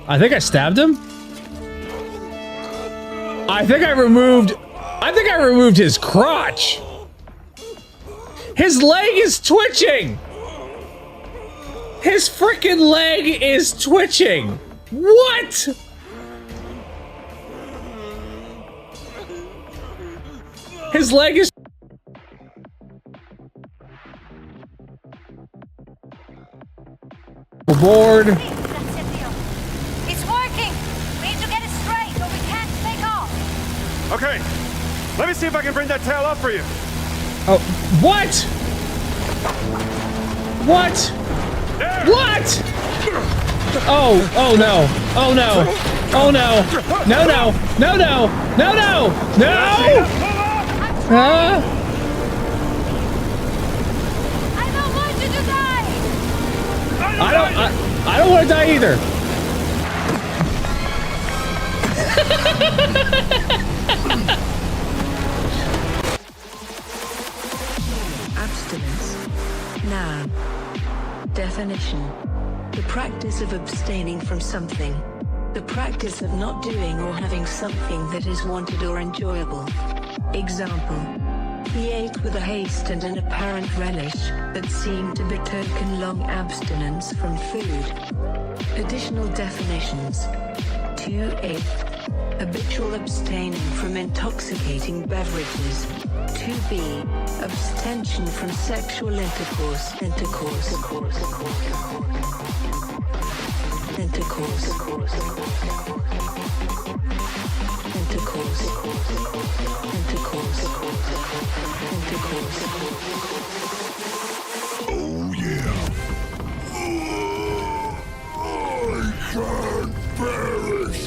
I think I stabbed him. I think I removed his crotch. His leg is twitching. His freaking leg is twitching. What? His leg is bored. It's working. We need to get it straight or we can't take off. Okay, let me see if I can bring that tail up for you. Oh, what? What? There. What? Oh no. Oh no. Oh no. No, no. No, no. No, no. No! I don't want you to die. I don't want to die either. Abstinence. Noun. Definition. The practice of abstaining from something. The practice of not doing or having something that is wanted or enjoyable. Example. He ate with a haste and an apparent relish that seemed to betoken long abstinence from food. Additional definitions. 2a. Habitual abstaining from intoxicating beverages. 2b. Abstention from sexual intercourse. Intercourse. Oh yeah. I can't bear it.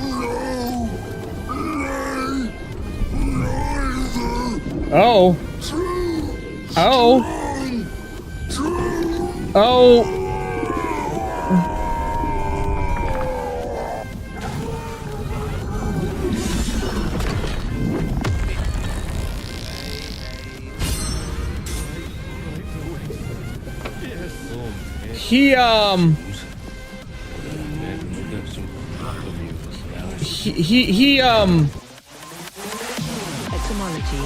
No, neither. Oh. Oh. Oh. He Etymology.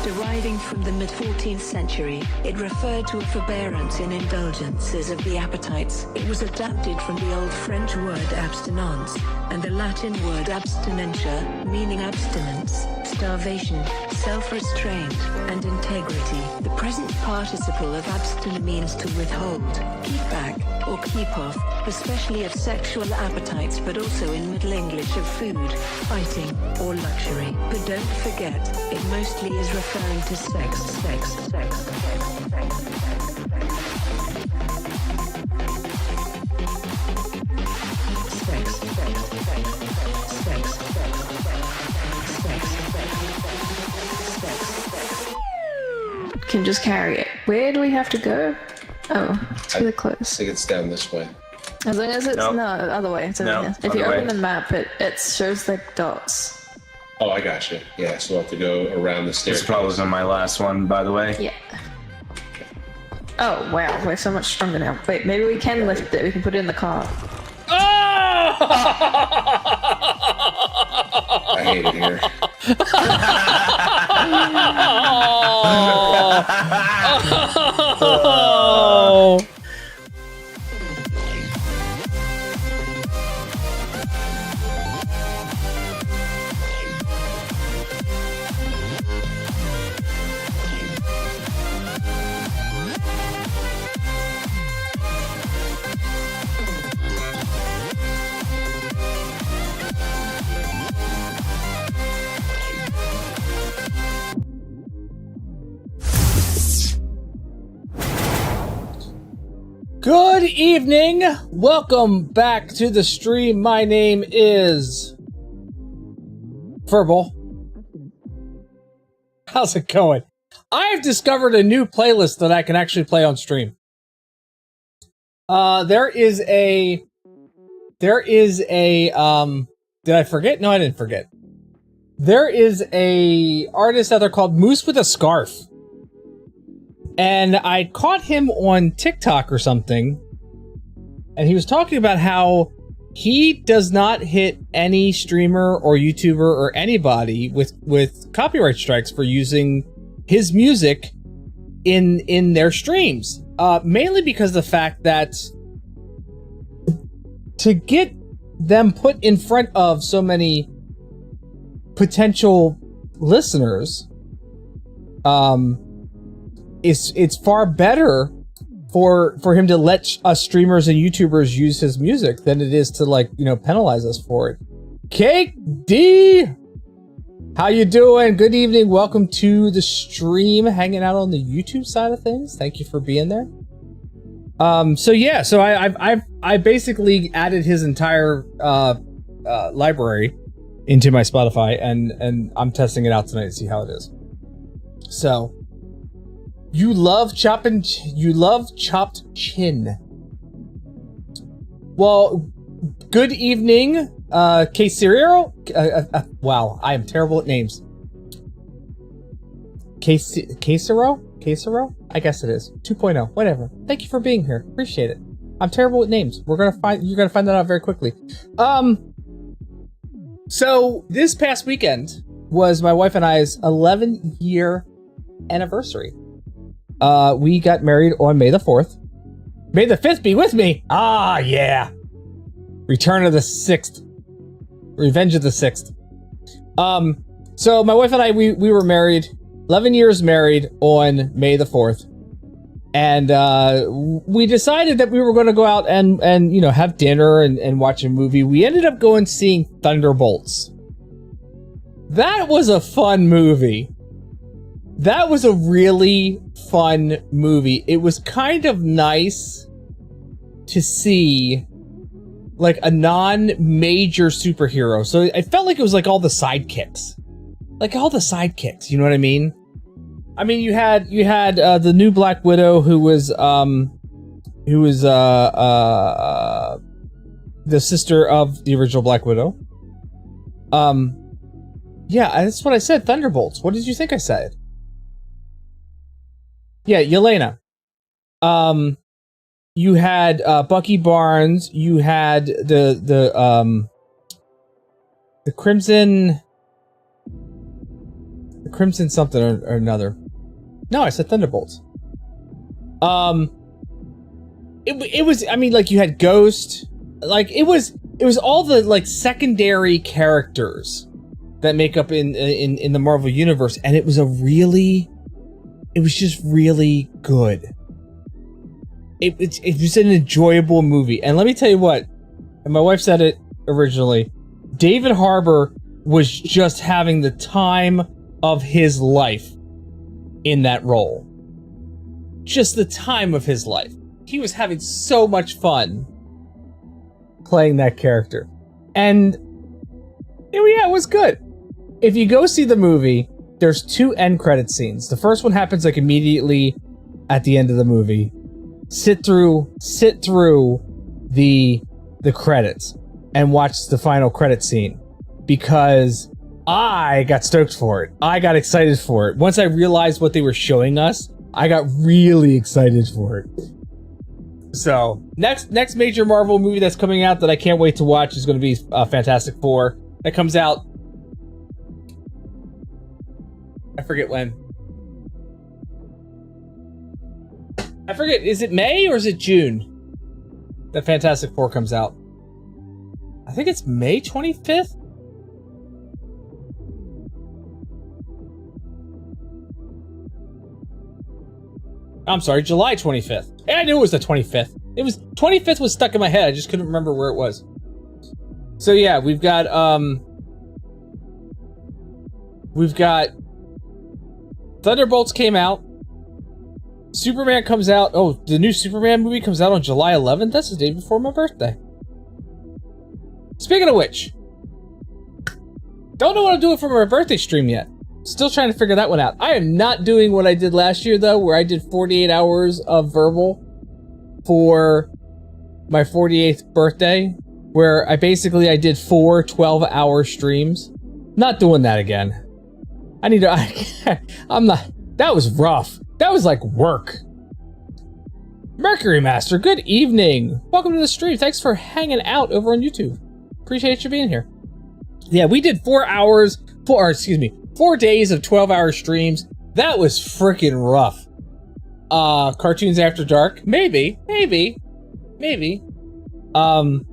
Deriving from the mid-14th century, it referred to a forbearance in indulgences of the appetites. It was adapted from the Old French word abstinence, and the Latin word abstinentia, meaning abstinence, starvation, self-restraint, and integrity. The present participle of abstin means to withhold, keep back, or keep off, especially of sexual appetites, but also in Middle English of food, fighting, or luxury. But don't forget, it mostly is referring to sex. Can just carry it. Where do we have to go? Oh, it's really close. I think it's down this way. As long as it's Nope. no other way. It's over No, here. If you other open way. the map, it shows like dots. Oh, I got you. Yeah, so we'll have to go around the stairs. This probably was on my last one, by the way. Yeah. Oh wow, we're so much stronger now. Wait, maybe we can lift it. We can put it in the car. I hate it here. Oh. Good evening. Welcome back to the stream. My name is Furball. How's it going? I have discovered a new playlist that I can actually play on stream. There is a did I forget? No, I didn't forget. There is a artist out there called Moose with a Scarf. And I caught him on TikTok or something, and he was talking about how he does not hit any streamer or YouTuber or anybody with copyright strikes for using his music in their streams. Mainly because of the fact that to get them put in front of so many potential listeners, it's far better for him to let us streamers and YouTubers use his music than it is to, like, you know, penalize us for it. Cake D, how you doing? Good evening. Welcome to the stream. Hanging out on the YouTube side of things. Thank you for being there. So yeah, so I basically added his entire library into my Spotify, and I'm testing it out tonight to see how it is. So, you love chopped chin. Well, good evening, K-Cereal. Wow, I am terrible at names. K-Cero? I guess it is 2.0. Whatever. Thank you for being here. Appreciate it. I'm terrible with names. You're gonna find that out very quickly. So this past weekend was my wife and I's 11-year anniversary. We got married on May the 4th. May the 5th be with me. Ah, yeah. Return of the 6th. Revenge of the 6th. So my wife and I, we were married, 11 years married on May the 4th. And we decided that we were going to go out and you know, have dinner and watch a movie. We ended up going seeing Thunderbolts. That was a fun movie. That was a really fun movie. It was kind of nice to see, like, a non-major superhero. So I felt like it was like all the sidekicks. Like all the sidekicks, you know what I mean? I mean, you had the new Black Widow, who was the sister of the original Black Widow. Yeah, that's what I said. Thunderbolts. What did you think I said? Yeah, Yelena. You had Bucky Barnes. You had the Crimson something or another. No, I said Thunderbolts. It was, I mean, like, you had Ghost. Like, it was all the, like, secondary characters that make up in the Marvel Universe, and it was just really good. It was an enjoyable movie. And let me tell you what, and my wife said it originally, David Harbour was just having the time of his life in that role. Just the time of his life. He was having so much fun playing that character. And yeah, it was good. If you go see the movie, there's 2 end credit scenes. The first one happens like immediately at the end of the movie. Sit through the credits and watch the final credit scene, because I got stoked for it. I got excited for it. Once I realized what they were showing us, I got really excited for it. So, next major Marvel movie that's coming out that I can't wait to watch is going to be Fantastic Four. That comes out, I forget when. I forget, is it May or is it June that Fantastic Four comes out? I think it's May 25th? I'm sorry, July 25th. Yeah, I knew it was the 25th. It was 25th was stuck in my head. I just couldn't remember where it was. So yeah, we've got Thunderbolts came out. Superman comes out. Oh, the new Superman movie comes out on July 11th. That's the day before my birthday. Speaking of which, don't know what I'm doing for my birthday stream yet. Still trying to figure that one out. I am not doing what I did last year, though, where I did 48 hours of verbal for my 48th birthday, where I did 4 12-hour streams. Not doing that again. I'm not. That was rough. That was like work. Mercury Master, good evening. Welcome to the stream. Thanks for hanging out over on YouTube. Appreciate you being here. Yeah, we did 4 days of 12-hour streams. That was freaking rough. Cartoons After Dark? Maybe. I'm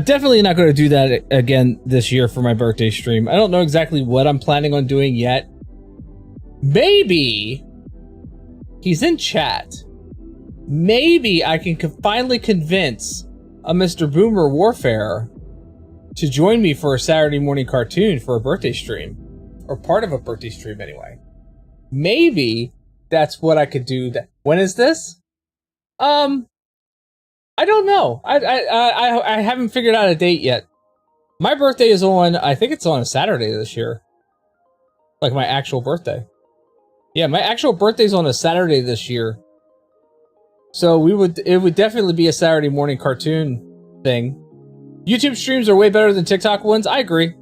definitely not going to do that again this year for my birthday stream. I don't know exactly what I'm planning on doing yet. Maybe he's in chat. Maybe I can finally convince a Mr. Boomer Warfare to join me for a Saturday morning cartoon for a birthday stream, or part of a birthday stream anyway. Maybe that's what I could do. When is this? I don't know. I haven't figured out a date yet. My birthday is on, I think it's on a Saturday this year. Like my actual birthday. Yeah, my actual birthday's on a Saturday this year. So it would definitely be a Saturday morning cartoon thing. YouTube streams are way better than TikTok ones. I agree.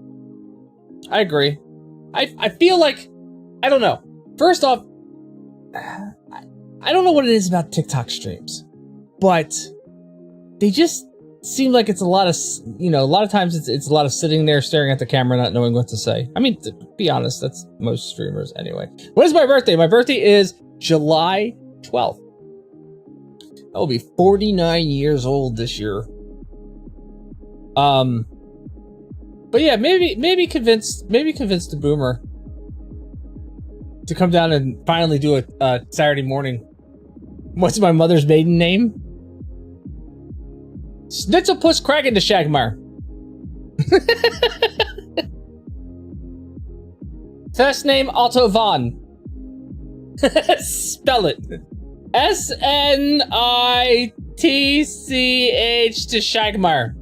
I feel like, I don't know. First off, I don't know what it is about TikTok streams, but they just seem like it's a lot of, a lot of times it's a lot of sitting there staring at the camera, not knowing what to say. I mean, to be honest, that's most streamers anyway. When is my birthday? My birthday is July 12th. I will be 49 years old this year. But yeah, maybe convince the Boomer to come down and finally do a Saturday morning. What's my mother's maiden name? Snitzelpuss Kragen de Shagmar. First name Otto von. Spell it. SNITCH to Shagmar.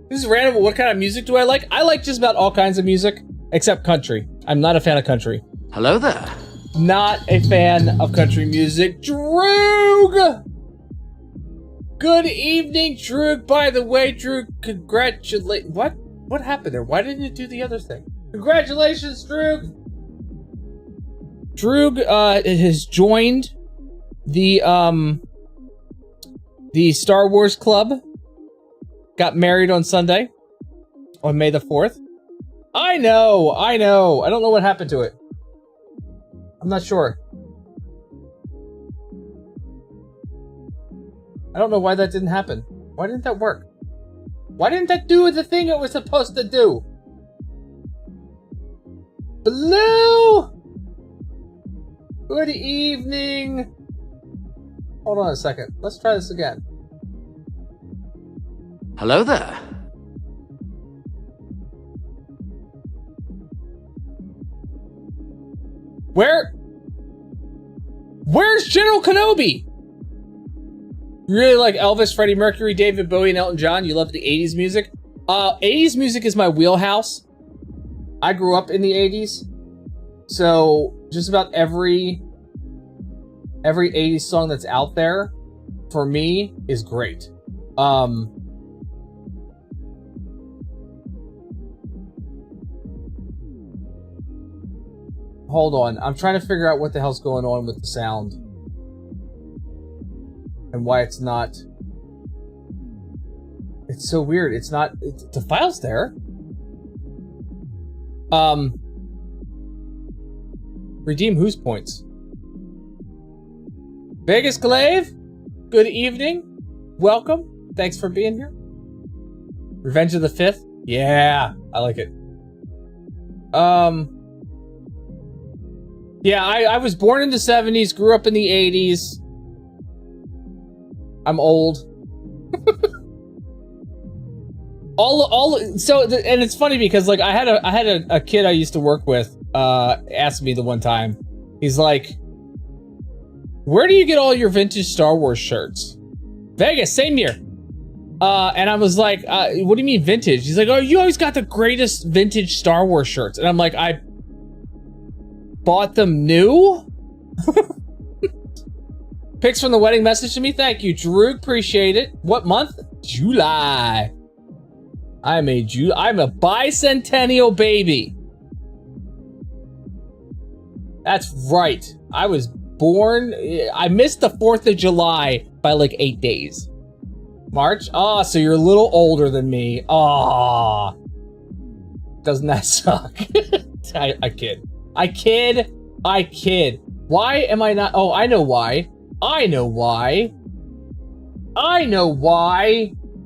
This is random. What kind of music do I like? I like just about all kinds of music, except country. I'm not a fan of country. Hello there. Not a fan of country music. Droog! Good evening, Droog. By the way, Droog, congratulate. What? What happened there? Why didn't you do the other thing? Congratulations, Droog. Droog has joined the Star Wars Club. Got married on Sunday, on May the 4th. I know. I don't know what happened to it. I'm not sure. I don't know why that didn't happen. Why didn't that work? Why didn't that do the thing it was supposed to do? Blue! Good evening. Hold on a second. Let's try this again. Hello there. Where's General Kenobi? You really like Elvis, Freddie Mercury, David Bowie, and Elton John? You love the 80s music? 80s music is my wheelhouse. I grew up in the 80s. So just about every 80s song that's out there for me is great. Hold on, I'm trying to figure out what the hell's going on with the sound and why it's not. It's so weird. It's not. The file's there. Redeem whose points? Vegas Glaive, good evening. Welcome. Thanks for being here. Revenge of the Fifth. Yeah, I like it. Yeah, I was born in the 70s, grew up in the 80s. I'm old. And it's funny because like I had a kid I used to work with ask me the one time. He's like, "Where do you get all your vintage Star Wars shirts?" Vegas, same year. And I was like, "What do you mean vintage?" He's like, "Oh, you always got the greatest vintage Star Wars shirts." And I'm like, "I bought them new?" Pics from the wedding message to me. Thank you, Drew. Appreciate it. What month? July. I'm a bicentennial baby. That's right. I was born... I missed the 4th of July by like 8 days. March? Oh, so you're a little older than me. Oh. Doesn't that suck? I kid. I kid. Why am I not... Oh, I know why. I know why.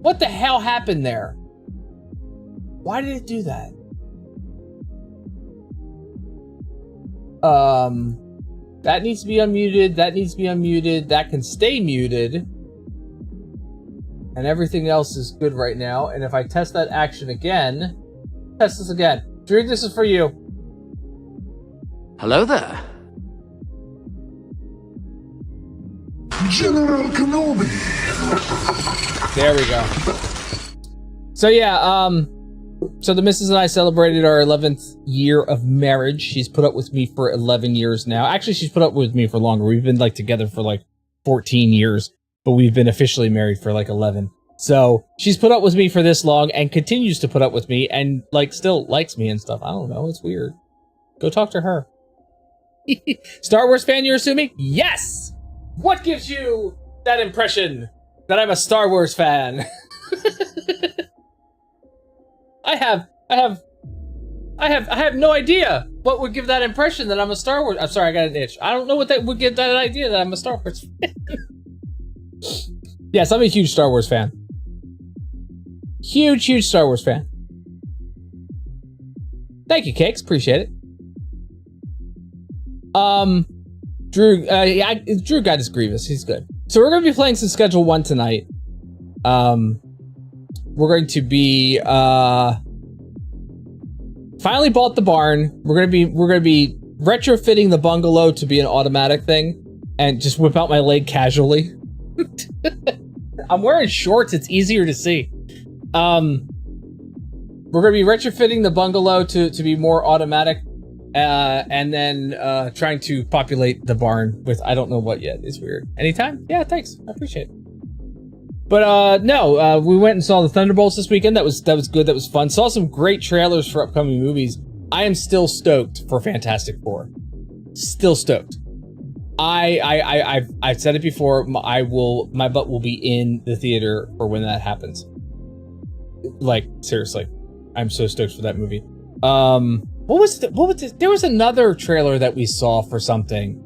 What the hell happened there? Why did it do that? That needs to be unmuted. That needs to be unmuted. That can stay muted. And everything else is good right now. And if I test that action again... Test this again. Drew, this is for you. Hello there. General Kenobi. There we go. So yeah, so the missus and I celebrated our 11th year of marriage. She's put up with me for 11 years now. Actually, she's put up with me for longer. We've been like together for like 14 years, but we've been officially married for like 11. So she's put up with me for this long and continues to put up with me and like still likes me and stuff. I don't know. It's weird. Go talk to her. Star Wars fan, you're assuming? Yes! What gives you that impression that I'm a Star Wars fan? I have no idea what would give that impression that I'm a Star Wars. I'm sorry, I got an itch. I don't know what that would give that idea that I'm a Star Wars fan. Yes, I'm a huge Star Wars fan. Huge Star Wars fan. Thank you, Cakes. Appreciate it. Drew, Drew got his Grievous. He's good. So we're going to be playing some Schedule 1 tonight. We're going to be, finally bought the barn. We're going to be retrofitting the bungalow to be an automatic thing and just whip out my leg casually. I'm wearing shorts. It's easier to see. We're going to be retrofitting the bungalow to be more automatic. And then trying to populate the barn with I don't know what yet. It's weird. Anytime? Yeah, thanks. I appreciate it. But no, we went and saw the Thunderbolts this weekend. That was good. That was fun. Saw some great trailers for upcoming movies. I am still stoked for Fantastic Four. Still stoked. I've said it before. My butt will be in the theater for when that happens. Like seriously, I'm so stoked for that movie. There was another trailer that we saw for something,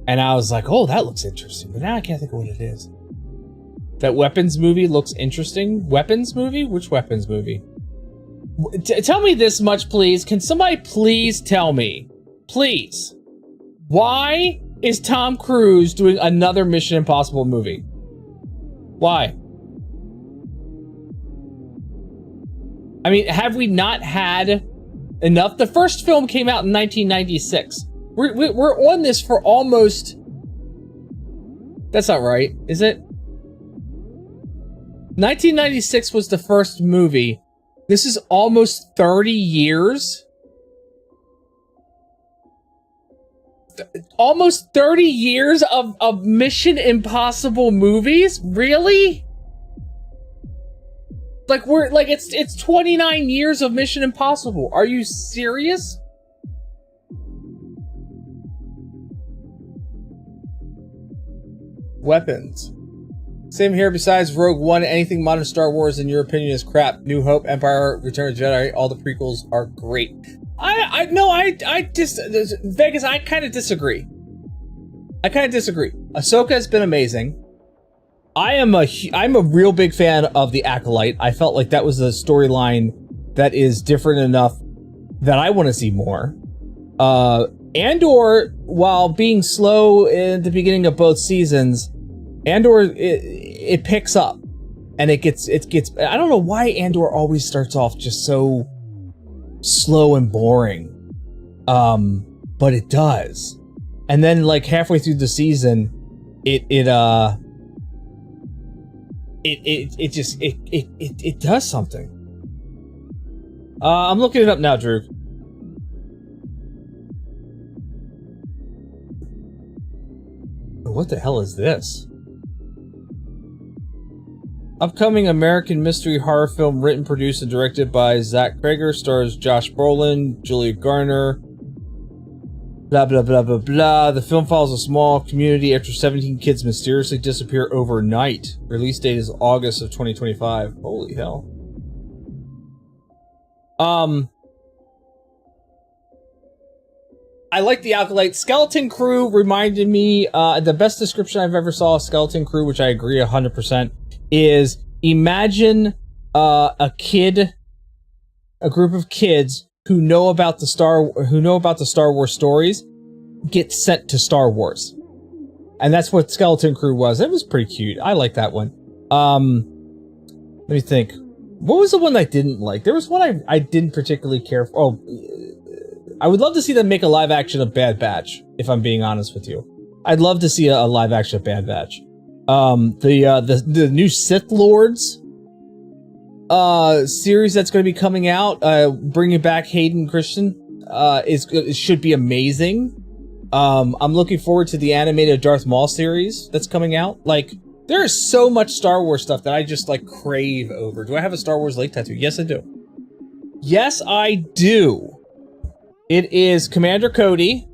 and I was like, oh, that looks interesting, but now I can't think of what it is. That Weapons movie looks interesting. Weapons movie? Which Weapons movie? Tell me this much, please. Can somebody please tell me, please, why is Tom Cruise doing another Mission Impossible movie? Why? I mean, have we not had enough? The first film came out in 1996. We're on this for almost... That's not right, is it? 1996 was the first movie. This is almost 30 years. Almost 30 years of Mission Impossible movies? Really? Like it's 29 years of Mission Impossible. Are you serious? Weapons. Same here. Besides Rogue One, anything modern Star Wars in your opinion is crap. New Hope, Empire, Return of the Jedi, all the prequels are great. Vegas, I kind of disagree. Ahsoka has been amazing. I'm a real big fan of The Acolyte. I felt like that was a storyline that is different enough that I want to see more. Andor, while being slow in the beginning of both seasons, Andor it picks up and it gets I don't know why Andor always starts off just so slow and boring. But it does. And then like halfway through the season, it does something. I'm looking it up now, Drew. What the hell is this? Upcoming American mystery horror film written, produced, and directed by Zach Cregger, stars Josh Brolin, Julia Garner. Blah, blah, blah, blah, blah. The film follows a small community after 17 kids mysteriously disappear overnight. Release date is August of 2025. Holy hell. I like the Acolyte. Skeleton Crew reminded me, the best description I've ever saw of Skeleton Crew, which I agree 100%, is imagine a group of kids who know about the Star Wars stories get sent to Star Wars. And that's what Skeleton Crew was. It was pretty cute. I like that one. Let me think. What was the one I didn't like? There was one I didn't particularly care for. Oh, I would love to see them make a live action of Bad Batch, if I'm being honest with you. I'd love to see a live action of Bad Batch. The new Sith Lords series that's going to be coming out, bringing back Hayden Christensen, should be amazing. I'm looking forward to the animated Darth Maul series that's coming out. Like, there is so much Star Wars stuff that I just, like, crave over. Do I have a Star Wars Lake tattoo? Yes, I do. Yes, I do. It is Commander Cody,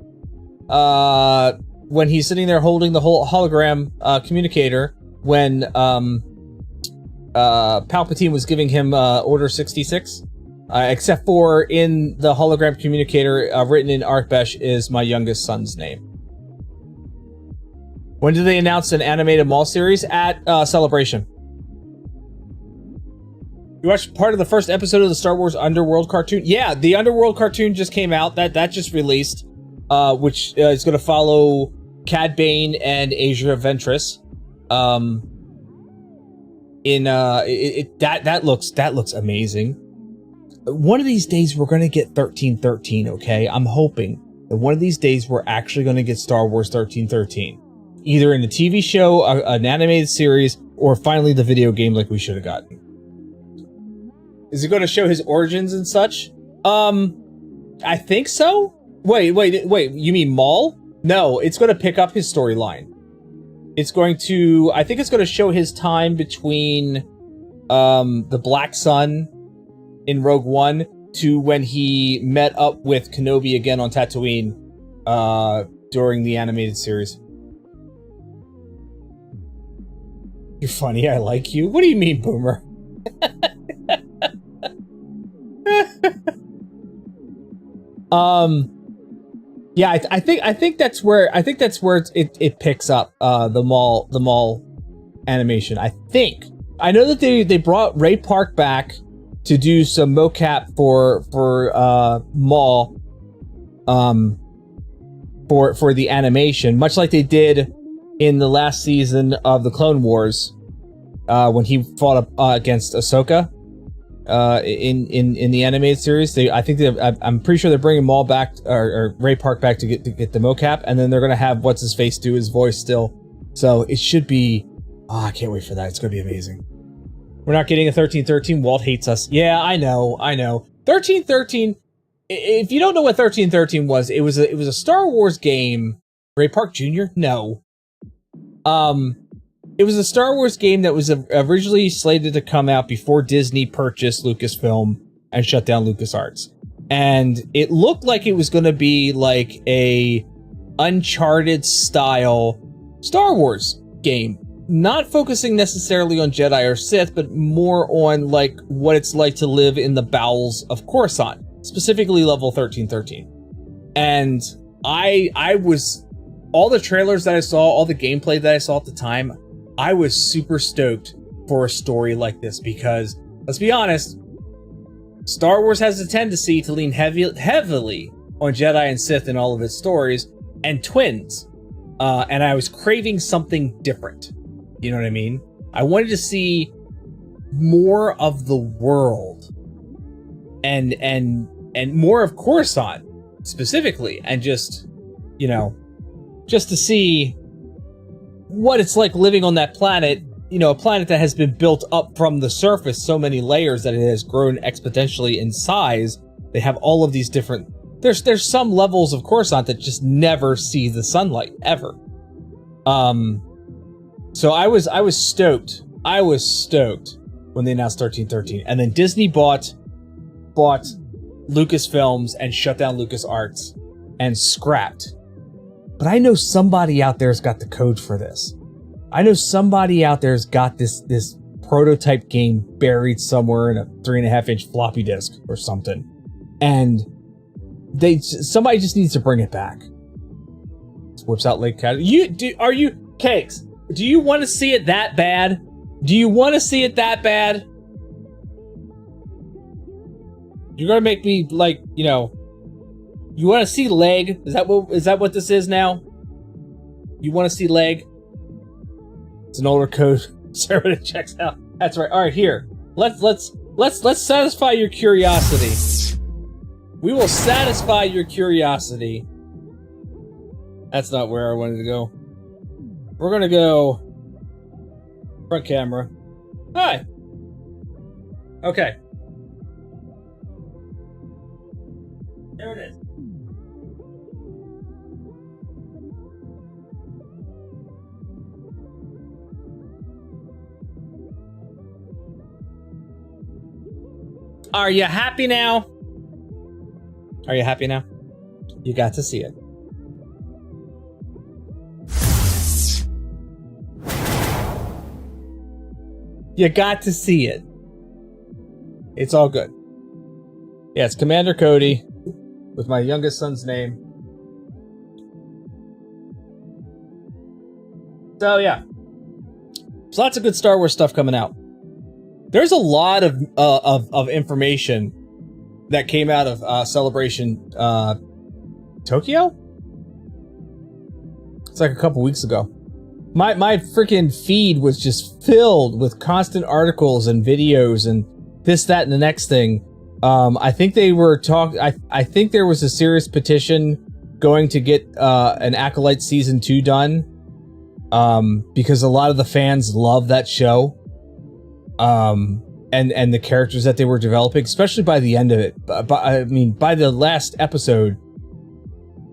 when he's sitting there holding the whole hologram, communicator, when, Palpatine was giving him, Order 66. Except for in the hologram communicator, written in Arkbesh, is my youngest son's name. When did they announce an animated Maul series? At, Celebration. You watched part of the first episode of the Star Wars Underworld cartoon? Yeah, the Underworld cartoon just came out. That just released, which is going to follow Cad Bane and Asia Ventress. That looks amazing. One of these days we're going to get 1313, okay? I'm hoping that one of these days we're actually going to get Star Wars 1313. Either in a TV show, an animated series, or finally the video game like we should have gotten. Is it going to show his origins and such? I think so? Wait, you mean Maul? No, it's going to pick up his storyline. I think it's going to show his time between, the Black Sun in Rogue One to when he met up with Kenobi again on Tatooine, during the animated series. You're funny, I like you. What do you mean, Boomer? Yeah, I think that's where it picks up the Maul animation. I think. I know that they brought Ray Park back to do some mocap for Maul for the animation, much like they did in the last season of the Clone Wars, when he fought against Ahsoka. In the animated series, I'm pretty sure they're bringing Maul back, or Ray Park back to get the mocap, and then they're gonna have what's his face do his voice still. So it should be. Oh, I can't wait for that. It's gonna be amazing. We're not getting a 1313. Walt hates us. Yeah, I know. 1313. If you don't know what 1313 was, it was a Star Wars game. Ray Park Jr. No. It was a Star Wars game that was originally slated to come out before Disney purchased Lucasfilm and shut down LucasArts. And it looked like it was going to be like a Uncharted style Star Wars game. Not focusing necessarily on Jedi or Sith, but more on like what it's like to live in the bowels of Coruscant, specifically level 1313. And I was, all the trailers that I saw, all the gameplay that I saw at the time, I was super stoked for a story like this because, let's be honest, Star Wars has a tendency to lean heavily on Jedi and Sith in all of its stories, and twins. And I was craving something different. You know what I mean? I wanted to see more of the world and more of Coruscant specifically, and just, you know, just to see what it's like living on that planet, you know, a planet that has been built up from the surface, so many layers that it has grown exponentially in size. They have all of these different, there's some levels of Coruscant that just never see the sunlight ever. So I was stoked. I was stoked when they announced 1313, and then Disney bought Lucasfilms and shut down LucasArts. and scrapped. But I know somebody out there's got the code for this. I know somebody out there's got this prototype game buried somewhere in a 3.5-inch floppy disk or something. And somebody just needs to bring it back. Whips out Lake Cat. Are you Cakes? Do you want to see it that bad? Do you want to see it that bad? You're gonna make me like, you know. You want to see leg? Is that what this is now? You want to see leg? It's an older code. Sarah checks out. That's right. All right, here. Let's satisfy your curiosity. We will satisfy your curiosity. That's not where I wanted to go. We're gonna go front camera. Hi. Okay. There it is. Are you happy now? Are you happy now? You got to see it. You got to see it. It's all good. Yeah, it's Commander Cody with my youngest son's name. So yeah, there's lots of good Star Wars stuff coming out. There's a lot of information that came out of Celebration Tokyo. It's like a couple weeks ago. My freaking feed was just filled with constant articles and videos and this, that, and the next thing. I think they were I think there was a serious petition going to get an Acolyte Season 2 done. Because a lot of the fans love that show. And the characters that they were developing, especially by the end of it. By the last episode,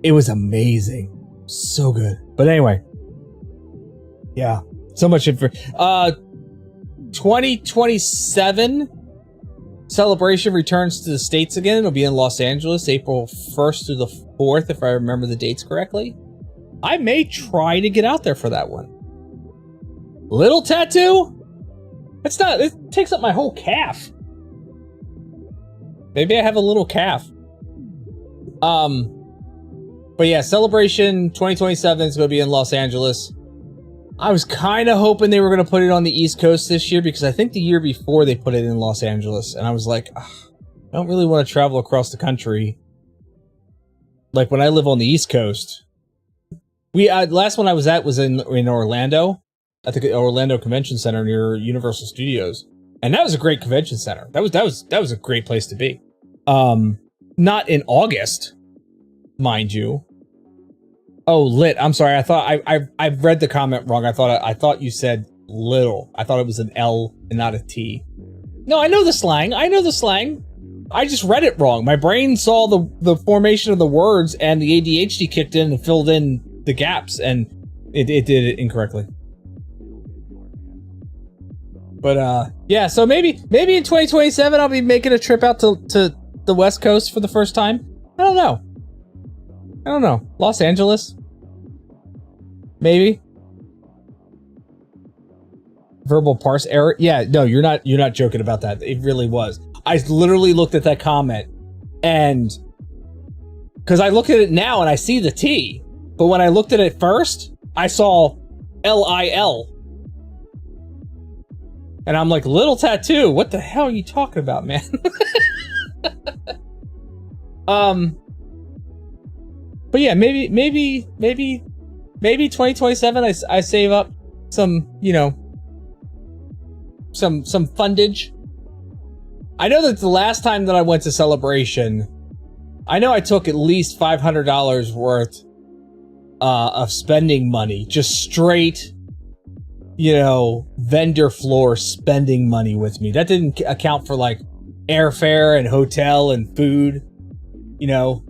it was amazing. So good. But anyway. Yeah. So much info. 2027 Celebration returns to the States again. It'll be in Los Angeles, April 1st through the 4th, if I remember the dates correctly. I may try to get out there for that one. Little tattoo? It takes up my whole calf. Maybe I have a little calf. But yeah, Celebration 2027 is going to be in Los Angeles. I was kind of hoping they were going to put it on the East Coast this year because I think the year before they put it in Los Angeles. And I was like, I don't really want to travel across the country. Like when I live on the East Coast. Last one I was at was in Orlando. At the Orlando Convention Center near Universal Studios. And that was a great convention center. That was a great place to be. Not in August, mind you. Oh, lit. I'm sorry. I thought I read the comment wrong. I thought you said little. I thought it was an L and not a T. No, I know the slang. I just read it wrong. My brain saw the formation of the words and the ADHD kicked in and filled in the gaps and it did it incorrectly. But yeah, so maybe in 2027 I'll be making a trip out to the West Coast for the first time. I don't know. Los Angeles? Maybe. Verbal parse error? Yeah, no, you're not joking about that. It really was. I literally looked at that comment and because I look at it now and I see the T, but when I looked at it first, I saw LIL. And I'm like, little tattoo. What the hell are you talking about, man? But yeah, maybe 2027. I save up some, some fundage. I know that the last time that I went to Celebration, I know I took at least $500 worth of spending money, just straight. Vendor floor spending money with me. That didn't account for like airfare and hotel and food,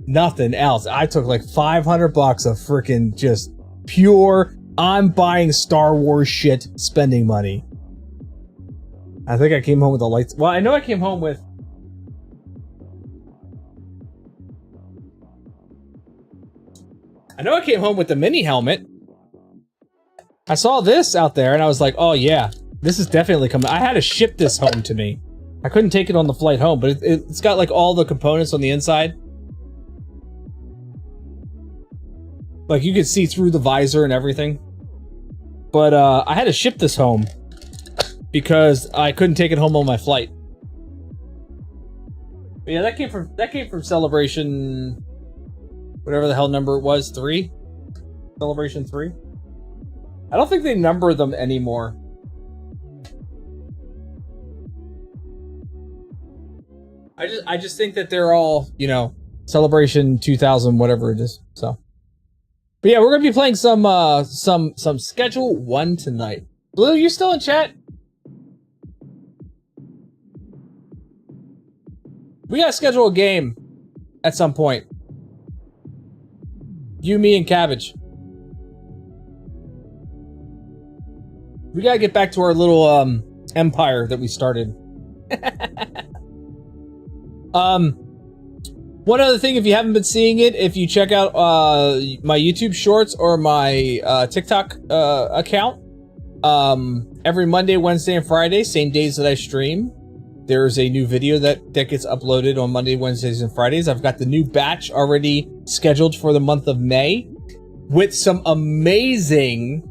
nothing else. I took like $500 of freaking just pure, I'm buying Star Wars shit spending money. I think I came home with the lights. Well, I know I came home with I know I came home with the mini helmet. I saw this out there and I was like, oh yeah, this is definitely coming. I had to ship this home to me. I couldn't take it on the flight home, but it's got like all the components on the inside. Like you could see through the visor and everything. But I had to ship this home because I couldn't take it home on my flight. But yeah, that came from Celebration, whatever the hell number it was, 3? Celebration 3? I don't think they number them anymore. I just think that they're all, you know, Celebration 2000, whatever it is. So, but yeah, we're gonna be playing some Schedule 1 tonight. Blue, you still in chat? We gotta schedule a game at some point. You, me, and Cabbage. We gotta get back to our little empire that we started. One other thing, if you haven't been seeing it, if you check out my YouTube shorts or my TikTok account, every Monday, Wednesday, and Friday, same days that I stream, there's a new video that gets uploaded on Monday, Wednesdays, and Fridays. I've got the new batch already scheduled for the month of May with some amazing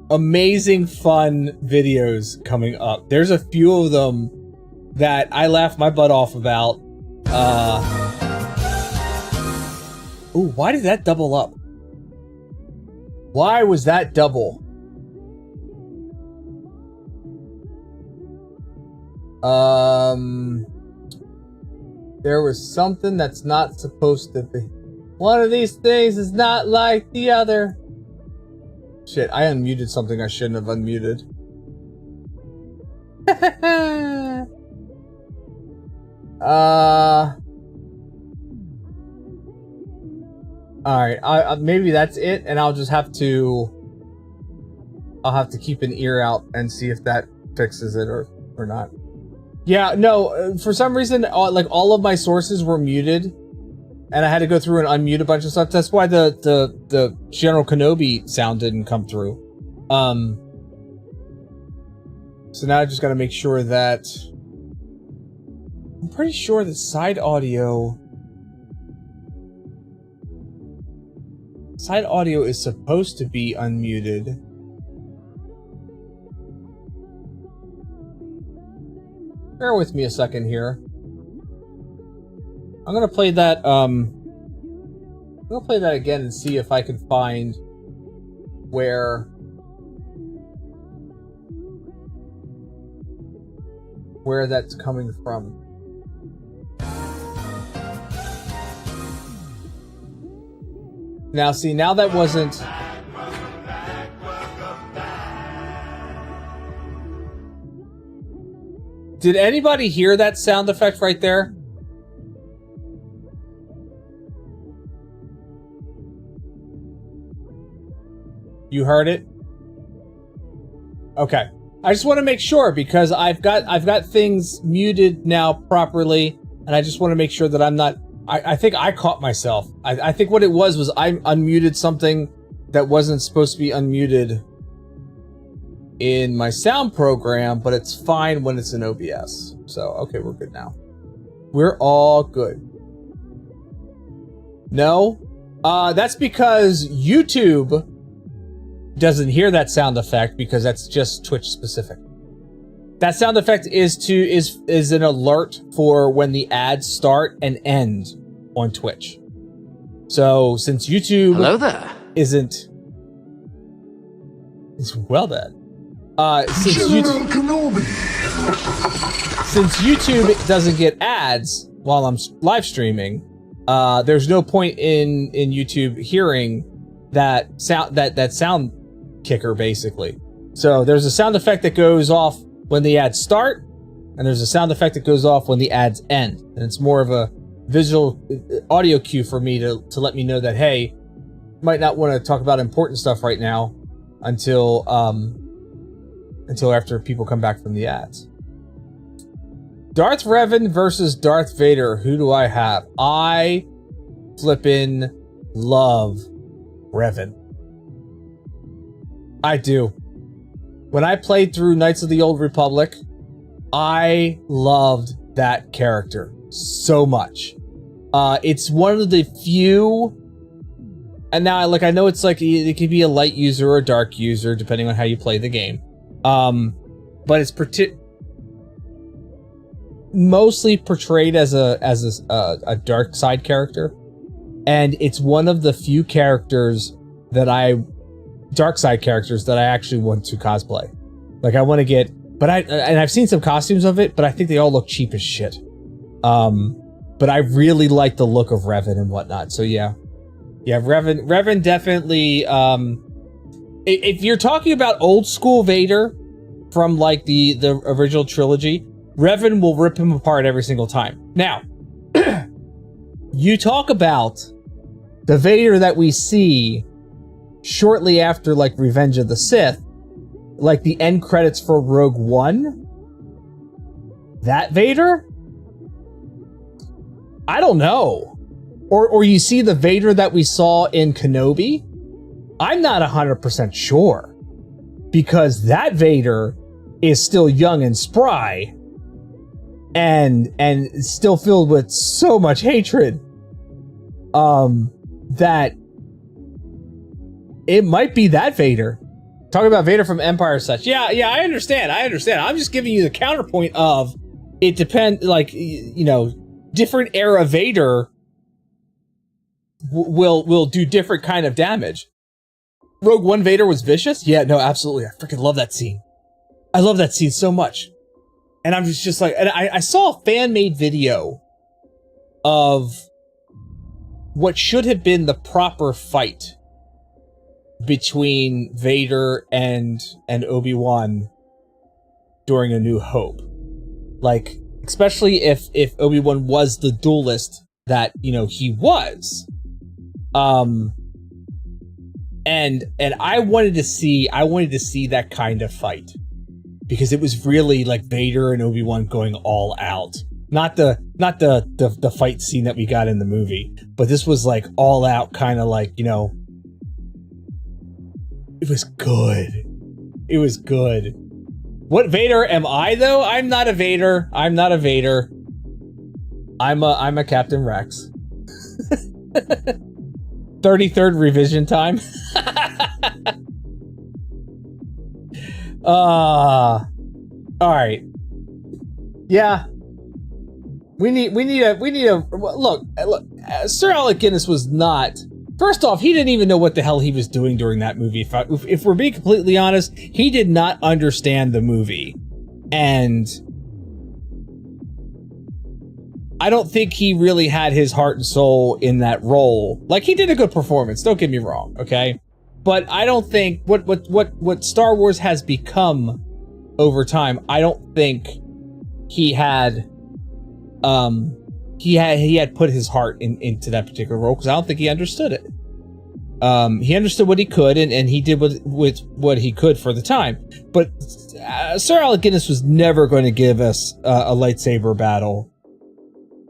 fun videos coming up. There's a few of them that I laughed my butt off about. Ooh, why did that double up? Why was that double? There was something that's not supposed to be. One of these things is not like the other. Shit, I unmuted something I shouldn't have unmuted. Alright, maybe that's it, and I'll just have to... I'll have to keep an ear out and see if that fixes it or not. Yeah, no, for some reason, like, all of my sources were muted, and I had to go through and unmute a bunch of stuff. That's why the General Kenobi sound didn't come through. So now I just gotta make sure that... I'm pretty sure the side audio is supposed to be unmuted. Bear with me a second here. I'm gonna play that again and see if I can find where that's coming from. Now, see, now that wasn't... Did anybody hear that sound effect right there? You heard it? Okay. I just want to make sure because I've got things muted now properly, and I just want to make sure that I'm not... I think I caught myself. I think what it was I unmuted something that wasn't supposed to be unmuted in my sound program, but it's fine when it's in OBS. So, okay, we're good now. We're all good. No? That's because YouTube doesn't hear that sound effect because that's just Twitch specific. That sound effect is an alert for when the ads start and end on Twitch. So since YouTube isn't well then. Since YouTube doesn't get ads while I'm live streaming, there's no point in YouTube hearing that sound kicker basically. So there's a sound effect that goes off when the ads start, and there's a sound effect that goes off when the ads end. And it's more of a visual audio cue for me to let me know that, hey, might not want to talk about important stuff right now until after people come back from the ads. Darth Revan versus Darth Vader. Who do I have? I flippin' love Revan. I do. When I played through Knights of the Old Republic, I loved that character so much. It's one of the few, and now I know it's like it could be a light user or a dark user depending on how you play the game. But it's mostly portrayed as a dark side character, and it's one of the few characters that dark side characters that I actually want to cosplay. Like I want to get, and I've seen some costumes of it, but I think they all look cheap as shit. But I really like the look of Revan and whatnot. So yeah, Revan definitely. If you're talking about old school Vader from like the original trilogy, Revan will rip him apart every single time. Now, you talk about the Vader that we see shortly after like Revenge of the Sith, like the end credits for Rogue One. That Vader? I don't know. Or you see the Vader that we saw in Kenobi? I'm not 100% sure. Because that Vader is still young and spry. And still filled with so much hatred. That it might be that Vader. Talking about Vader from Empire and such. Yeah, I understand. I'm just giving you the counterpoint of it depends, like, you know, different era Vader will do different kind of damage. Rogue One Vader was vicious? Yeah, no, absolutely. I freaking love that scene. I love that scene so much. And I'm just like, and I saw a fan-made video of what should have been the proper fight between Vader and Obi-Wan during A New Hope. Like, especially if Obi-Wan was the duelist that, you know, he was. And I wanted to see that kind of fight. Because it was really like Vader and Obi-Wan going all out. Not the fight scene that we got in the movie, but this was like all out, kind of like, you know, it was good. It was good. What Vader am I though? I'm not a Vader. I'm a Captain Rex. 33rd revision time. All right. Yeah. We need a look. Sir Alec Guinness was not. First off, he didn't even know what the hell he was doing during that movie. If we're being completely honest, he did not understand the movie, and I don't think he really had his heart and soul in that role. Like, he did a good performance. Don't get me wrong, okay? But I don't think what Star Wars has become over time. I don't think he had put his heart into that particular role, because I don't think he understood it. He understood what he could, and he did with what he could for the time. But Sir Alec Guinness was never going to give us a lightsaber battle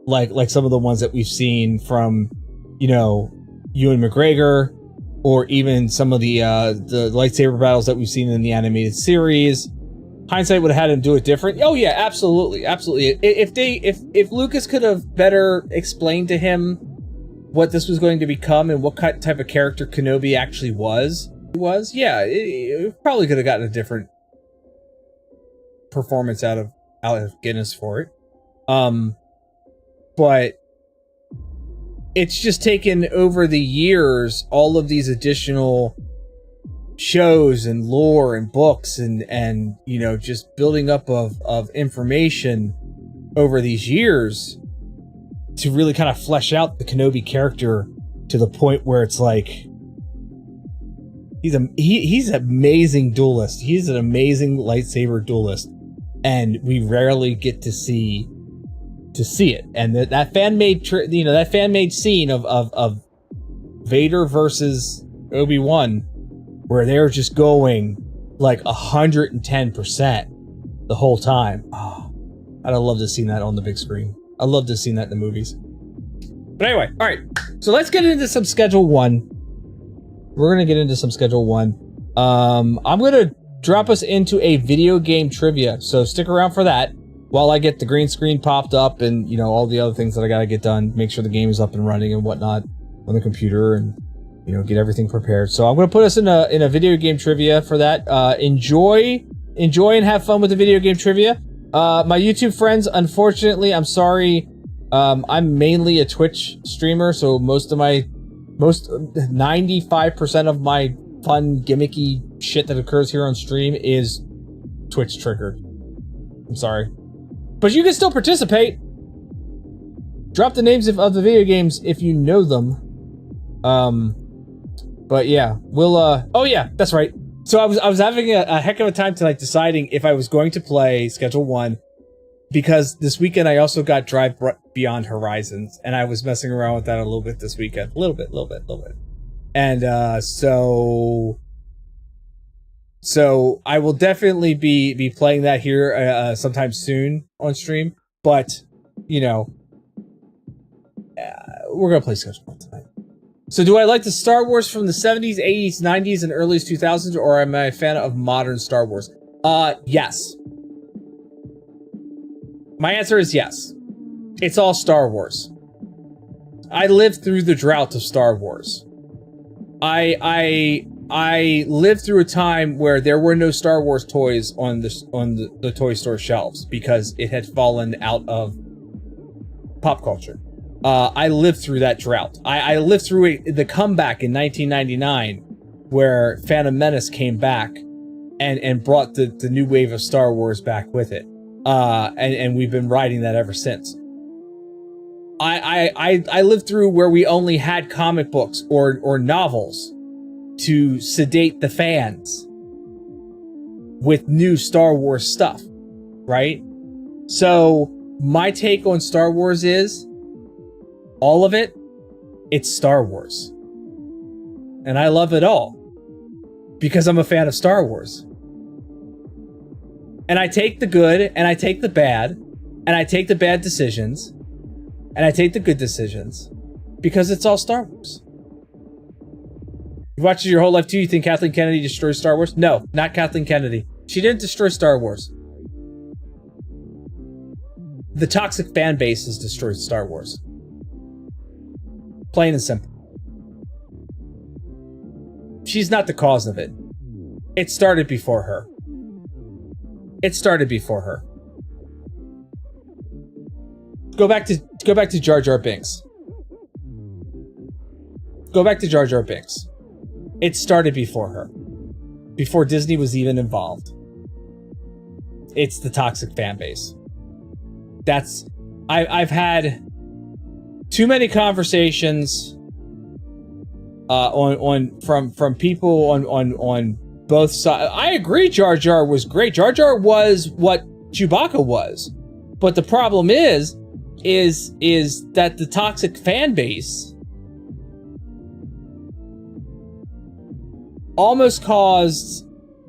like some of the ones that we've seen from, you know, Ewan McGregor, or even some of the lightsaber battles that we've seen in the animated series. Hindsight would have had him do it different. Oh yeah, absolutely. If Lucas could have better explained to him what this was going to become and what type of character Kenobi actually was, yeah, it probably could have gotten a different performance out of Guinness for it. But it's just taken over the years all of these additional shows and lore and books and you know, just building up of information over these years to really kind of flesh out the Kenobi character to the point where it's like he's an amazing duelist. He's an amazing lightsaber duelist, and we rarely get to see it. And that fan-made scene of Vader versus Obi-Wan, where they're just going like 110% the whole time. Oh, I'd have loved to have seen that on the big screen. I'd love to have seen that in the movies. But But anyway, all right. So let's get into some Schedule 1. We're going to get into some Schedule 1. I'm going to drop us into a video game trivia. So stick around for that while I get the green screen popped up and, you know, all the other things that I got to get done. Make sure the game is up and running and whatnot on the computer and, you know, get everything prepared. So I'm going to put us in a video game trivia for that. Enjoy and have fun with the video game trivia. My YouTube friends, unfortunately, I'm sorry. I'm mainly a Twitch streamer, so most 95% of my fun gimmicky shit that occurs here on stream is Twitch triggered. I'm sorry. But you can still participate. Drop the names of the video games if you know them. But yeah, we'll oh yeah, that's right. So I was having a heck of a time tonight deciding if I was going to play Schedule 1, because this weekend I also got Drive Beyond Horizons, and I was messing around with that a little bit this weekend. A little bit. And so I will definitely be playing that here sometime soon on stream, but you know, we're gonna play Schedule 1 tonight. So do I like the Star Wars from the 70s, 80s, 90s, and early 2000s, or am I a fan of modern Star Wars? Yes. My answer is yes. It's all Star Wars. I lived through the drought of Star Wars. I lived through a time where there were no Star Wars toys on the toy store shelves because it had fallen out of pop culture. I lived through that drought. I lived through the comeback in 1999 where Phantom Menace came back and brought the new wave of Star Wars back with it. And we've been riding that ever since. I lived through where we only had comic books or novels to sedate the fans with new Star Wars stuff, right? So my take on Star Wars is all of it, it's Star Wars. And I love it all because I'm a fan of Star Wars. And I take the good and I take the bad and I take the bad decisions and I take the good decisions because it's all Star Wars. You watched it your whole life too? You think Kathleen Kennedy destroyed Star Wars? No, not Kathleen Kennedy. She didn't destroy Star Wars. The toxic fan base has destroyed Star Wars. Plain and simple. She's not the cause of it. It started before her. It started before her. Go back to Jar Jar Binks. Go back to Jar Jar Binks. It started before her. Before Disney was even involved. It's the toxic fan base. I've had too many conversations from people on both sides. I agree Jar Jar was great. Jar Jar was what Chewbacca was. But the problem is that the toxic fan base almost caused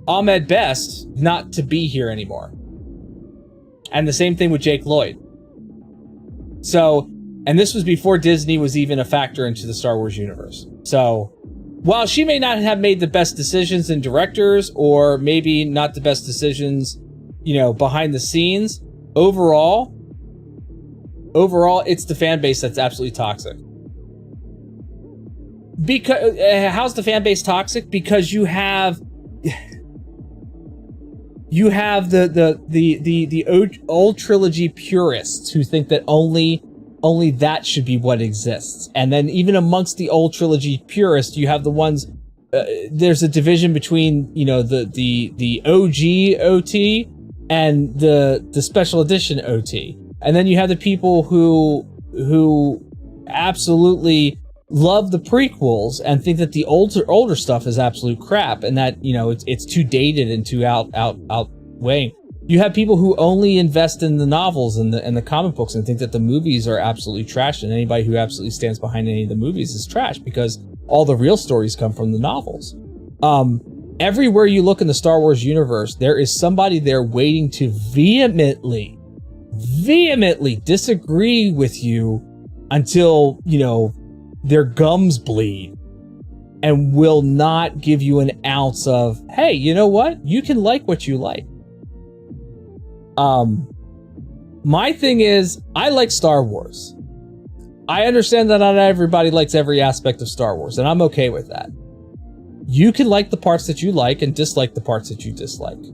Ahmed Best not to be here anymore. And the same thing with Jake Lloyd. So, and this was before Disney was even a factor into the Star Wars universe. So, while she may not have made the best decisions in directors, or maybe not the best decisions, you know, behind the scenes, overall, it's the fan base that's absolutely toxic. Because how's the fan base toxic? Because you have the old trilogy purists who think that only that should be what exists. And then even amongst the old trilogy purists, you have the ones, there's a division between, you know, the OG OT and the special edition OT. And then you have the people who absolutely love the prequels and think that the older stuff is absolute crap and that, you know, it's too dated and too outweighing. You have people who only invest in the novels and the comic books and think that the movies are absolutely trash, and anybody who absolutely stands behind any of the movies is trash because all the real stories come from the novels. Everywhere you look in the Star Wars universe, there is somebody there waiting to vehemently disagree with you until, their gums bleed, and will not give you an ounce of, hey, you know what? You can like what you like. My thing is, I like Star Wars. I understand that not everybody likes every aspect of Star Wars, and I'm okay with that. You can like the parts that you like and dislike the parts that you dislike.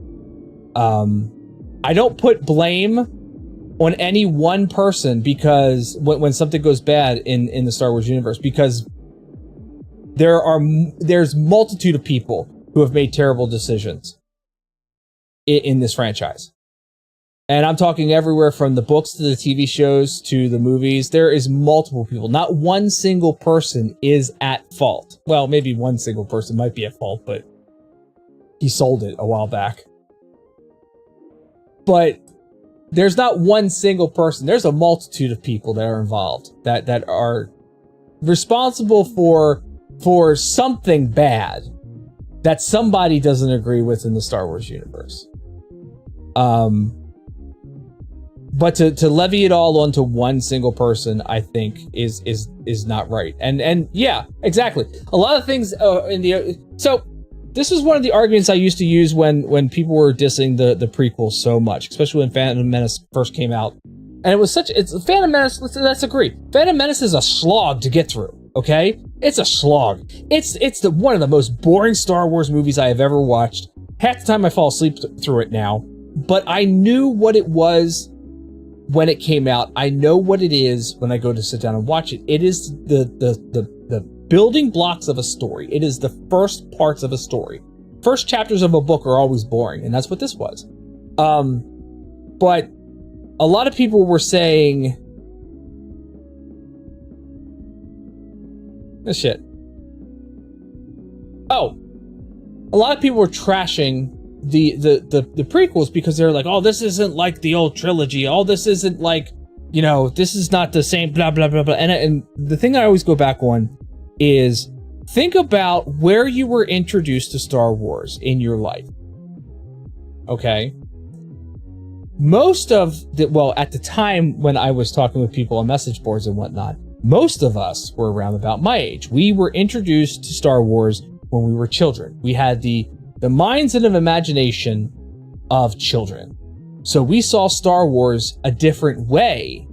I don't put blame on any one person because when something goes bad in the Star Wars universe, because there's multitude of people who have made terrible decisions in this franchise. And I'm talking everywhere from the books to the TV shows to the movies. There is multiple people. Not one single person is at fault. Well, maybe one single person might be at fault, but he sold it a while back. But there's not one single person. There's a multitude of people that are involved that are responsible for something bad that somebody doesn't agree with in the Star Wars universe. But to levy it all onto one single person, I think is not right. And yeah, exactly. A lot of things so this is one of the arguments I used to use when people were dissing the prequels so much, especially when Phantom Menace first came out. And it's Phantom Menace, let's agree. Phantom Menace is a slog to get through, okay? It's a slog. It's one of the most boring Star Wars movies I have ever watched. Half the time I fall asleep through it now, but I knew what it was when it came out. I know what it is when I go to sit down and watch it. It is the building blocks of a story. It is the first parts of a story. First chapters of a book are always boring, and that's what this was. But a lot of people were saying, oh shit. Oh, a lot of people were trashing the prequels because they're like, oh, this isn't like the old trilogy. Oh, this isn't like, this is not the same, blah, blah, blah, blah. And the thing I always go back on is think about where you were introduced to Star Wars in your life. Okay? Most of at the time when I was talking with people on message boards and whatnot, most of us were around about my age. We were introduced to Star Wars when we were children. We had the minds and imagination of children. So we saw Star Wars a different way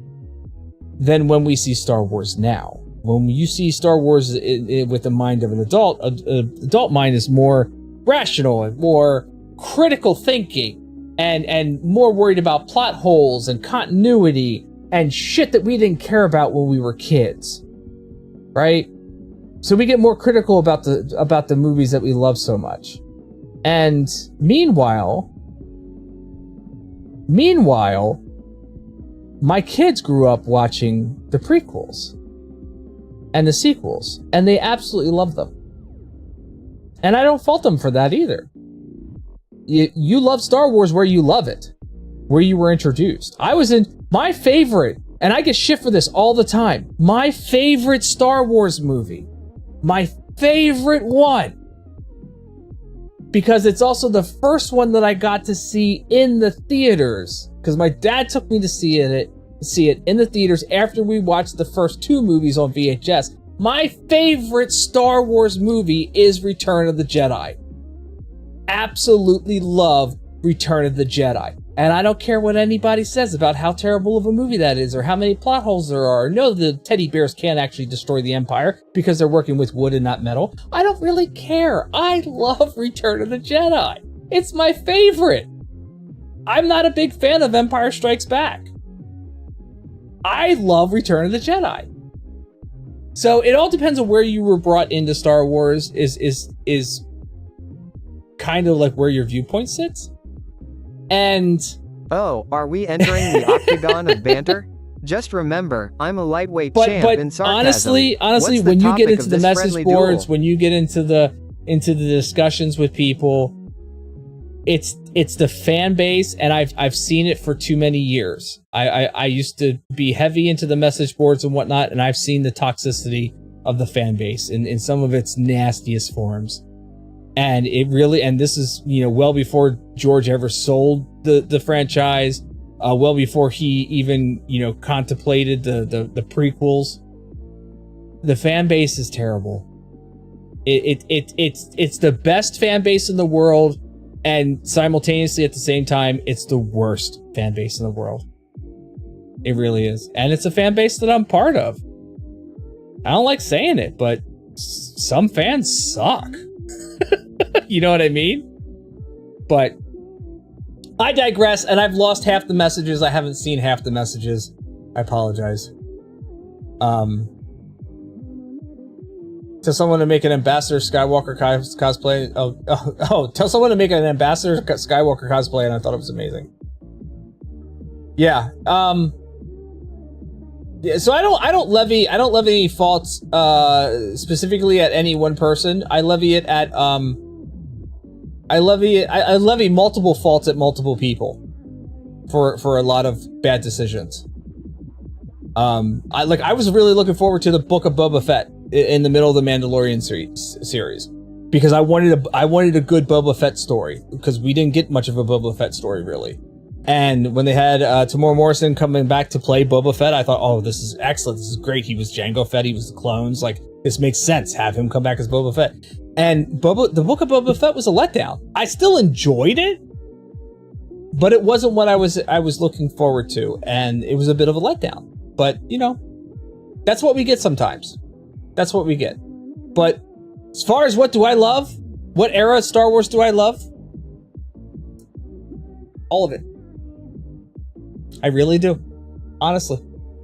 than when we see Star Wars now. When you see Star Wars with the mind of an adult, an adult mind is more rational and more critical thinking and more worried about plot holes and continuity and shit that we didn't care about when we were kids. Right? So we get more critical about the movies that we love so much. And meanwhile, my kids grew up watching the prequels and the sequels, and they absolutely love them. And I don't fault them for that either. You love Star Wars where you love it, where you were introduced. I was in my favorite, and I get shit for this all the time, my favorite Star Wars movie, my favorite one, because it's also the first one that I got to see in the theaters, because my dad took me to see it in the theaters after we watched the first two movies on VHS. My favorite Star Wars movie is Return of the Jedi. Absolutely love Return of the Jedi. And I don't care what anybody says about how terrible of a movie that is or how many plot holes there are. No, the teddy bears can't actually destroy the Empire because they're working with wood and not metal. I don't really care. I love Return of the Jedi. It's my favorite. I'm not a big fan of Empire Strikes Back. I love Return of the Jedi. So it all depends on where you were brought into Star Wars is kind of like where your viewpoint sits. And oh, are we entering the octagon of banter? Just remember, I'm a lightweight champ in sarcasm. Honestly, when you get into the message boards, when you get into the discussions with people, it's the fan base, and I've seen it for too many years. I used to be heavy into the message boards and whatnot, and I've seen the toxicity of the fan base in some of its nastiest forms. And it really, and this is, well before George ever sold the franchise. well before he even, contemplated the prequels. The fan base is terrible. It's the best fan base in the world, and simultaneously at the same time, it's the worst fan base in the world. It really is. And it's a fan base that I'm part of. I don't like saying it, but some fans suck. You know what I mean? But I digress, and I've lost half the messages. I haven't seen half the messages. I apologize. Tell someone to make an Ambassador Skywalker cosplay. Tell someone to make an Ambassador Skywalker cosplay, and I thought it was amazing. Yeah. So I don't levy any faults specifically at any one person. I levy it at I levy multiple faults at multiple people for a lot of bad decisions. I was really looking forward to the Book of Boba Fett in the middle of the Mandalorian series because I wanted a good Boba Fett story because we didn't get much of a Boba Fett story really. And when they had Tamora Morrison coming back to play Boba Fett, I thought, oh, this is excellent. This is great. He was Jango Fett. He was the clones. Like, this makes sense. Have him come back as Boba Fett. And the Book of Boba Fett was a letdown. I still enjoyed it, but it wasn't what I was looking forward to. And it was a bit of a letdown. But, that's what we get sometimes. That's what we get. But as far as what do I love? What era of Star Wars do I love? All of it. I really do. Honestly.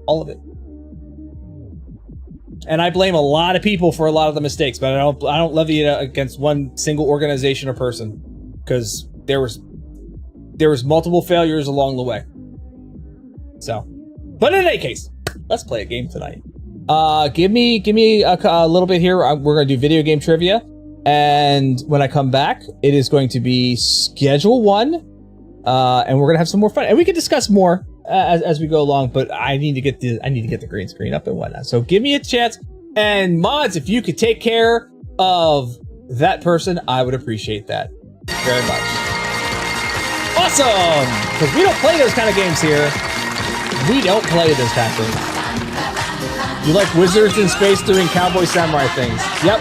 All of it. And I blame a lot of people for a lot of the mistakes, but I don't levy it against one single organization or person. Because there was multiple failures along the way. So. But in any case, let's play a game tonight. Give me a little bit here. We're going to do video game trivia. And when I come back, it is going to be Schedule 1. And we're going to have some more fun. And we can discuss more as we go along, but I need to get the green screen up and whatnot. So give me a chance. And mods, if you could take care of that person, I would appreciate that very much. Awesome! Because we don't play those kind of games here. We don't play those kind of things. You like wizards in space doing cowboy samurai things. Yep.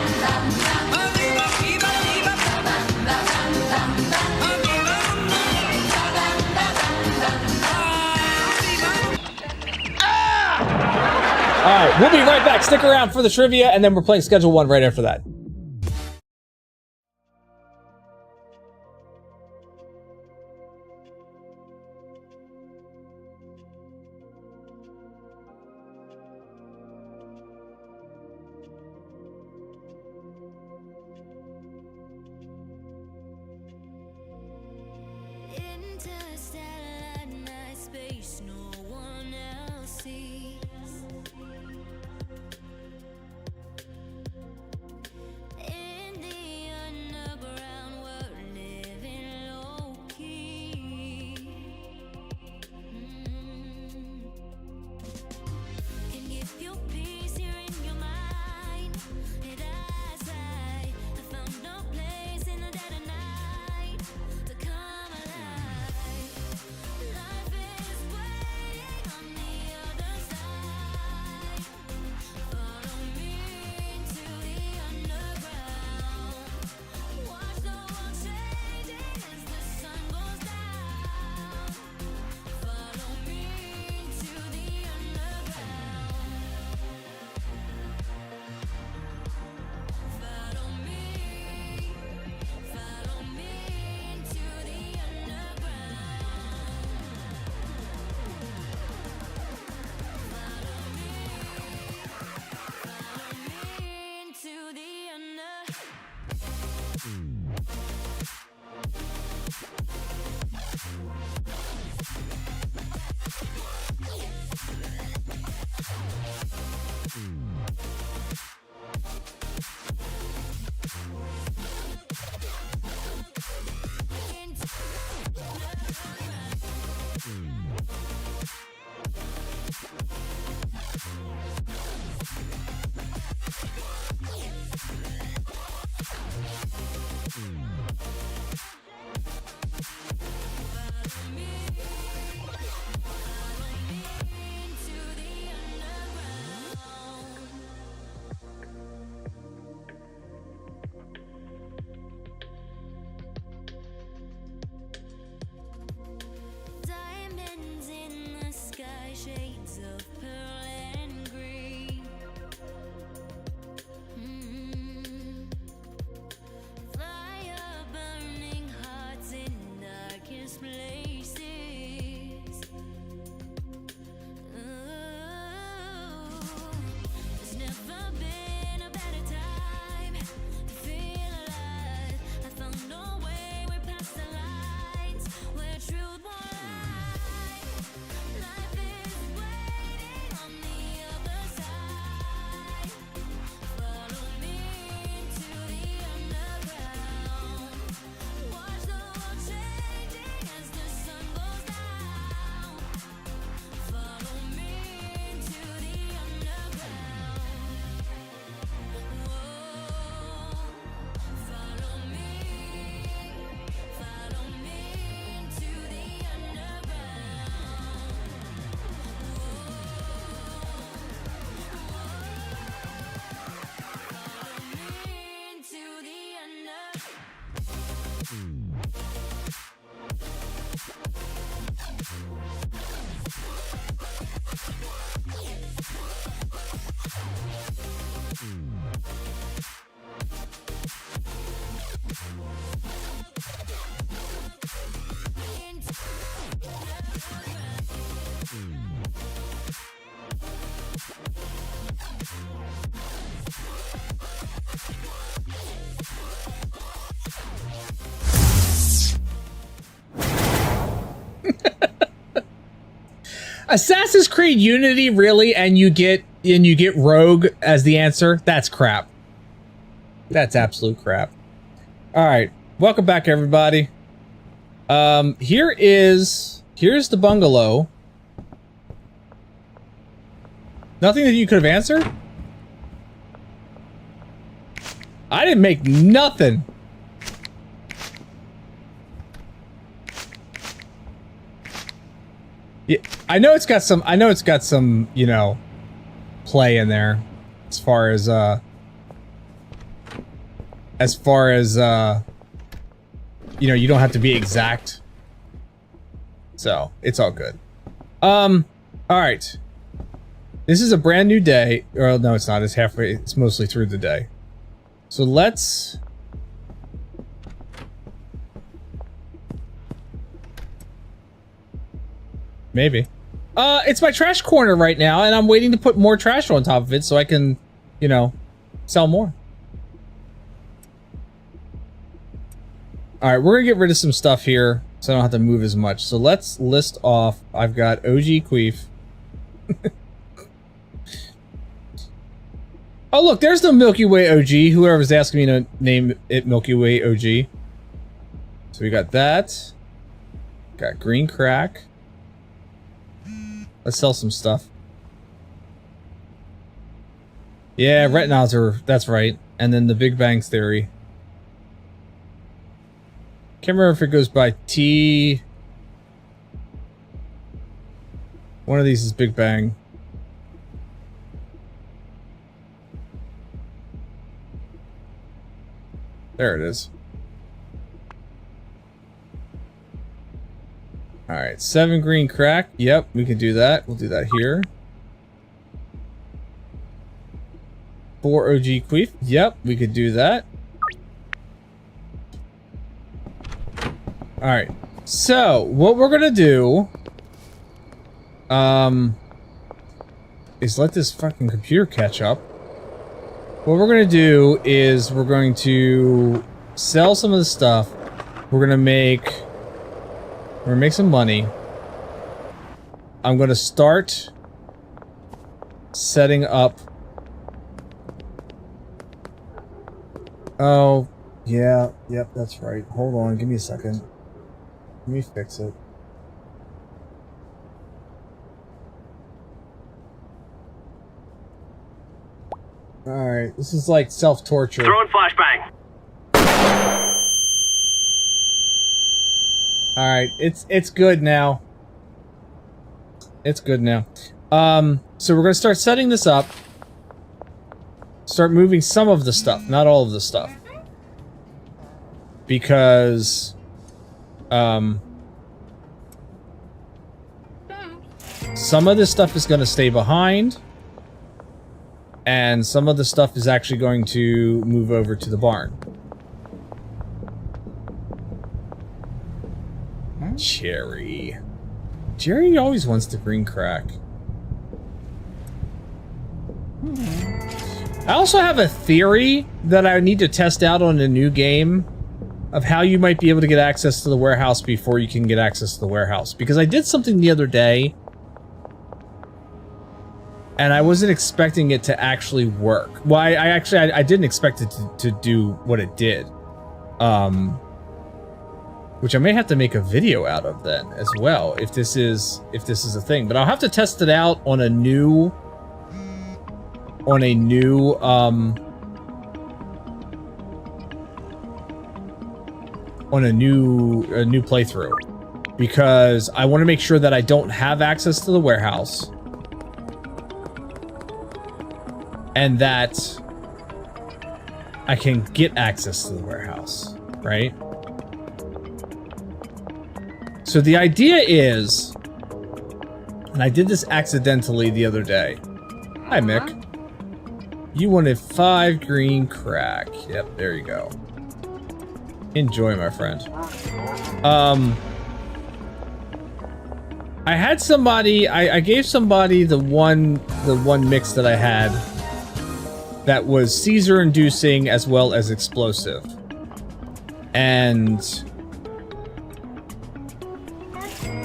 Alright, we'll be right back. Stick around for the trivia, and then we're playing Schedule 1 right after that. Assassin's Creed Unity, really, and you get Rogue as the answer? That's crap. That's absolute crap. All right, welcome back, everybody. Here's the bungalow. Nothing that you could have answered? I didn't make nothing. Yeah, I know it's got some, you know, play in there as far as you know, you don't have to be exact. So, it's all good. All right. This is a brand new day. Or no, it's not. It's halfway. It's mostly through the day. So let's maybe. It's my trash corner right now, and I'm waiting to put more trash on top of it so I can, you know, sell more. Alright, we're gonna get rid of some stuff here so I don't have to move as much. So let's list off. I've got OG Queef. Oh look, there's the Milky Way OG. Whoever's asking me to name it Milky Way OG. So we got that. Got green crack. Let's sell some stuff. Yeah, retinozer, that's right. And then the Big Bang Theory. Can't remember if it goes by T. One of these is Big Bang. There it is. Alright, 7 green crack. Yep, we can do that. We'll do that here. 4 OG Queef. Yep, we could do that. Alright, so what we're gonna do is let this fucking computer catch up. What we're gonna do is we're going to sell some of the stuff. We're gonna make some money. I'm gonna start setting up. Oh, yeah, yep, that's right. Hold on, give me a second. Let me fix it. Alright, this is like self-torture. Throwing flashbang. Alright, it's good now. It's good now. So we're gonna start setting this up. Start moving some of the stuff, not all of the stuff. Because some of this stuff is gonna stay behind. And some of the stuff is actually going to move over to the barn. Cherry. Jerry always wants the green crack. I also have a theory that I need to test out on a new game of how you might be able to get access to the warehouse before you can get access to the warehouse. Because I did something the other day and I wasn't expecting it to actually work. Well, I didn't expect it to do what it did. Which I may have to make a video out of then as well, if this is a thing. But I'll have to test it out on a new playthrough, because I want to make sure that I don't have access to the warehouse and that I can get access to the warehouse, right? So the idea is, and I did this accidentally the other day. Hi, Mick. You wanted 5 green crack. Yep, there you go. Enjoy, my friend. I had somebody, I gave somebody the one mix that I had that was seizure inducing as well as explosive. And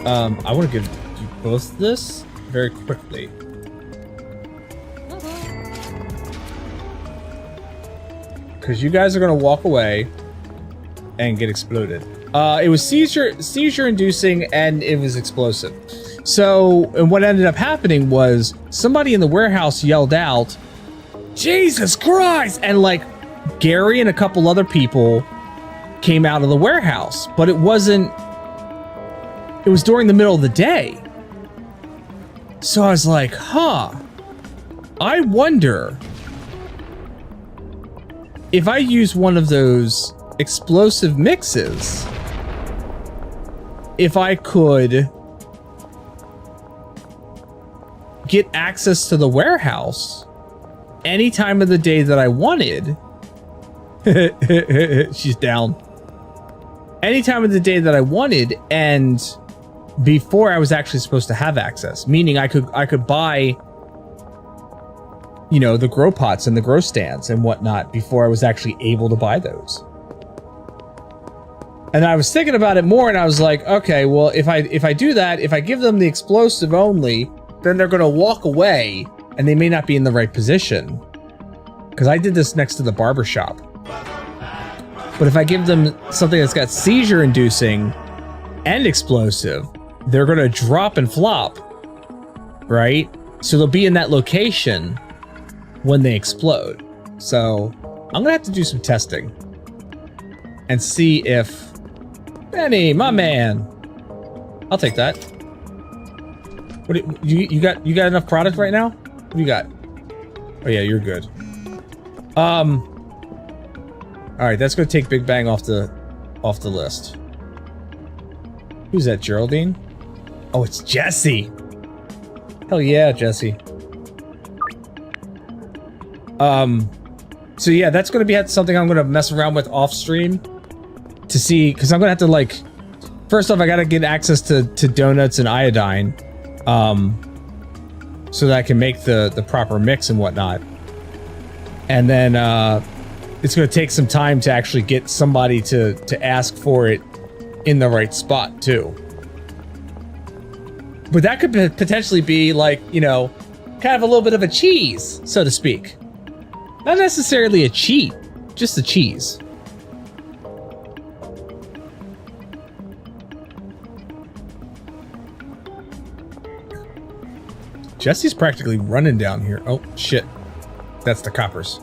I want to give you both this very quickly. Because you guys are going to walk away and get exploded. It was seizure inducing and it was explosive. So, and what ended up happening was somebody in the warehouse yelled out, "Jesus Christ!" And like Gary and a couple other people came out of the warehouse, but it was during the middle of the day. So I was like, huh, I wonder if I use one of those explosive mixes, if I could get access to the warehouse any time of the day that I wanted. She's down. Any time of the day that I wanted, and before I was actually supposed to have access, meaning I could buy, you know, the grow pots and the grow stands and whatnot before I was actually able to buy those. And I was thinking about it more, and I was like, okay, well, if I do that, if I give them the explosive only, then they're going to walk away, and they may not be in the right position. Because I did this next to the barber shop. But if I give them something that's got seizure-inducing and explosive, they're going to drop and flop, right? So they'll be in that location when they explode. So I'm going to have to do some testing and see if... Benny, my man. I'll take that. What you got enough product right now? What do you got? Oh yeah, you're good. All right, that's gonna take Big Bang off the list. Who's that, Geraldine? Oh, it's Jesse. Hell yeah, Jesse. So yeah, that's gonna be something I'm gonna mess around with off stream to see, because I'm gonna have to, like, first off, I gotta get access to donuts and iodine, so that I can make the proper mix and whatnot. And then it's gonna take some time to actually get somebody to ask for it in the right spot too. But that could potentially be, like, you know, kind of a little bit of a cheese, so to speak. Not necessarily a cheat, just a cheese. Jesse's practically running down here. Oh, shit. That's the coppers.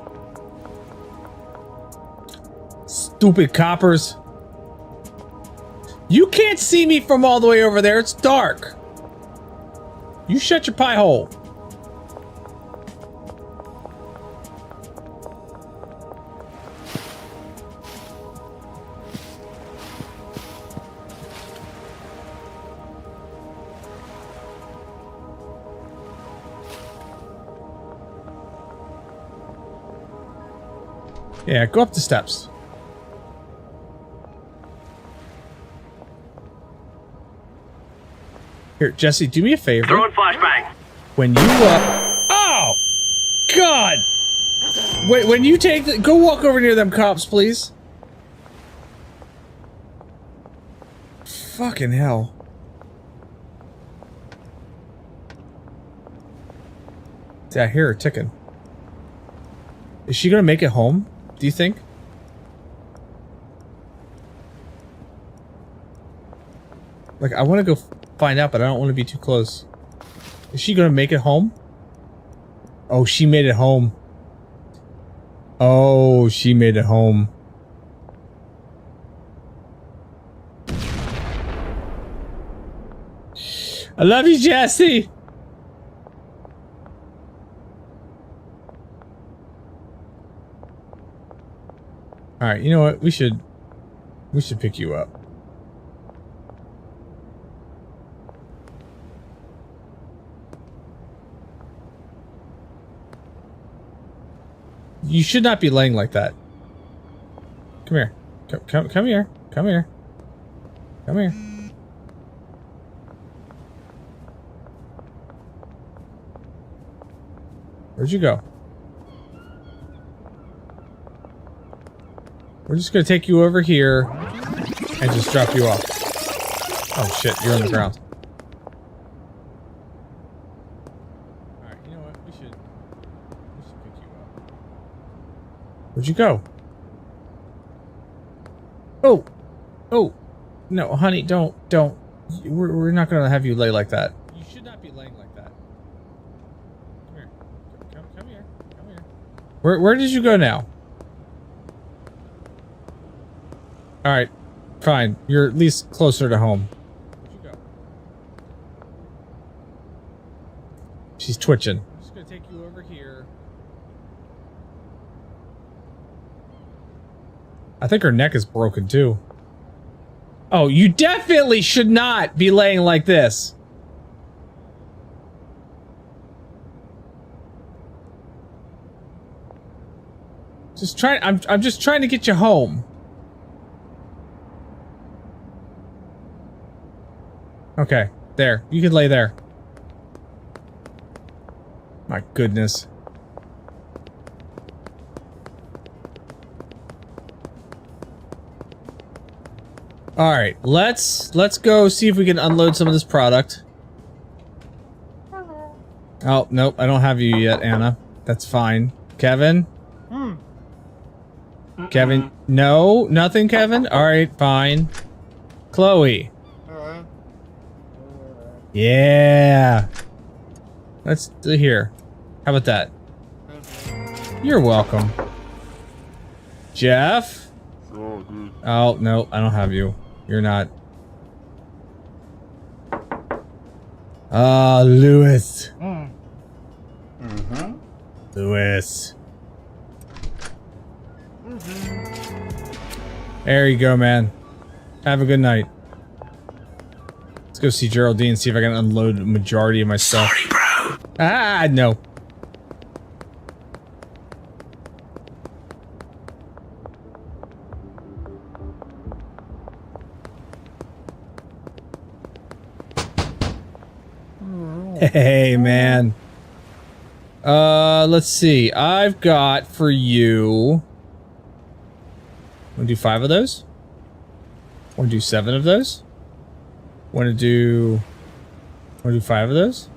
Stupid coppers. You can't see me from all the way over there. It's dark. You shut your pie hole. Yeah, go up the steps. Here, Jesse, do me a favor. Throwing flashbang. When you, oh! God! Wait, when you take the... Go walk over near them cops, please. Fucking hell. Yeah, I hear her ticking. Is she gonna make it home? Do you think? Like, I want to go find out, but I don't want to be too close. Is she gonna make it home? Oh, she made it home. Oh, she made it home. I love you, Jesse. All right, you know what? We should pick you up. You should not be laying like that. Come here. Come here. Come here. Come here. Where'd you go? We're just gonna take you over here and just drop you off. Oh shit, you're on the ground. Alright, you know what? We should pick you up. Where'd you go? Oh! Oh! No, honey, don't. We're not gonna have you lay like that. You should not be laying like that. Come here. Come here. Come here. Where did you go now? Alright, fine. You're at least closer to home. Where'd you go? She's twitching. I'm just gonna take you over here. I think her neck is broken too. Oh, you definitely should not be laying like this. I'm just trying to get you home. Okay, there. You can lay there. My goodness. All right, let's go see if we can unload some of this product. Oh, nope, I don't have you yet, Anna. That's fine. Kevin? Kevin? No, nothing, Kevin? All right, fine. Chloe? Yeah. Let's do here. How about that? You're welcome. Jeff? Oh, no, I don't have you. You're not. Ah, Lewis. Lewis. There you go, man. Have a good night. Let's go see Geraldine, see if I can unload the majority of my stuff. Sorry, bro. Ah, no. Hey, man. Let's see. I've got for you... Want to do 5 of those? Want to do 7 of those? Want to do 5 of those?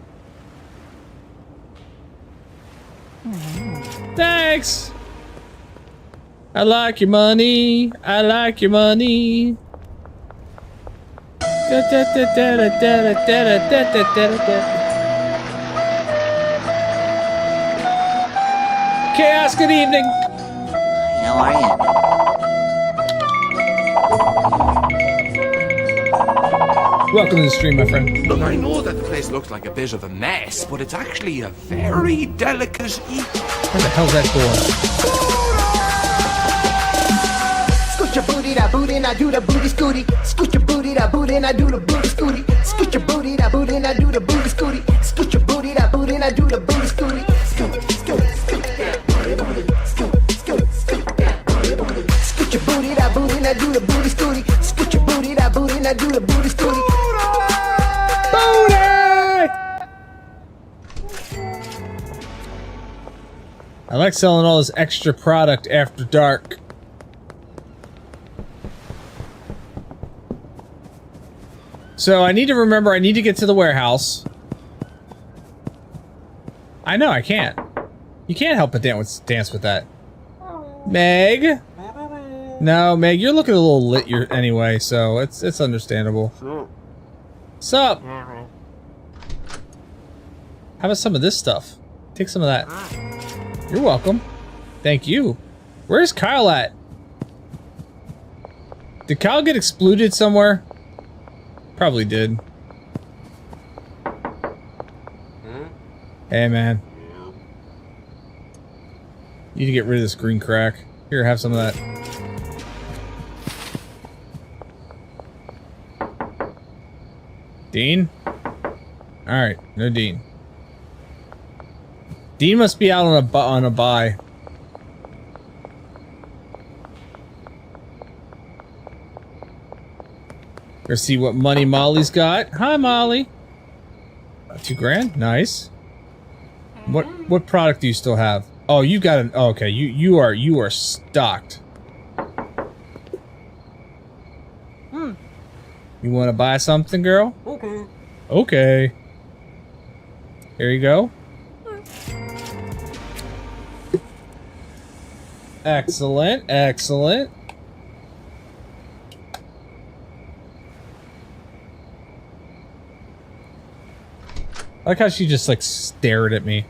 Thanks! I like your money. I like your money. Chaos, good evening. How are you? Welcome to the stream, my friend. Look, I know that the place looks like a bit of a mess, but it's actually a very delicate eat. Where the hell's that door? Scoot your booty, that booty, and I do the booty scooty. Scoot your booty, that booty, and I do the booty scooty. Scoot your booty, that booty, and I do the booty scooty. Scoot your booty, that booty, and I do the booty scooty. Scoot, scoot, scoot that booty, booty. Scoot, scoot, scoot that booty, booty. Scoot your booty, that booty, and I do the booty scooty. Scoot your booty, that booty, and I do the booty scooty. I like selling all this extra product after dark. So I need to remember I need to get to the warehouse. I know I can't. You can't help but dance with that. Meg? No, Meg, you're looking a little lit anyway, so it's understandable. Sup? How about some of this stuff? Take some of that. You're welcome. Thank you. Where's Kyle at? Did Kyle get exploded somewhere? Probably did. Hey, man. Need to get rid of this green crack. Here, have some of that. Dean? Alright, no Dean. Dean must be out on a buy. Let's see what money Molly's got. Hi, Molly. $2 grand. Nice. What product do you still have? Oh, you got an. Oh, okay, you are stocked. You want to buy something, girl? Okay. Okay. Here you go. Excellent, excellent. I like how she just like stared at me.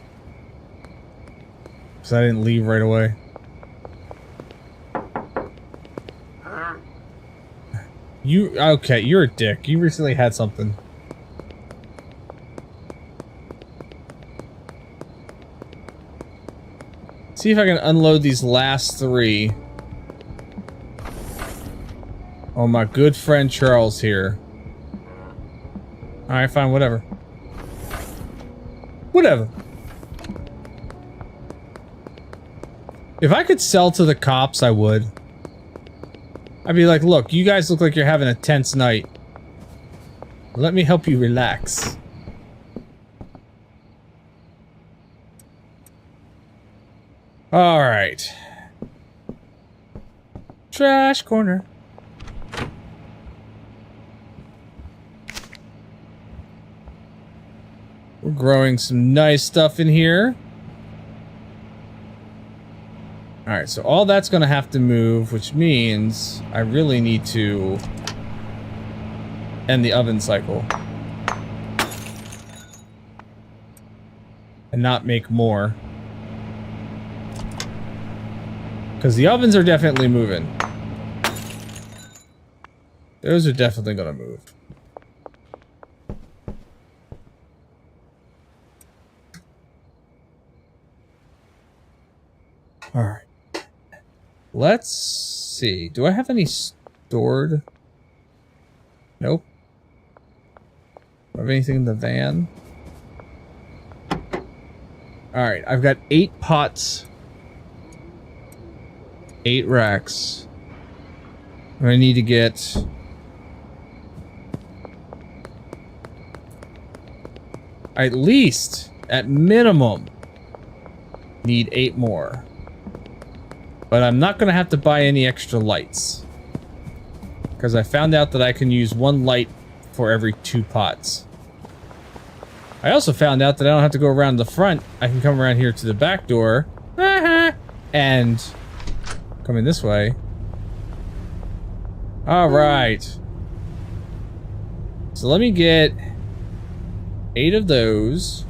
Because I didn't leave right away. Okay, you're a dick. You recently had something. See if I can unload these last 3. Oh, my good friend Charles here. Alright, fine, whatever. Whatever. If I could sell to the cops, I would. I'd be like, look, you guys look like you're having a tense night. Let me help you relax. Alright. Trash corner. We're growing some nice stuff in here. Alright, so all that's gonna have to move, which means I really need to end the oven cycle. And not make more. Because the ovens are definitely moving. Those are definitely gonna move. Alright. Let's see. Do I have any stored? Nope. Do I have anything in the van? Alright, I've got 8 pots. 8 racks. I need to get... at least, at minimum, need 8 more. But I'm not going to have to buy any extra lights. Because I found out that I can use 1 light for every 2 pots. I also found out that I don't have to go around the front. I can come around here to the back door. And come in this way. Alright. So let me get 8 of those.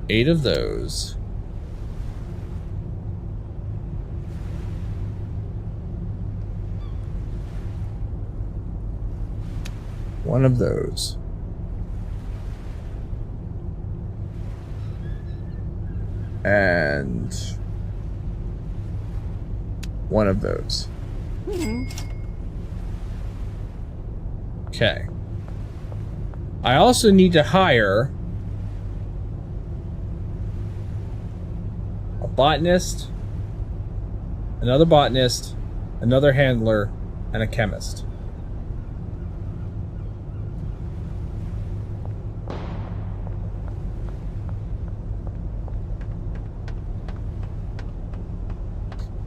8 of those. One of those. And one of those. Okay. I also need to hire a botanist, another botanist, another handler, and a chemist.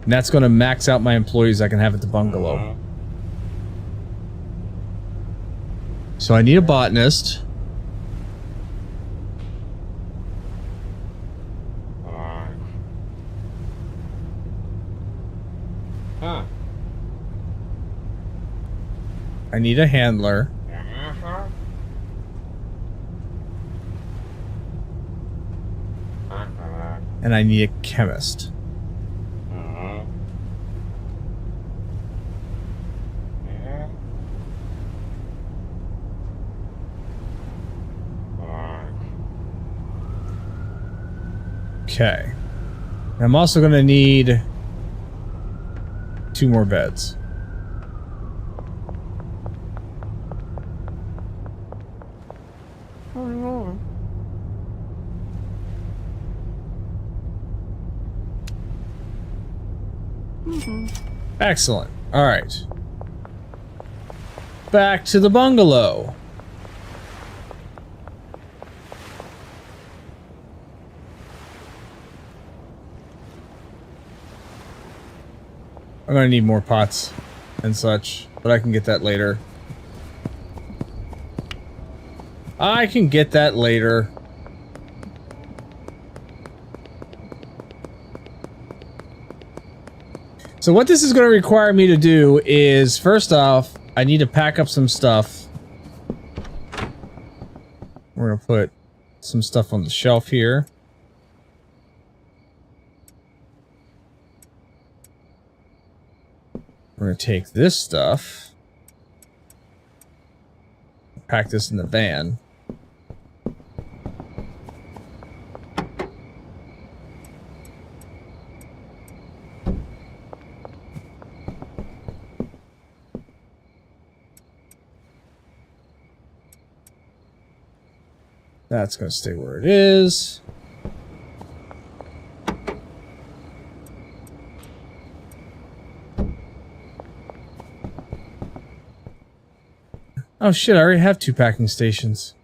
And that's going to max out my employees I can have at the bungalow. So I need a botanist. I need a handler. And I need a chemist. Okay. I'm also going to need 2 more beds. Excellent. All right. back to the bungalow. I'm gonna need more pots and such, but I can get that later. I can get that later. So what this is going to require me to do is, first off, I need to pack up some stuff. We're going to put some stuff on the shelf here. We're going to take this stuff, pack this in the van. That's going to stay where it is. Oh shit, I already have 2 packing stations.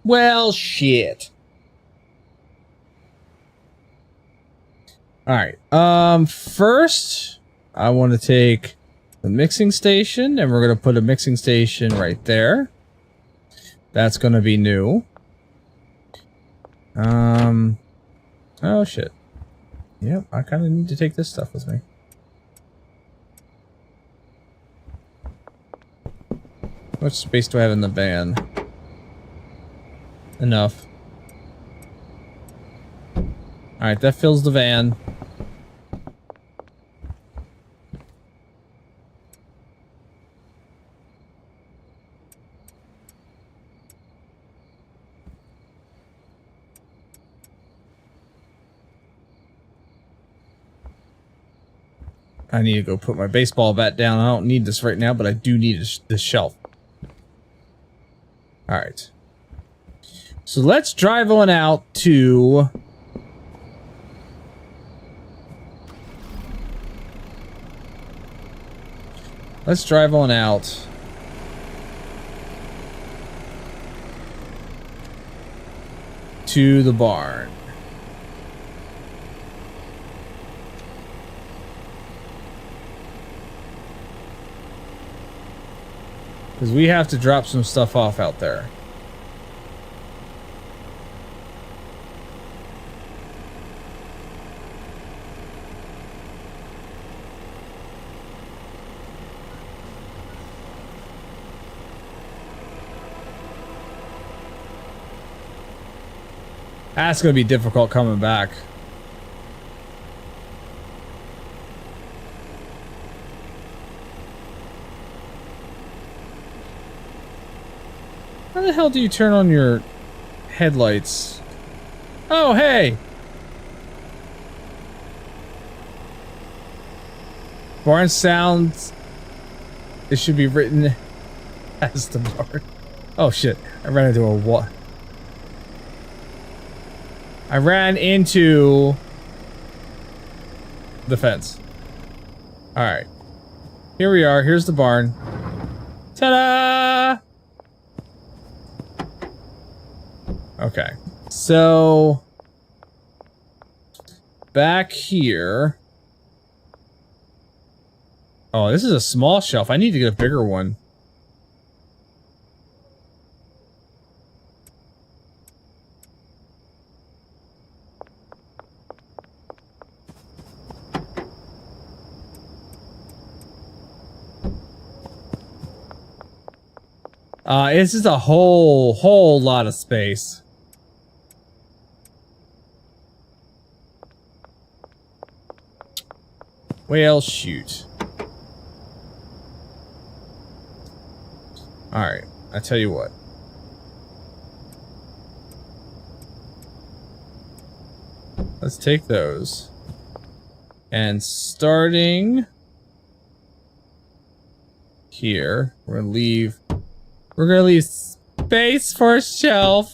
Well, shit. Alright, first, I want to take the mixing station, and we're going to put a mixing station right there. That's going to be new. Oh shit. Yep, I kind of need to take this stuff with me. How much space do I have in the van? Enough. Alright, that fills the van. I need to go put my baseball bat down. I don't need this right now, but I do need this shelf. Alright. So let's drive on out to... Let's drive on out to the barn. Because we have to drop some stuff off out there. That's going to be difficult coming back. How the hell do you turn on your headlights? Oh, hey! Barn sounds... It should be written as the barn. Oh shit, I ran into a what? I ran into the fence. Alright. Here we are, here's the barn. Ta-da! Okay, so back here. Oh, this is a small shelf. I need to get a bigger one. This is a whole lot of space. Well, shoot. Alright, I tell you what. Let's take those. And starting here, we're gonna leave space for a shelf.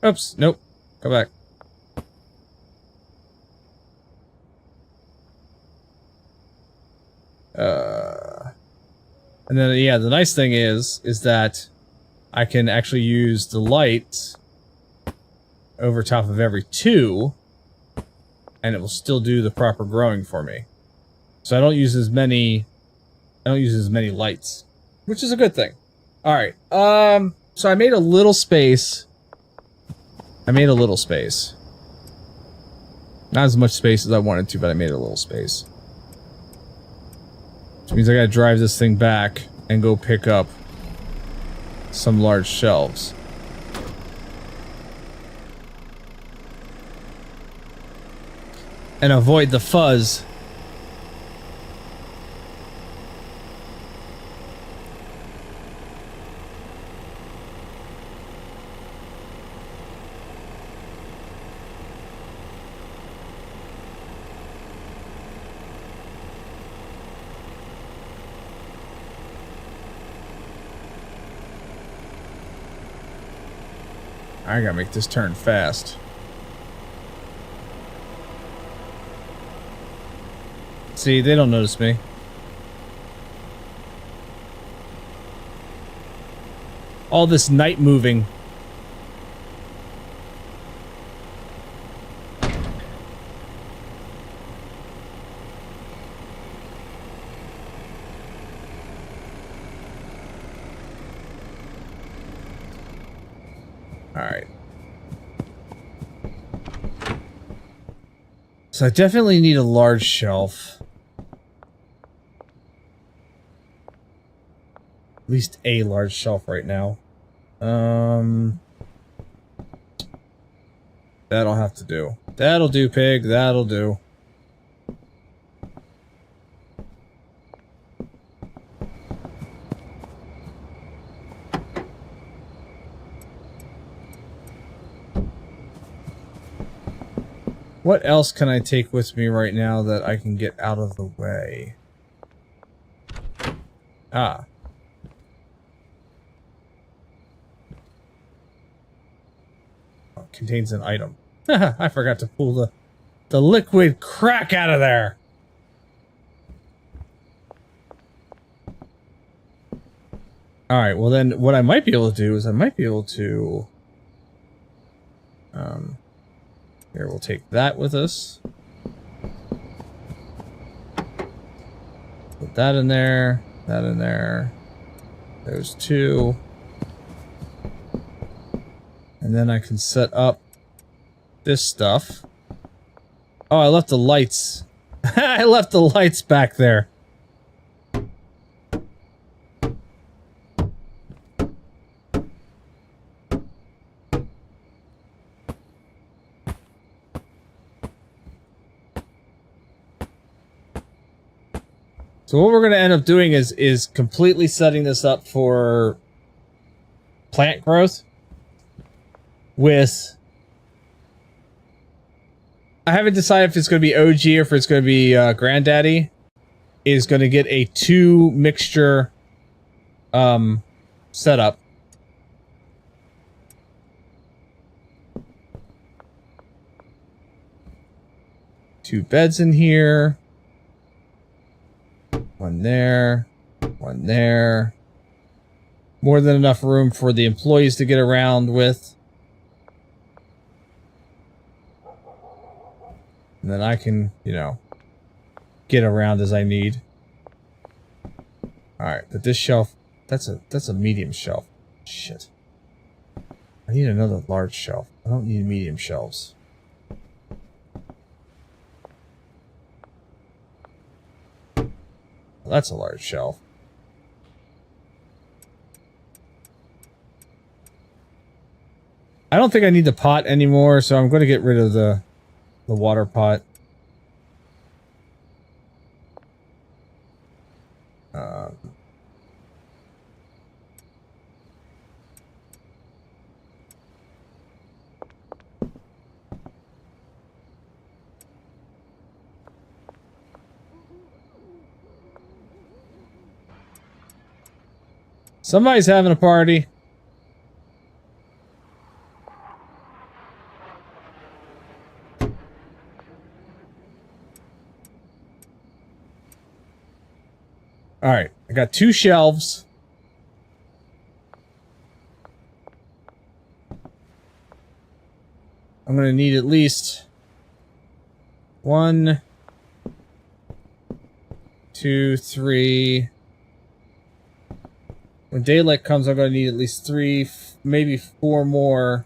Oops, nope. Go back. And then, yeah, the nice thing is that I can actually use the light over top of every 2, and it will still do the proper growing for me. So I don't use as many lights, which is a good thing. All right. So I made a little space. Not as much space as I wanted to, but I made a little space. Which means I gotta drive this thing back and go pick up some large shelves. And avoid the fuzz. I gotta make this turn fast. See, they don't notice me. All this night moving. Alright. So I definitely need a large shelf. At least a large shelf right now. That'll have to do. That'll do, pig. That'll do. What else can I take with me right now that I can get out of the way? Ah. Oh, it contains an item. I forgot to pull the liquid crack out of there. Alright, well then what I might be able to do is I might be able to here, we'll take that with us. Put that in there, that in there. Those 2. And then I can set up this stuff. Oh, I left the lights. I left the lights back there. So what we're going to end up doing is completely setting this up for plant growth with... I haven't decided if it's going to be OG or if it's going to be Granddaddy. Is going to get a 2 mixture setup. Two beds in here. One there, one there. More than enough room for the employees to get around with. And then I can, you know, get around as I need. Alright, but this shelf, that's a medium shelf. Shit. I need another large shelf. I don't need medium shelves. That's a large shelf. I don't think I need the pot anymore, so I'm going to get rid of the water pot. Somebody's having a party. Alright, I got 2 shelves. I'm gonna need at least 1, 2, 3. When daylight comes, I'm gonna need at least 3, maybe 4 more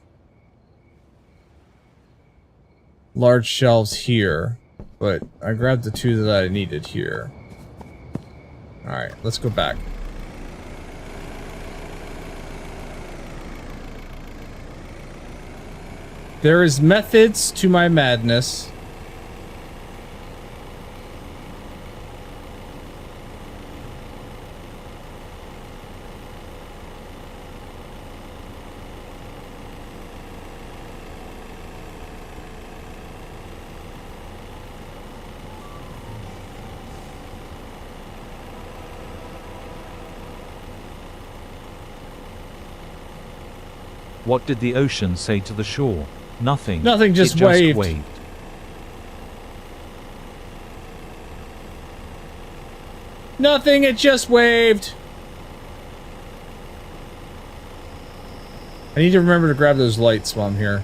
large shelves here. But I grabbed the 2 that I needed here. Alright, let's go back. There is methods to my madness. What did the ocean say to the shore? Nothing. Nothing, just waved. Nothing, it just waved. I need to remember to grab those lights while I'm here.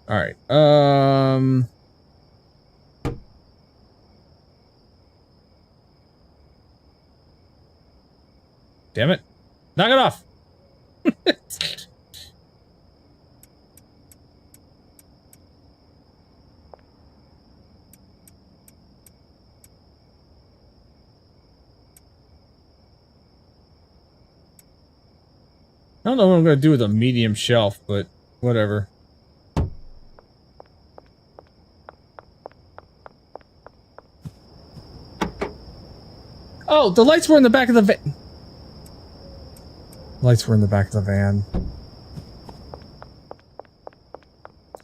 Alright, damn it. Knock it off! I don't know what I'm gonna do with a medium shelf, but whatever. Oh, the lights were in the back of the van. Lights were in the back of the van.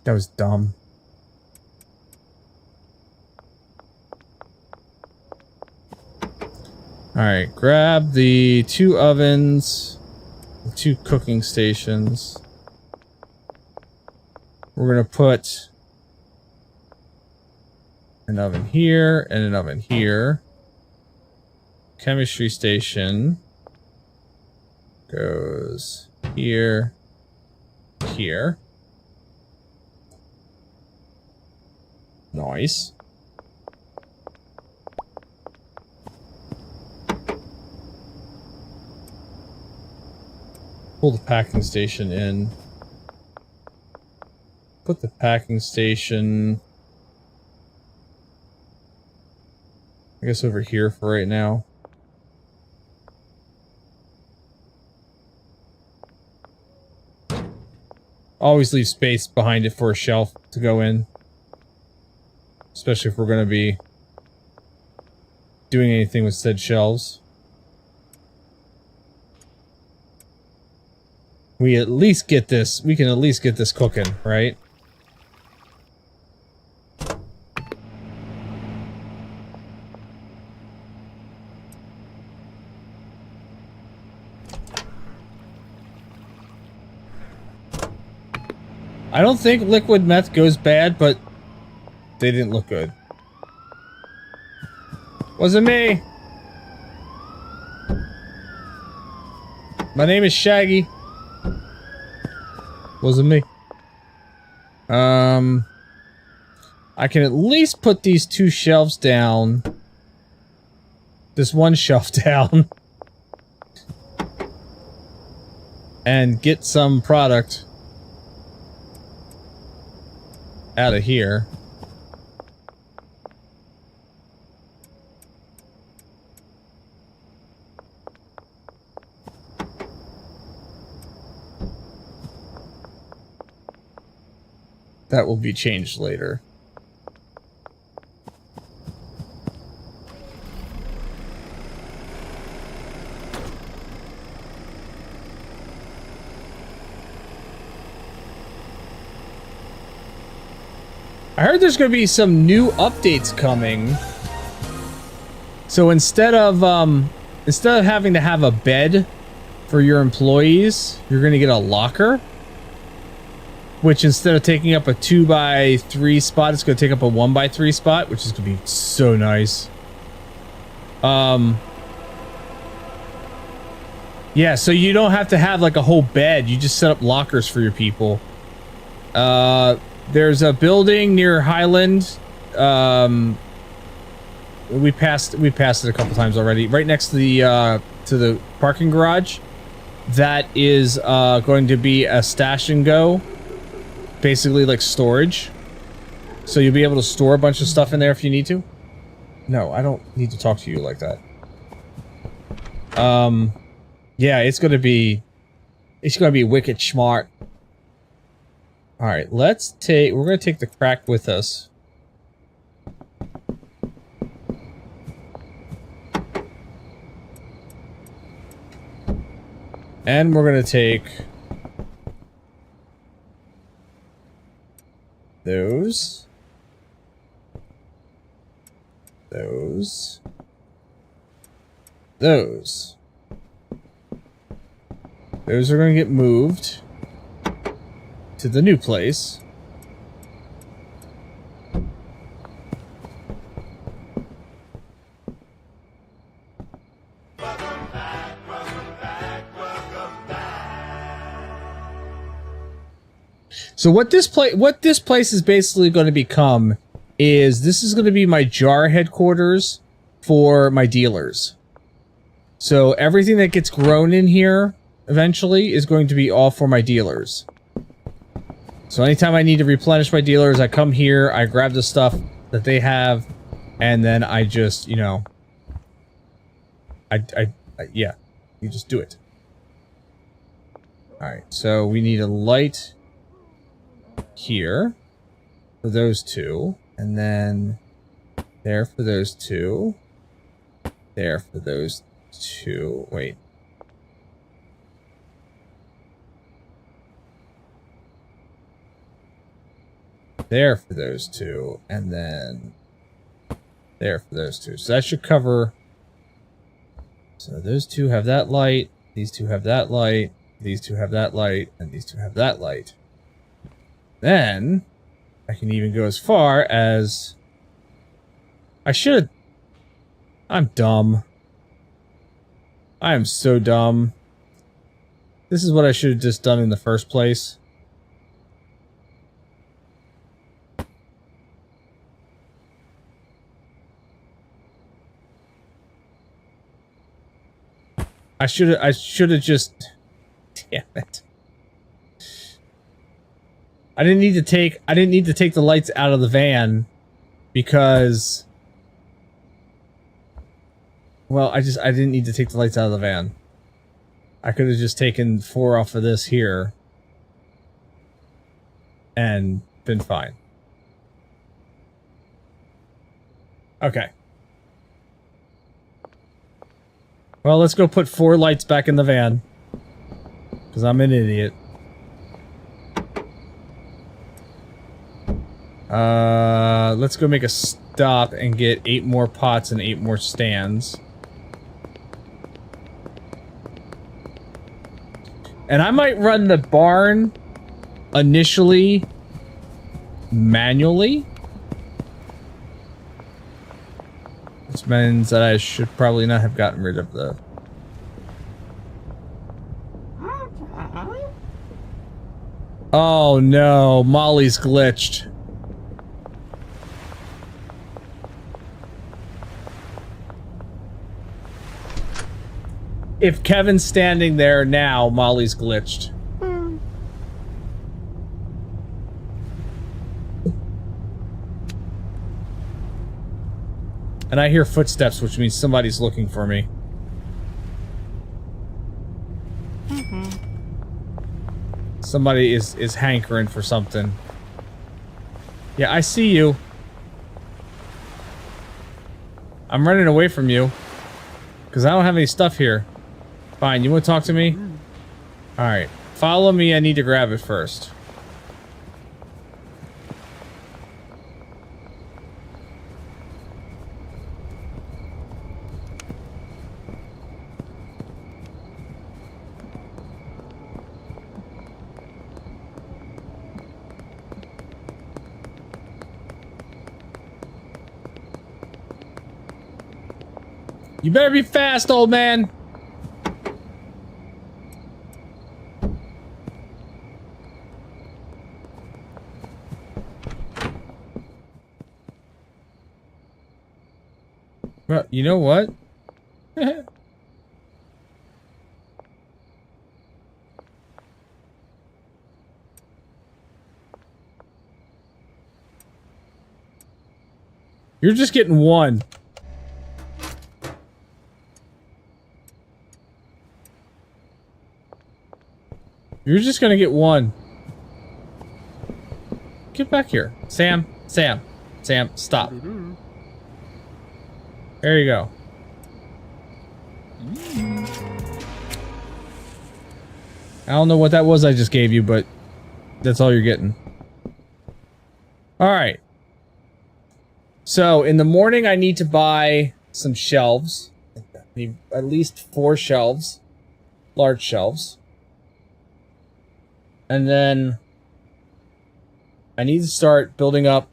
That was dumb. Alright, grab the 2 ovens, the 2 cooking stations. We're gonna put an oven here and an oven here. Chemistry station goes here, here. Nice. Pull the packing station in. Put the packing station, I guess, over here for right now. Always leave space behind it for a shelf to go in. Especially if we're going to be doing anything with said shelves. We at least get this, we can at least get this cooking, right? I don't think liquid meth goes bad, but they didn't look good. Wasn't me. My name is Shaggy. Wasn't me. I can at least put these 2 shelves down. This 1 shelf down. And get some product out of here. That will be changed later. I heard there's going to be some new updates coming. So instead of having to have a bed for your employees, you're going to get a locker. which instead of taking up a 2x3 spot, it's going to take up a 1x3 spot, which is going to be so nice. Yeah, so you don't have to have like a whole bed. You just set up lockers for your people. There's a building near Highland. We passed it a couple times already. Right next to the parking garage. That is going to be a stash and go. Basically like storage. So you'll be able to store a bunch of stuff in there if you need to. No, I don't need to talk to you like that. Yeah, it's gonna be wicked smart. Alright, we're gonna take the crack with us. And we're gonna take those. Those are going to get moved to the new place. So what this place is basically going to become is this is going to be my jar headquarters for my dealers. So everything that gets grown in here eventually is going to be all for my dealers. So anytime I need to replenish my dealers, I come here, I grab the stuff that they have, and then I just, you know, yeah, you just do it. Alright, so we need a light here for those two, and then there for those two, there for those two, wait. There for those two, and then there for those two. So that should cover. So those two have that light, these two have that light, these two have that light, and these two have that light. Then I can even go as far as I'm dumb. I am so dumb. This is what I should have just done in the first place. I should have just, damn it. I didn't need to take the lights out of the van because, well, I didn't need to take the lights out of the van. I could have just taken 4 off of this here and been fine. Okay. Well, let's go put 4 lights back in the van. Because I'm an idiot. Let's go make a stop and get 8 more pots and 8 more stands. And I might run the barn initially manually. This means that I should probably not have gotten rid of the... Oh no, Molly's glitched. If Kevin's standing there now, Molly's glitched. And I hear footsteps, which means somebody's looking for me. Somebody is hankering for something. Yeah, I see you. I'm running away from you. Because I don't have any stuff here. Fine, you want to talk to me? Alright. Follow me, I need to grab it first. You better be fast, old man. Well, you know what? You're just getting one. You're just gonna get one. Get back here. Sam, stop. There you go. I don't know what that was I just gave you, but that's all you're getting. Alright. So, in the morning I need to buy some shelves. I need at least 4 shelves. Large shelves. And then I need to start building up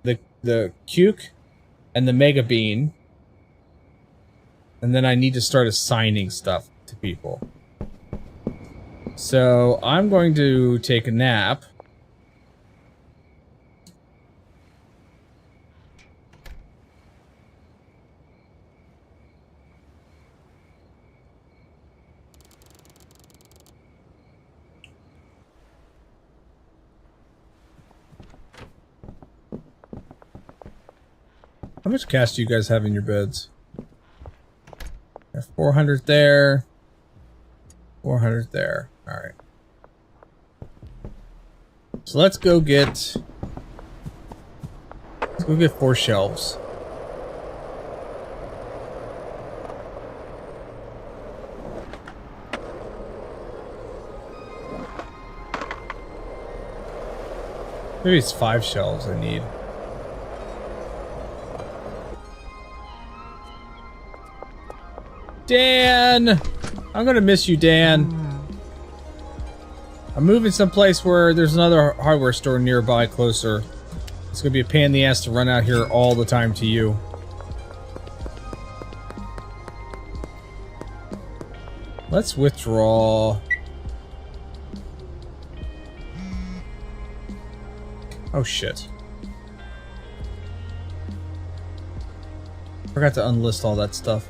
the Cuke and the Mega Bean. And then I need to start assigning stuff to people. So I'm going to take a nap. How much cash do you guys have in your beds? 400 there. 400 there. Alright. So let's go get 4 shelves. Maybe it's 5 shelves I need. Dan! I'm gonna miss you, Dan. I'm moving someplace where there's another hardware store nearby, closer. It's gonna be a pain in the ass to run out here all the time to you. Let's withdraw. Oh shit. Forgot to unlist all that stuff.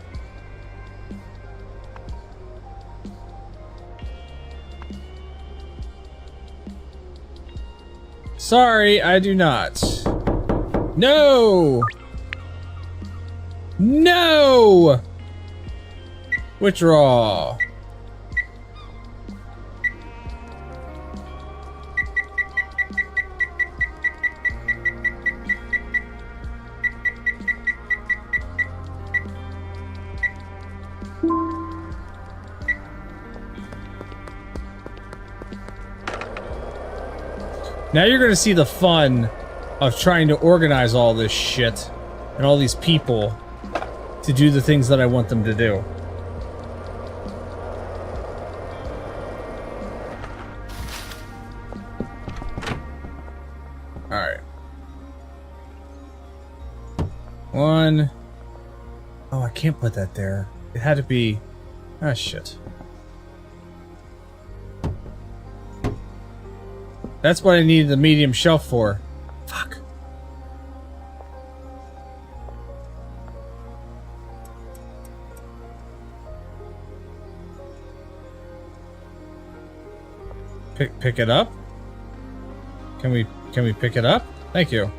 Sorry, I do not. No! No! Withdraw. Now you're gonna see the fun of trying to organize all this shit and all these people to do the things that I want them to do. Alright. 1. Oh, I can't put that there. It had to be... Ah, shit. That's what I needed the medium shelf for. Fuck. Pick it up? Can we pick it up? Thank you.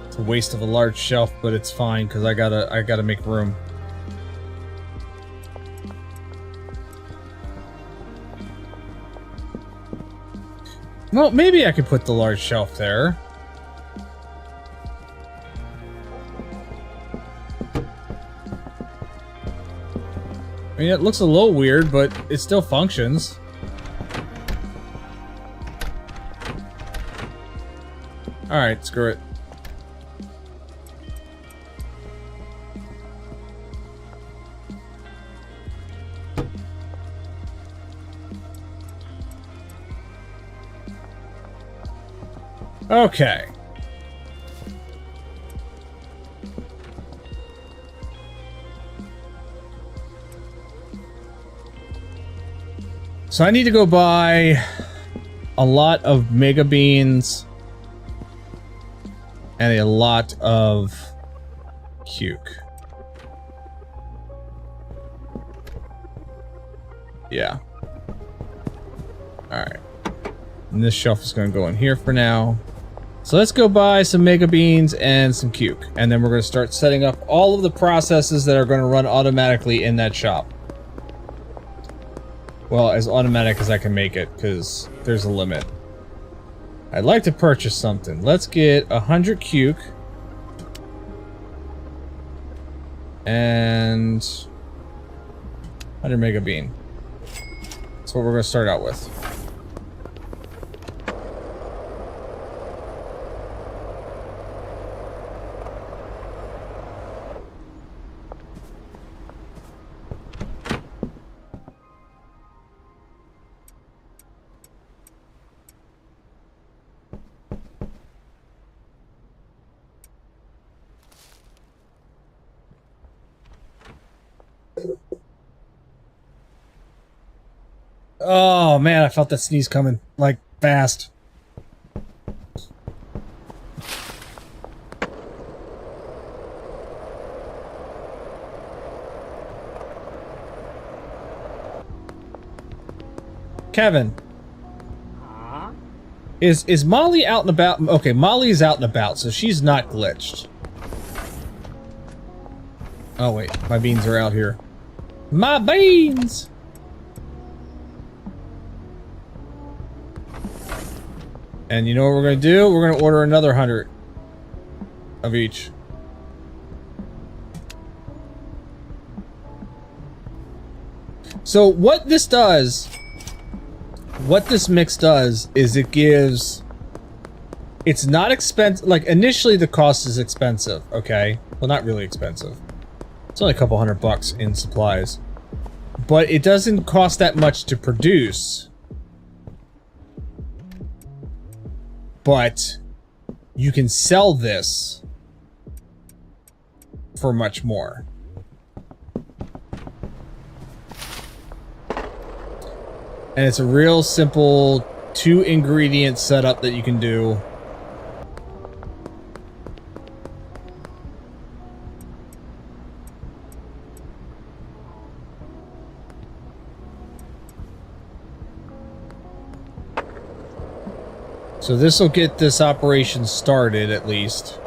It's a waste of a large shelf, but it's fine because I gotta make room. Well, maybe I could put the large shelf there. I mean, it looks a little weird, but it still functions. Alright, screw it. Okay. So I need to go buy a lot of mega beans and a lot of cuke. Yeah. Alright. And this shelf is going to go in here for now. So let's go buy some mega beans and some cuke. And then we're going to start setting up all of the processes that are going to run automatically in that shop. Well, as automatic as I can make it, because there's a limit. I'd like to purchase something. Let's get 100 cuke. And 100 mega bean. That's what we're going to start out with. Oh man, I felt that sneeze coming, like, fast. Kevin. Is Molly out and about? Okay, Molly's out and about, so she's not glitched. Oh wait, my beans are out here. My beans! And you know what we're going to do? We're going to order another 100 of each. So what this does, what this mix does, is it gives... It's not expensive. Like, initially the cost is expensive, okay? Well, not really expensive. It's only a couple $100 in supplies. But it doesn't cost that much to produce. But you can sell this for much more. And it's a real simple 2-ingredient setup that you can do. So this will get this operation started, at least.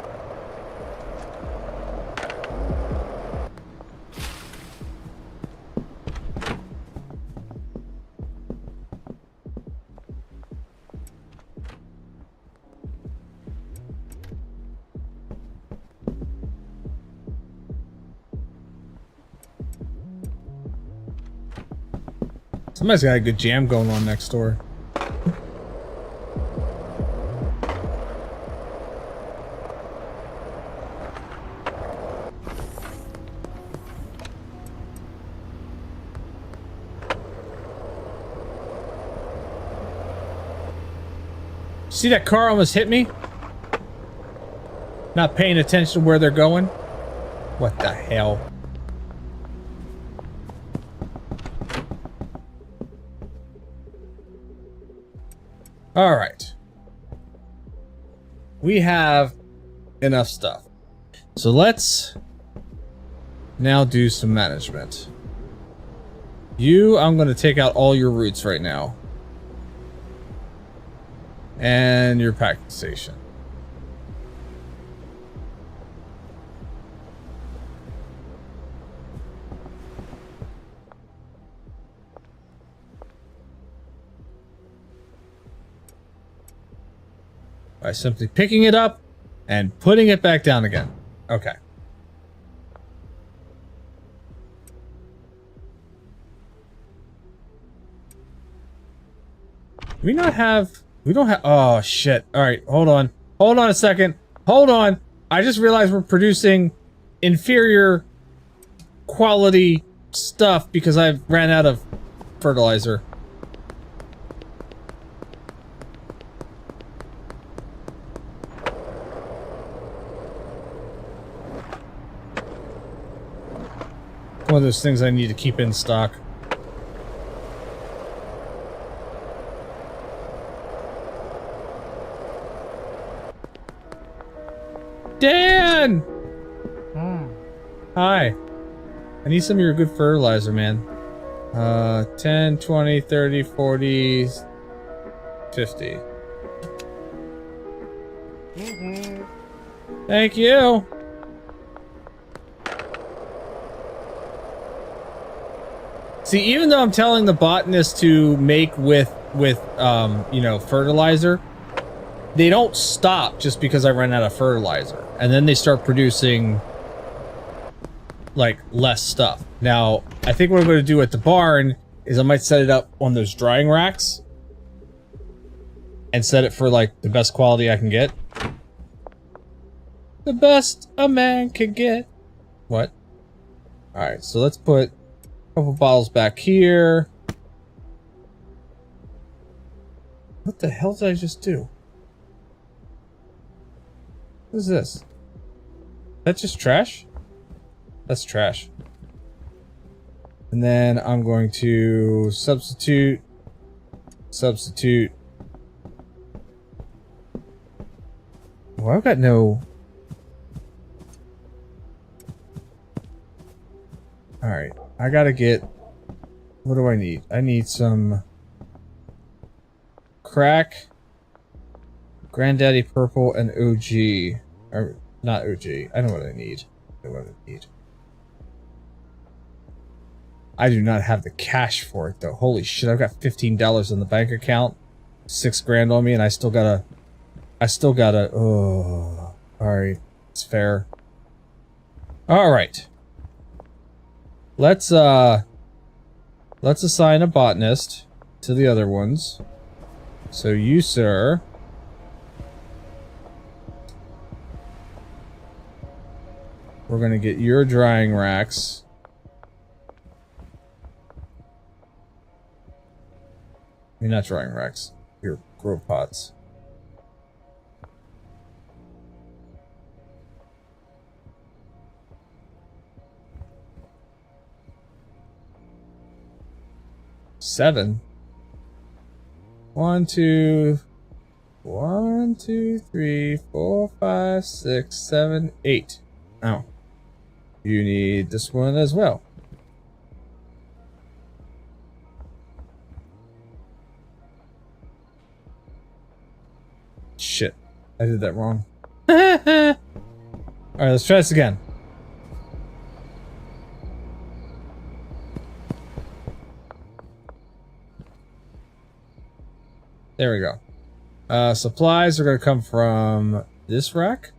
Somebody's got a good jam going on next door. See that car almost hit me? Not paying attention to where they're going? What the hell? Alright. We have enough stuff. So let's now do some management. You, I'm going to take out all your routes right now. And your packing station. By simply picking it up and putting it back down again. Okay. Do we not have... We don't have... Oh, shit. Alright, hold on. Hold on a second. Hold on. I just realized we're producing inferior quality stuff because I ran out of fertilizer. One of those things I need to keep in stock. Dan! Hi. I need some of your good fertilizer, man. 10, 20, 30, 40, 50. Thank you. See, even though I'm telling the botanist to make with you know, fertilizer, they don't stop just because I run out of fertilizer. And then they start producing like less stuff. Now, I think what I'm going to do at the barn is I might set it up on those drying racks and set it for like the best quality I can get. The best a man can get. What? Alright, so let's put a couple bottles back here. What the hell did I just do? What is this? Is that just trash? That's trash. And then I'm going to substitute. Well, I've got no... Alright, I gotta get... What do I need? I need some... Crack, Granddaddy Purple, and OG. Or, not OG. I know what I need. I do not have the cash for it, though. Holy shit, I've got $15 in the bank account. $6 grand on me, and I still gotta... Oh... Alright, it's fair. Alright. Let's assign a botanist to the other ones. So you, sir... We're gonna get your drying racks. I mean, not drying racks. Your grow pots. Seven. 1, 2, 3, 4, 5, 6, 7, 8. Oh. You need this one as well. Shit. I did that wrong. Alright, let's try this again. There we go. Supplies are going to come from this rack.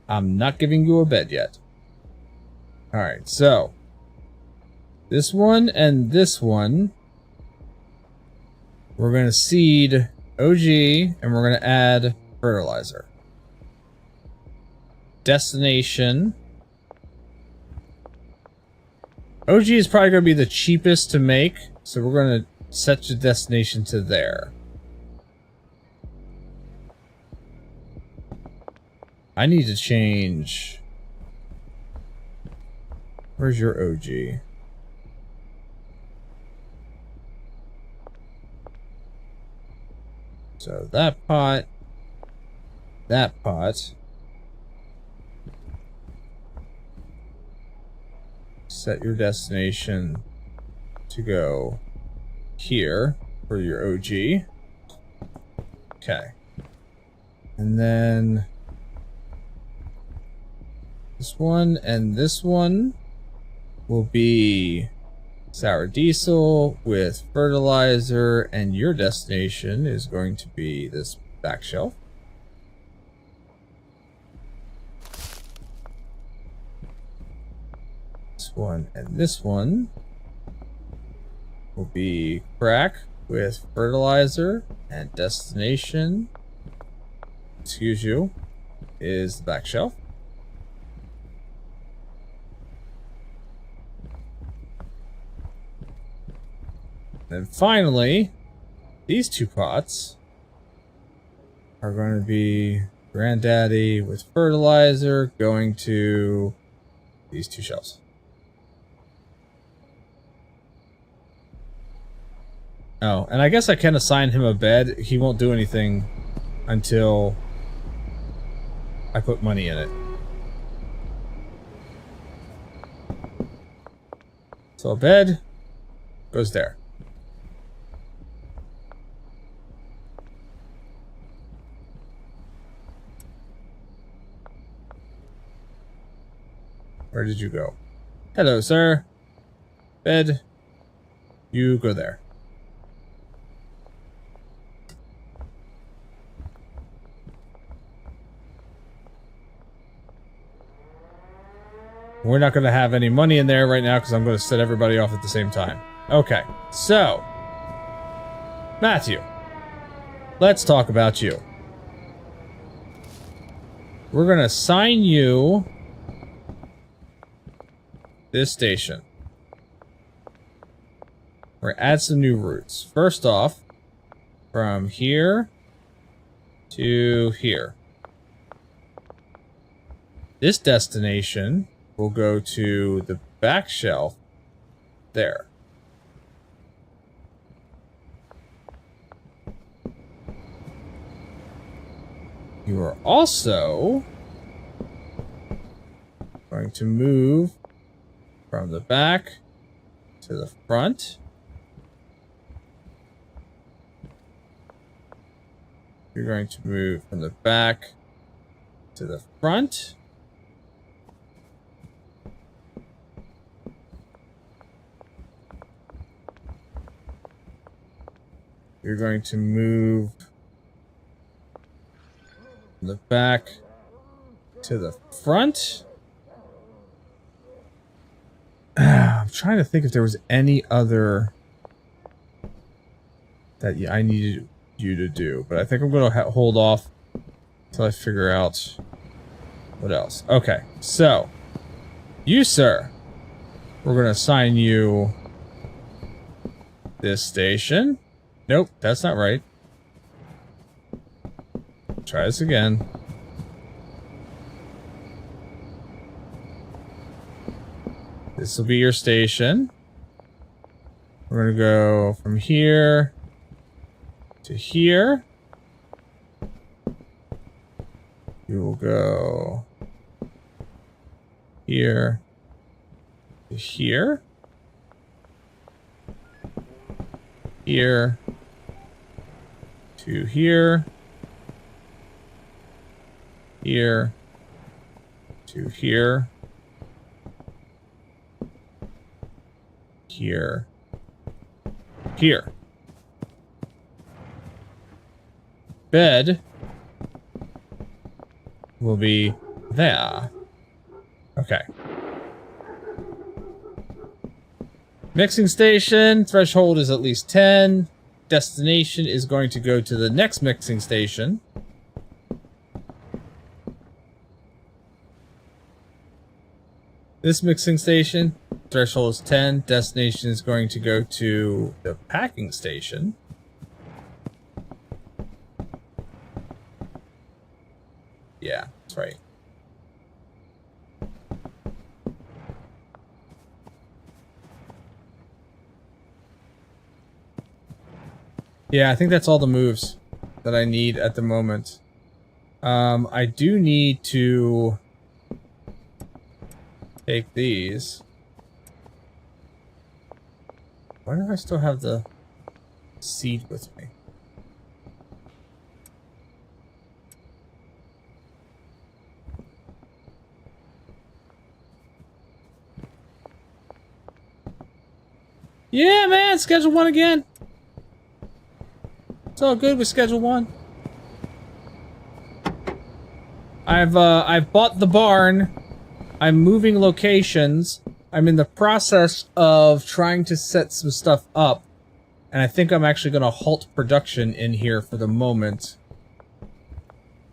I'm not giving you a bed yet. Alright, so this one and this one, we're going to seed OG and we're going to add fertilizer. Destination. OG is probably going to be the cheapest to make, so we're going to set the destination to there. I need to change. Where's your OG? So that pot. Set your destination to go here for your OG. Okay. And then this one and this one will be sour diesel with fertilizer, and your destination is going to be this back shelf. This one and this one will be crack with fertilizer, and destination, excuse you, is the back shelf. And finally, these two pots are going to be Granddaddy with fertilizer going to these two shelves. Oh, and I guess I can assign him a bed. He won't do anything until I put money in it. So a bed goes there. Where did you go? Hello, sir. Bed. You go there. We're not going to have any money in there right now because I'm going to set everybody off at the same time. Okay, so Matthew, let's talk about you. We're going to assign you this station. We're going to add some new routes. First off, from here to here. This destination will go to the back shelf there. You are also going to move from the back to the front. You're going to move from the back to the front. You're going to move from the back to the front. I'm trying to think if there was any other that I needed you to do, but I think I'm going to hold off until I figure out what else. Okay, so you, sir, we're going to assign you this station. Nope, that's not right. Try this again. This will be your station. We're going to go from here to here. You will go here to here. Here to here. Here to here. Here. Here. Bed will be there. Okay. Mixing station, threshold is at least 10. Destination is going to go to the next mixing station. This mixing station, threshold is 10. Destination is going to go to the packing station. Yeah, that's right. Yeah, I think that's all the moves that I need at the moment. I do need to take these. Why do I still have the seed with me? Yeah, man, schedule 1 again. It's all good with schedule 1. I've bought the barn. I'm moving locations. I'm in the process of trying to set some stuff up. And I think I'm actually going to halt production in here for the moment.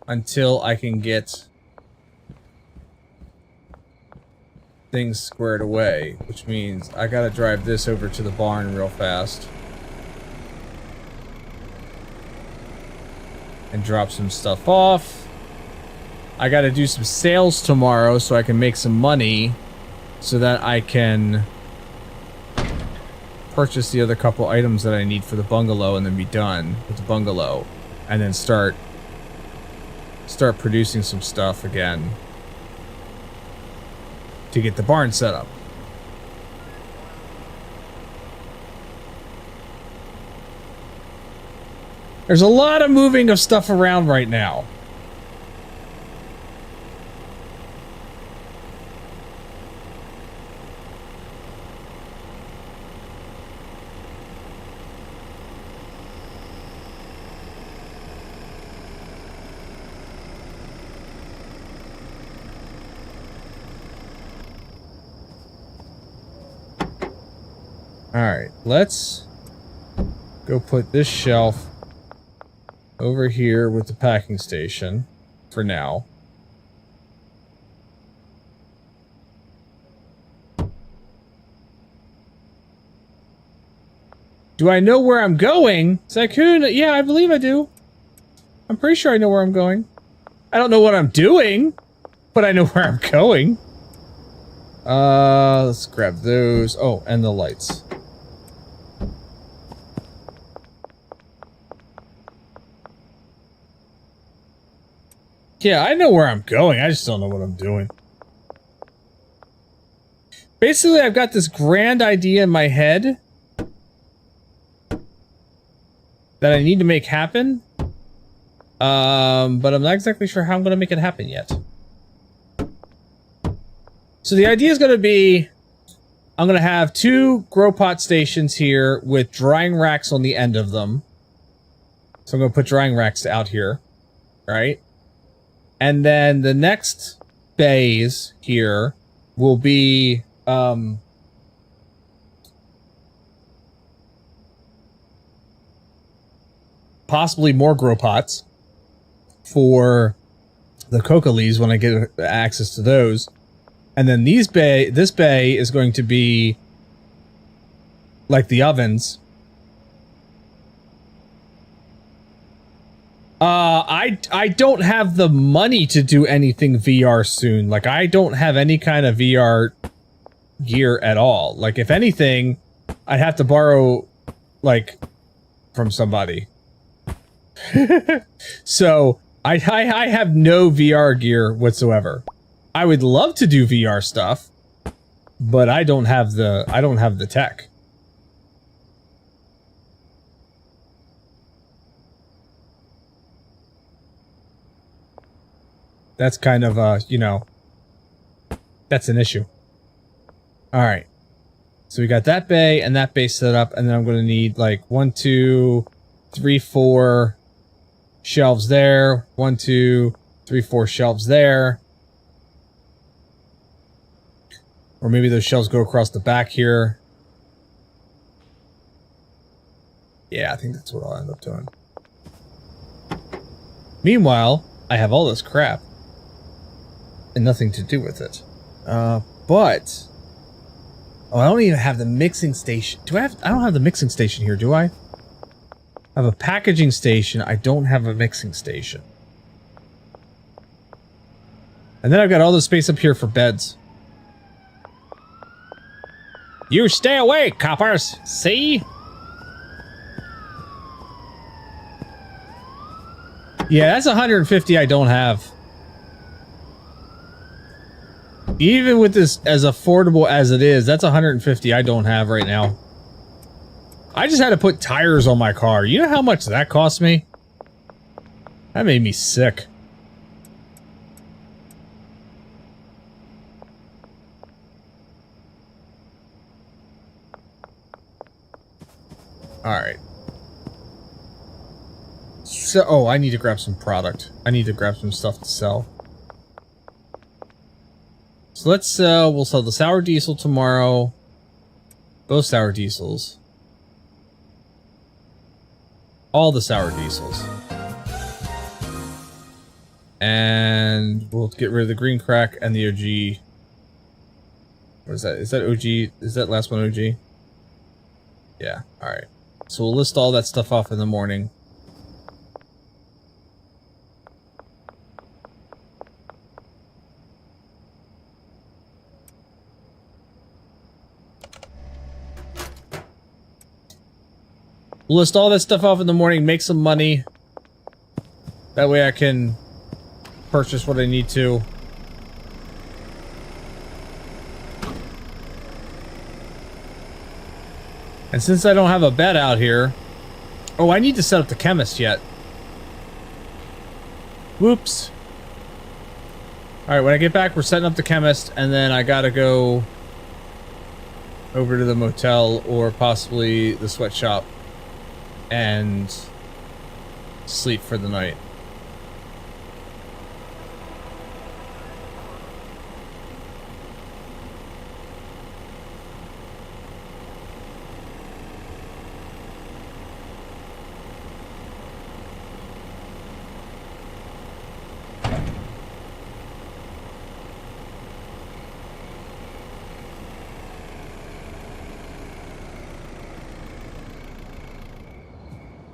Until I can get things squared away. Which means I gotta drive this over to the barn real fast. And drop some stuff off. I gotta do some sales tomorrow so I can make some money so that I can purchase the other couple items that I need for the bungalow and then be done with the bungalow and then start start producing some stuff again to get the barn set up. There's a lot of moving of stuff around right now. Alright, let's go put this shelf over here with the packing station for now. Do I know where I'm going? Sakun, yeah, I believe I do. I'm pretty sure I know where I'm going. I don't know what I'm doing, but I know where I'm going. Let's grab those. Oh, and the lights. Yeah, I know where I'm going. I just don't know what I'm doing. Basically, I've got this grand idea in my head that I need to make happen. But I'm not exactly sure how I'm going to make it happen yet. So the idea is going to be, I'm going to have 2 grow pot stations here with drying racks on the end of them. So I'm going to put drying racks out here, right? And then the next bays here will be, possibly more grow pots for the coca leaves when I get access to those. And then this bay is going to be like the ovens. I don't have the money to do anything VR soon. Like, I don't have any kind of VR gear at all. Like, if anything, I'd have to borrow, like, from somebody. So, I have no VR gear whatsoever. I would love to do VR stuff, but I don't have the tech. That's kind of, you know, that's an issue. Alright. So we got that bay and that bay set up, and then I'm going to need, like, 1, 2, 3, 4 shelves there. 1, 2, 3, 4 shelves there. Or maybe those shelves go across the back here. Yeah, I think that's what I'll end up doing. Meanwhile, I have all this crap. And nothing to do with it. But... Oh, I don't even have the mixing station. Do I have... I don't have the mixing station here, do I? I have a packaging station. I don't have a mixing station. And then I've got all the space up here for beds. You stay away, coppers! See? Yeah, that's 150 I don't have. Even with this as affordable as it is, that's 150 I don't have right now. I just had to put tires on my car. You know how much that cost me? That made me sick. Alright. So, oh, I need to grab some product. I need to grab some stuff to sell. So let's sell, we'll sell the sour diesel tomorrow. Both sour diesels. All the sour diesels. And we'll get rid of the green crack and the OG. What is that? Is that OG? Is that last one OG? Yeah, alright. So we'll list all that stuff off in the morning. We'll list all that stuff off in the morning, make some money. That way I can purchase what I need to. And since I don't have a bed out here... Oh, I need to set up the chemist yet. Whoops. Alright, when I get back, we're setting up the chemist, and then I gotta go over to the motel or possibly the sweatshop and sleep for the night.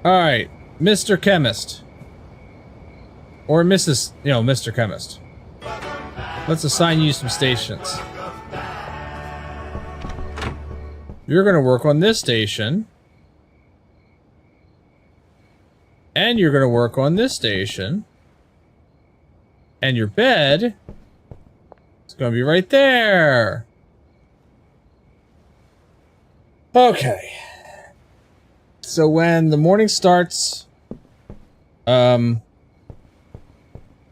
Alright, Mr. Chemist. Or Mrs. You know, Mr. Chemist. Let's assign you some stations. You're gonna work on this station. And you're gonna work on this station. And your bed is gonna be right there. Okay. So when the morning starts, I'm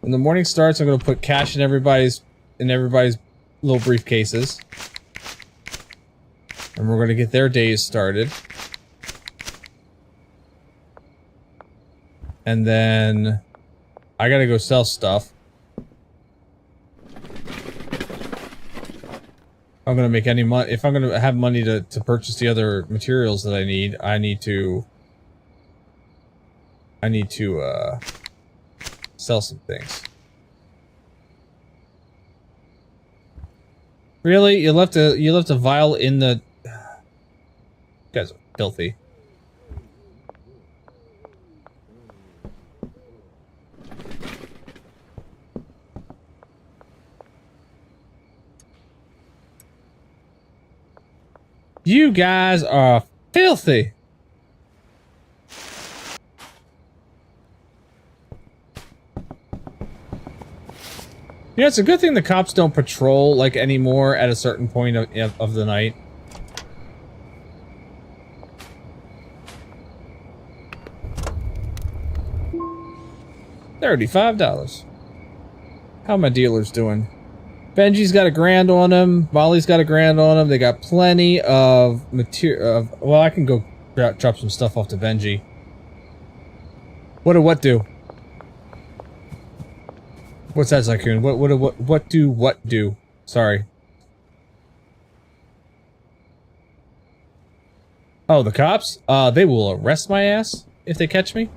gonna put cash in everybody's little briefcases, and we're gonna get their days started, and then I gotta go sell stuff. I'm gonna make any money. If I'm gonna have money to purchase the other materials that I need to sell some things. Really? You left a vial in the... You guys are filthy. You guys are filthy. You know, it's a good thing the cops don't patrol, like, anymore at a certain point of the night. $35. How are my dealers doing? Benji's got $1,000 on him. Molly's got $1,000 on him. They got plenty of material. Well, I can go drop some stuff off to Benji. What do what do? What's that, Zycoon? What do? Sorry. Oh, the cops? They will arrest my ass if they catch me.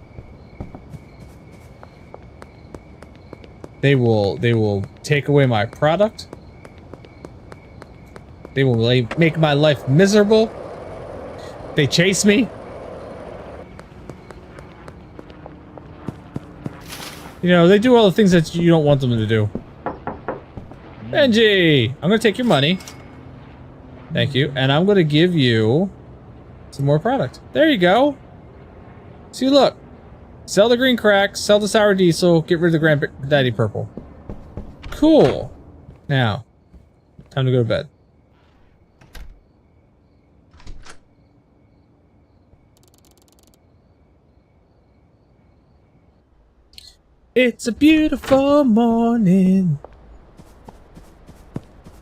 They will take away my product. They will make my life miserable. They chase me. You know, they do all the things that you don't want them to do. Benji! I'm gonna take your money. Thank you. And I'm gonna give you some more product. There you go. See, look. Sell the green crack, sell the sour diesel, get rid of the granddaddy purple. Cool. Now, time to go to bed. It's a beautiful morning.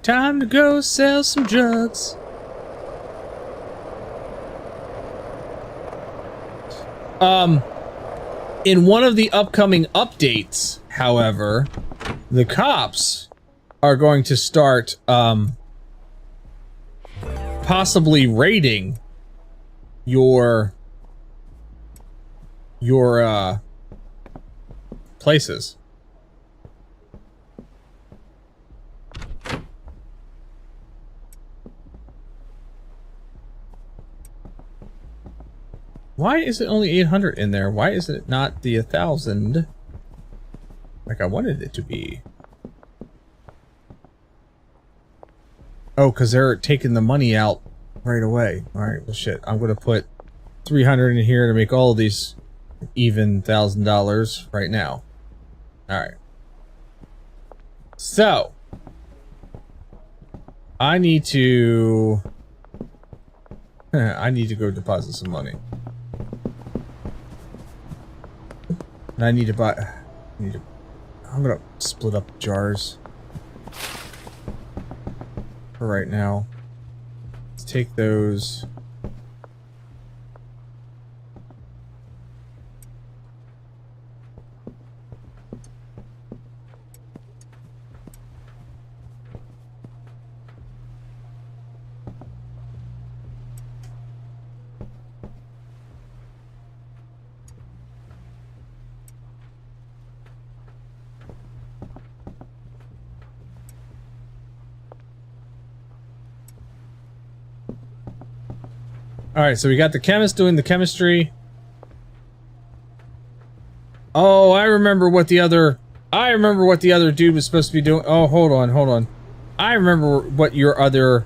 Time to go sell some drugs. In one of the upcoming updates, however, the cops are going to start, possibly raiding your places. Why is it only 800 in there? Why is it not the 1,000 like I wanted it to be? Oh, because they're taking the money out right away. Alright, well shit. I'm going to put 300 in here to make all of these even $1,000 right now. Alright. So, I need to go deposit some money. And I need to buy... I'm gonna split up jars. For right now. Let's take those... Alright, so we got the chemist doing the chemistry. Oh, I remember what the other dude was supposed to be doing. Oh, hold on. I remember what your other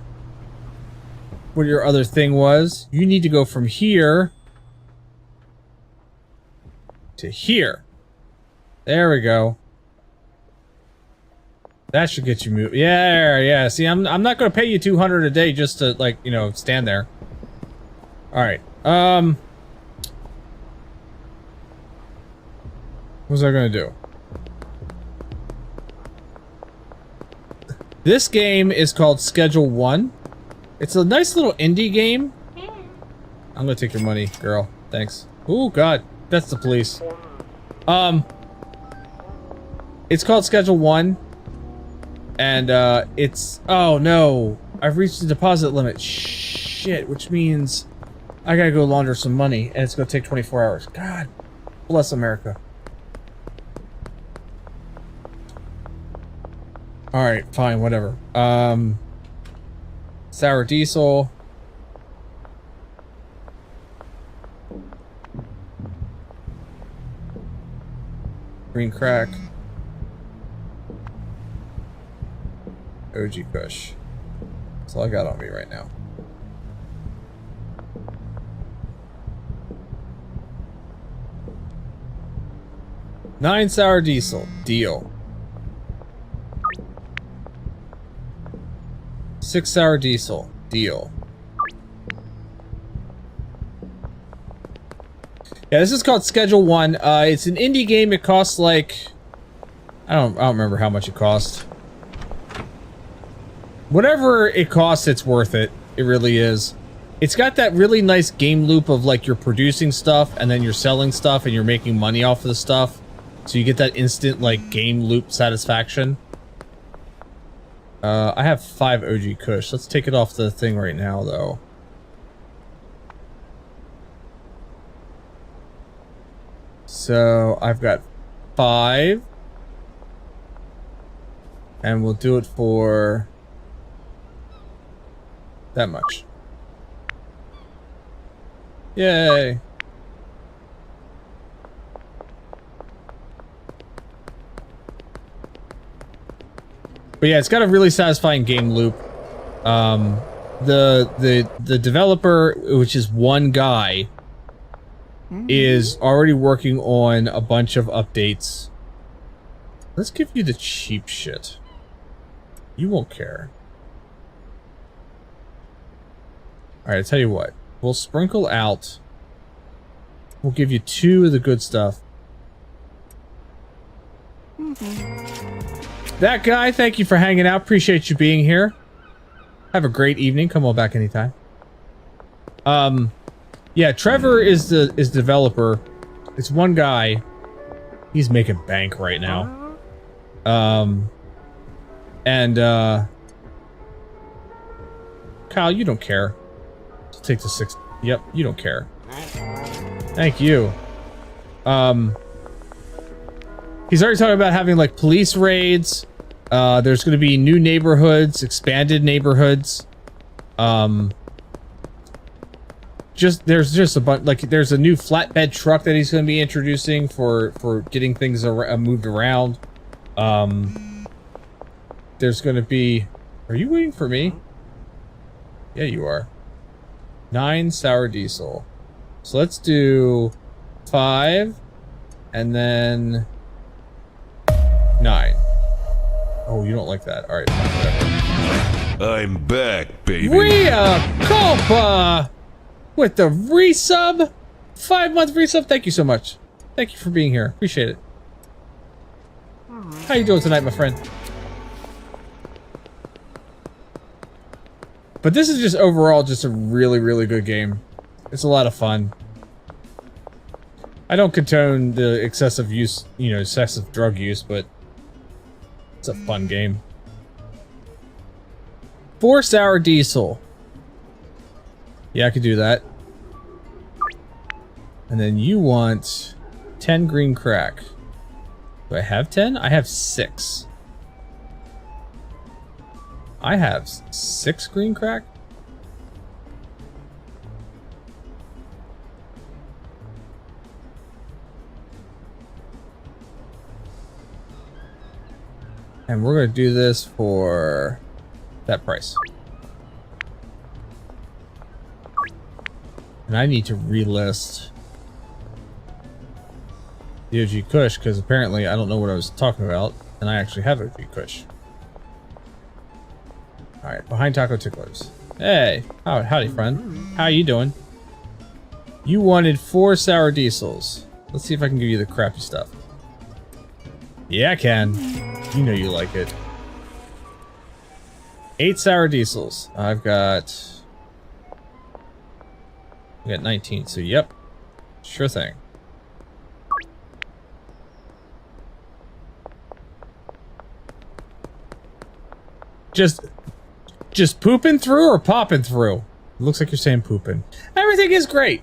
thing was. You need to go from here to here. There we go. That should get you moved. Yeah. See, I'm not going to pay you 200 a day just to, like, you know, stand there. Alright, what was I gonna do? This game is called Schedule 1. It's a nice little indie game. I'm gonna take your money, girl. Thanks. Oh god, that's the police. It's called Schedule 1. And, it's... Oh, no. I've reached the deposit limit. Shit, which means... I gotta go launder some money, and it's gonna take 24 hours. God bless America. Alright, fine, whatever. Sour diesel. Green crack. OG Kush. That's all I got on me right now. Nine sour diesel. Deal. 6 sour diesel. Deal. Yeah, this is called Schedule 1. It's an indie game. It costs like... I don't remember how much it cost. Whatever it costs, it's worth it. It really is. It's got that really nice game loop of like you're producing stuff and then you're selling stuff and you're making money off of the stuff. So you get that instant, like, game loop satisfaction. I have 5 OG Kush. Let's take it off the thing right now, though. So, I've got 5. And we'll do it for... that much. Yay! But yeah, it's got a really satisfying game loop. The developer, which is one guy, is already working on a bunch of updates. Let's give you the cheap shit. You won't care. Alright, I'll tell you what. We'll sprinkle out. We'll give you 2 of the good stuff. That guy, thank you for hanging out. Appreciate you being here. Have a great evening. Come on back anytime. Yeah, Trevor is the developer. It's one guy. He's making bank right now. Kyle, you don't care. I'll take the 6. Yep, you don't care. Thank you. He's already talking about having like police raids. There's going to be new neighborhoods, expanded neighborhoods. There's just a bunch, like there's a new flatbed truck that he's going to be introducing for getting things moved around. There's going to be... Are you waiting for me? Yeah, you are. 9 sour diesel. So let's do 5 and then 9. Oh, you don't like that. All right, whatever. I'm back, baby. Rhea Culpa with the resub. 5-month resub. Thank you so much. Thank you for being here. Appreciate it. How you doing tonight, my friend? But this is just overall just a really, really good game. It's a lot of fun. I don't condone the excessive use, you know, excessive drug use, but it's a fun game. 4 sour diesel. Yeah, I could do that. And then you want 10 green crack. Do I have 10? I have 6. I have 6 green crack? And we're going to do this for that price. And I need to relist the OG Kush because apparently I don't know what I was talking about and I actually have OG Kush. Alright, behind Taco Ticklers. Hey, howdy friend. How you doing? You wanted 4 sour diesels. Let's see if I can give you the crappy stuff. Yeah, I can. You know you like it. 8 sour diesels. I got 19, so yep. Sure thing. Just pooping through or popping through? It looks like you're saying pooping. Everything is great.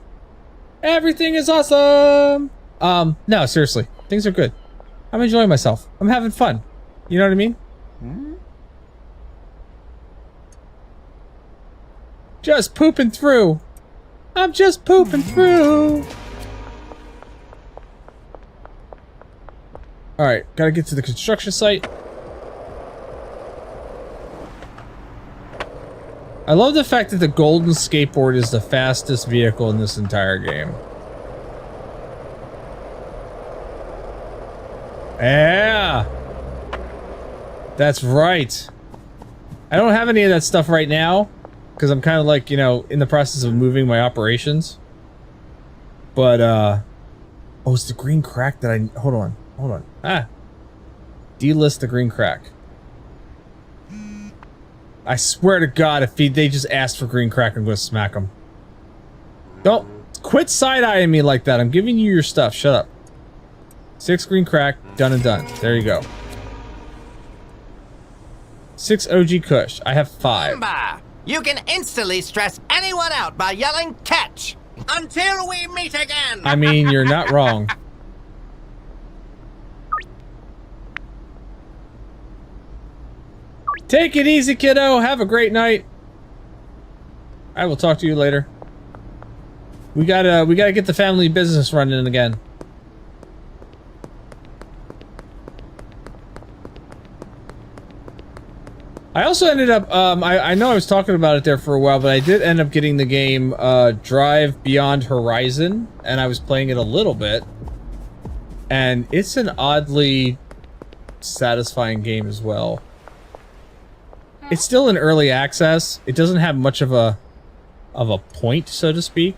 Everything is awesome. No, seriously. Things are good. I'm enjoying myself. I'm having fun. You know what I mean? Just pooping through. I'm just pooping through. Alright, gotta get to the construction site. I love the fact that the golden skateboard is the fastest vehicle in this entire game. Yeah! That's right. I don't have any of that stuff right now, because I'm kind of like, you know, in the process of moving my operations. But, oh, it's the green crack that I... Hold on. Delist the green crack. I swear to God, if they just ask for green crack, I'm going to smack them. Don't quit side-eyeing me like that. I'm giving you your stuff. Shut up. 6 green crack, done and done. There you go. 6 OG Kush. I have 5. You can instantly stress anyone out by yelling catch until we meet again. I mean, you're not wrong. Take it easy, kiddo. Have a great night. I will talk to you later. We gotta get the family business running again. I also ended up, I know I was talking about it there for a while, but I did end up getting the game, Drive Beyond Horizon, and I was playing it a little bit. And it's an oddly satisfying game as well. It's still in early access. It doesn't have much of a point, so to speak.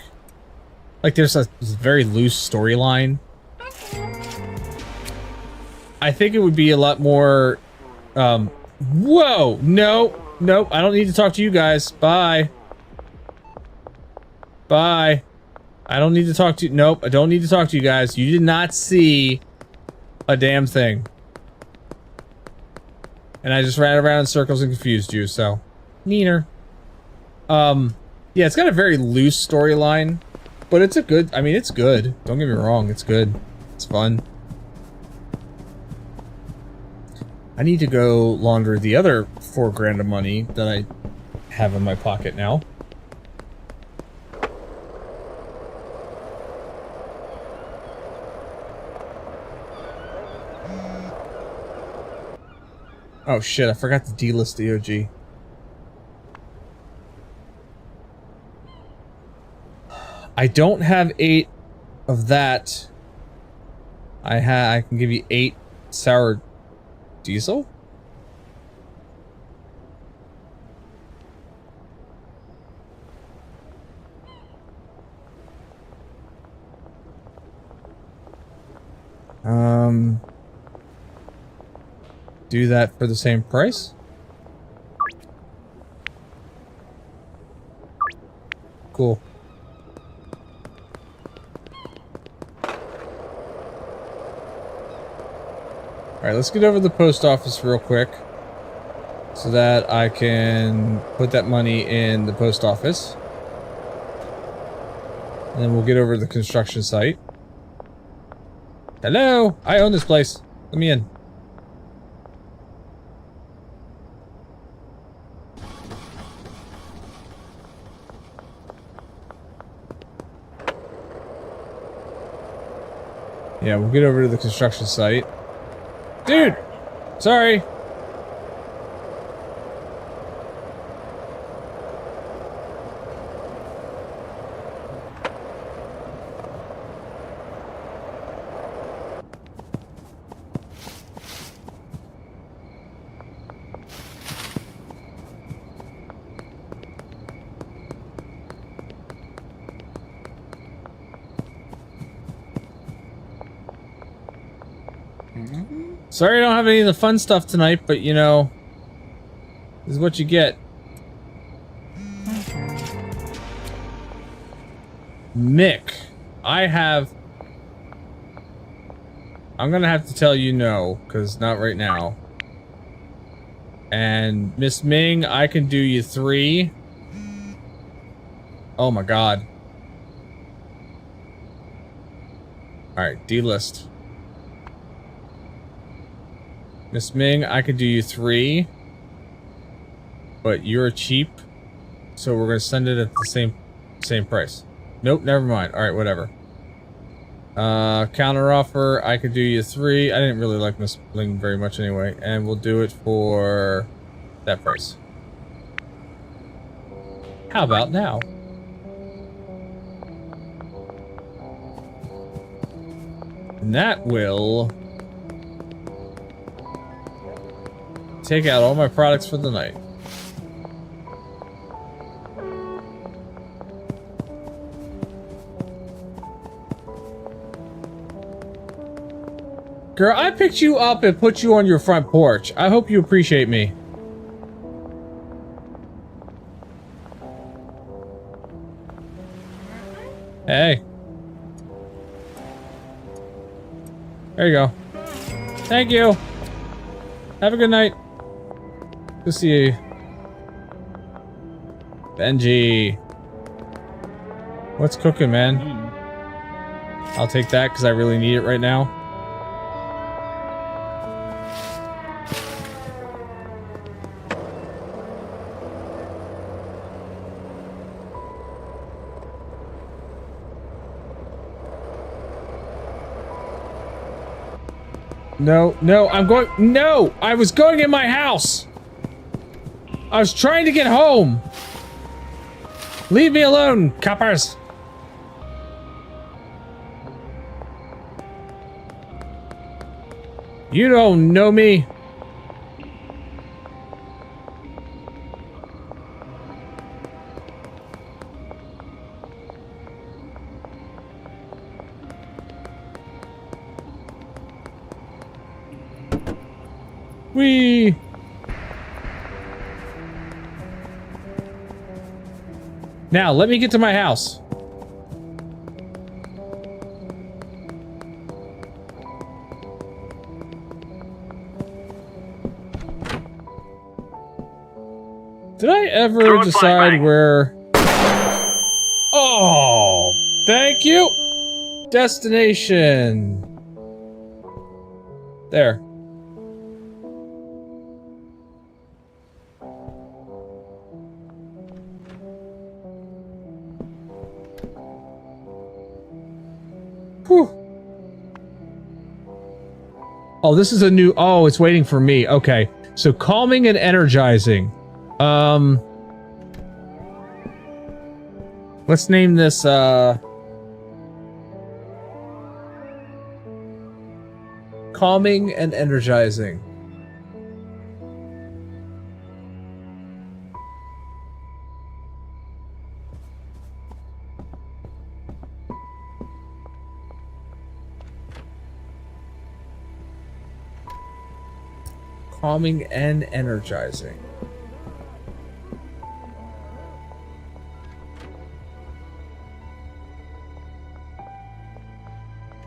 Like, there's a very loose storyline. I think it would be a lot more, whoa! No! Nope, I don't need to talk to you guys. Bye. Bye. I don't need to talk to you. Nope, I don't need to talk to you guys. You did not see a damn thing. And I just ran around in circles and confused you, so... Neener. Yeah, it's got a very loose storyline. But it's a good... I mean, it's good. Don't get me wrong, it's good. It's fun. I need to go launder the other $4,000 of money that I have in my pocket now. Oh shit, I forgot to delist the OG. I don't have 8 of that. I can give you 8 sour diesel? Do that for the same price. Cool. Alright, let's get over to the post office real quick so that I can put that money in the post office. And then we'll get over to the construction site. Hello! I own this place. Let me in. Yeah, we'll get over to the construction site. Dude! Sorry! Sorry I don't have any of the fun stuff tonight, but you know, this is what you get. Mick, I'm gonna have to tell you no, because not right now. And Miss Ming, I can do you 3. Oh my god. Alright, D-list. Miss Ming, I could do you 3, but you're cheap, so we're gonna send it at the same price. Nope, never mind. All right, whatever. Counter offer, I could do you 3. I didn't really like Miss Ming very much anyway, and we'll do it for that price. How about now? And that will take out all my products for the night. Girl, I picked you up and put you on your front porch. I hope you appreciate me. Hey. There you go. Thank you. Have a good night. Good to see you. Benji. What's cooking, man? I'll take that because I really need it right now. No, no, no! I was going in my house! I was trying to get home! Leave me alone, coppers! You don't know me! Whee! Now, let me get to my house. Did I ever decide where... Oh! Thank you! Destination. There. Whew. Oh, this is a new... Oh, it's waiting for me. Okay. So, calming and energizing. Let's name this, calming and energizing. calming and energizing.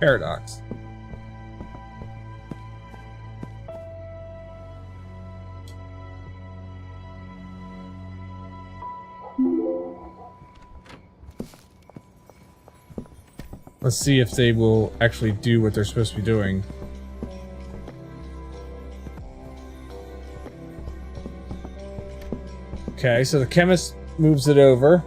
Paradox. Let's see if they will actually do what they're supposed to be doing. Okay, so the chemist moves it over.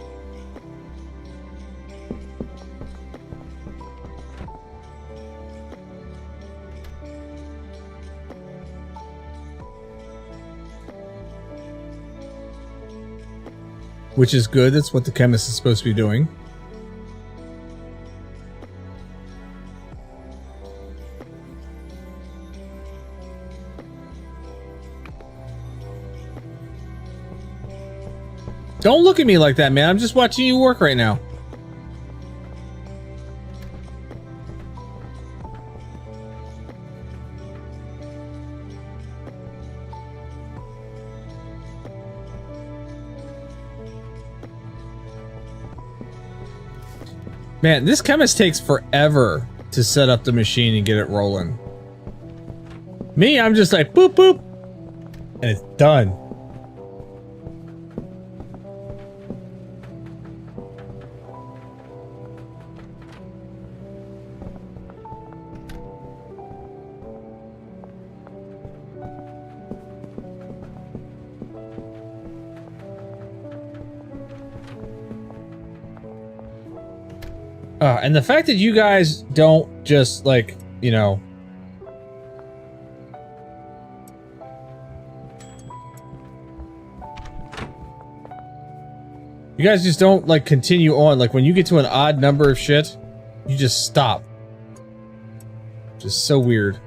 Which is good, that's what the chemist is supposed to be doing. Don't look at me like that, man. I'm just watching you work right now. Man, this chemist takes forever to set up the machine and get it rolling. Me, I'm just like, boop, boop, and it's done. And the fact that you guys don't just, like, you know... You guys just don't, like, continue on. Like, when you get to an odd number of shit, you just stop. Just so weird.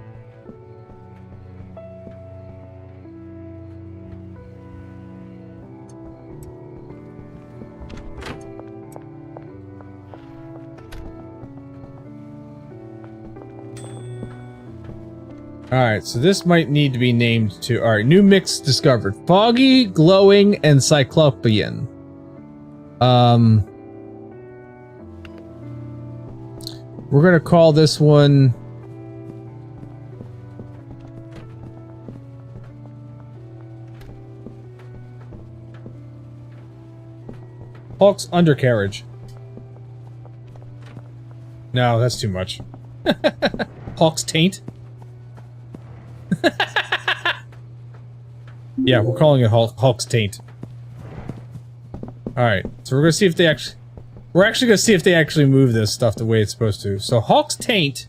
Alright, so this might need to be named to... Alright, new mix discovered. Foggy, glowing, and cyclopean. We're gonna call this one... Hulk's undercarriage. No, that's too much. Hulk's taint? Yeah, we're calling it Hulk's taint. Alright, so we're gonna see if they actually... We're actually gonna see if they actually move this stuff the way it's supposed to. So Hulk's taint...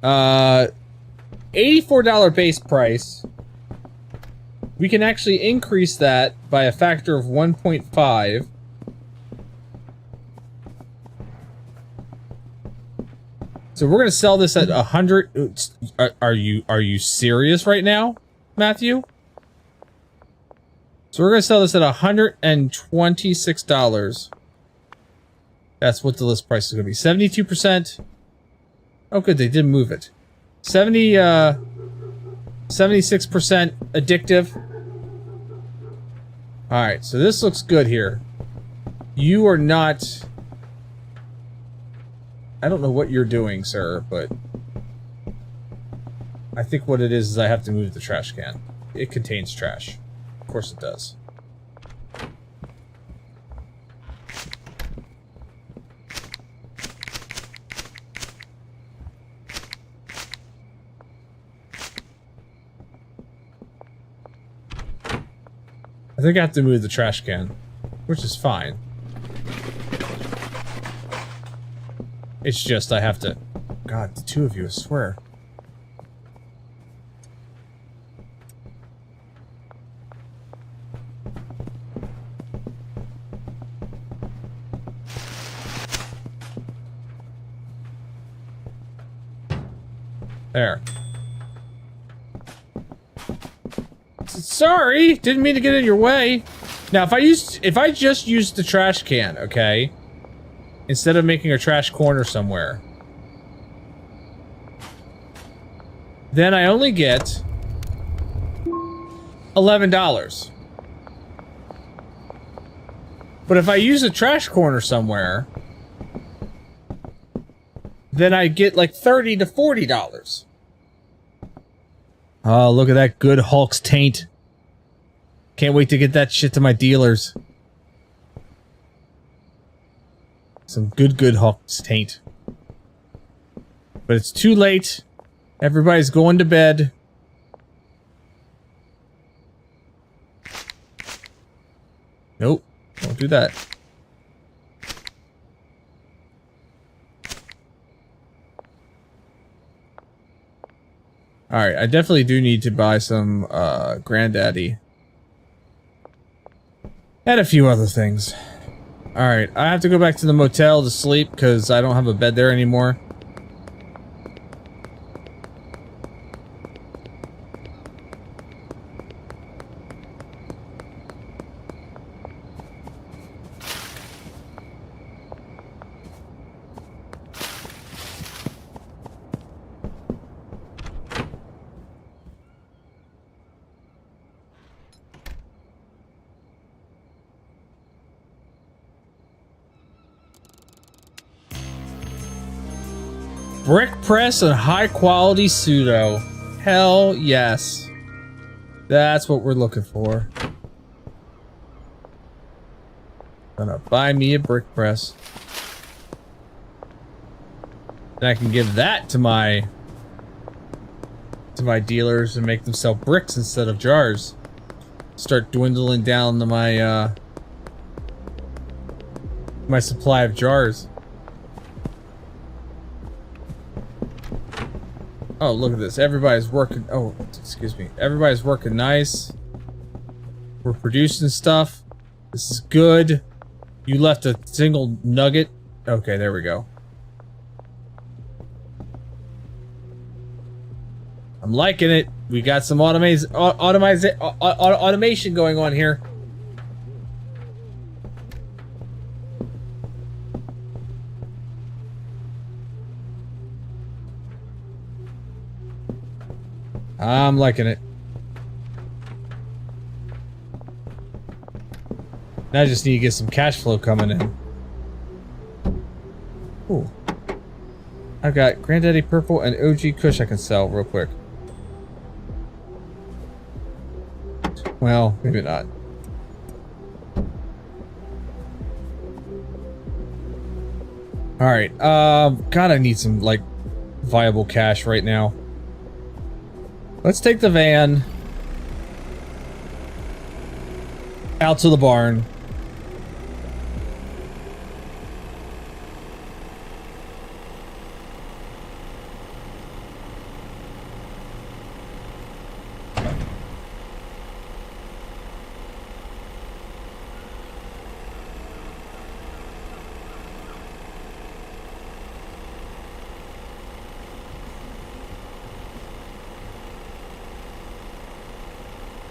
$84 base price. We can actually increase that by a factor of 1.5. So we're gonna sell this at 100. Are you serious right now, Matthew? So we're gonna sell this at $126. That's what the list price is gonna be. 72%. Oh, good, they did move it. 76% addictive. All right, so this looks good here. You are not. I don't know what you're doing, sir, but I think what it is I have to move the trash can. It contains trash. Of course it does. I think I have to move the trash can, which is fine. It's just I have to... God, the two of you, I swear. There. Sorry, didn't mean to get in your way. Now, if I just used the trash can, okay, instead of making a trash corner somewhere, then I only get $11. But if I use a trash corner somewhere, then I get like $30 to $40. Oh, look at that good Hulk's taint. Can't wait to get that shit to my dealers. Some good Hulk's taint. But it's too late. Everybody's going to bed. Nope. Don't do that. Alright, I definitely do need to buy some, Granddaddy. And a few other things. Alright, I have to go back to the motel to sleep, because I don't have a bed there anymore. Brick press and high quality pseudo. Hell yes. That's what we're looking for. Gonna buy me a brick press. And I can give that to my dealers and make them sell bricks instead of jars. Start dwindling down to my my supply of jars. Oh, look at this. Everybody's working. Oh, excuse me. Everybody's working nice. We're producing stuff. This is good. You left a single nugget. Okay, there we go. I'm liking it. We got some automation going on here. I'm liking it. Now I just need to get some cash flow coming in. Ooh. I've got Granddaddy Purple and OG Kush I can sell real quick. Well, maybe not. Alright, God, I need some, like, viable cash right now. Let's take the van out to the barn.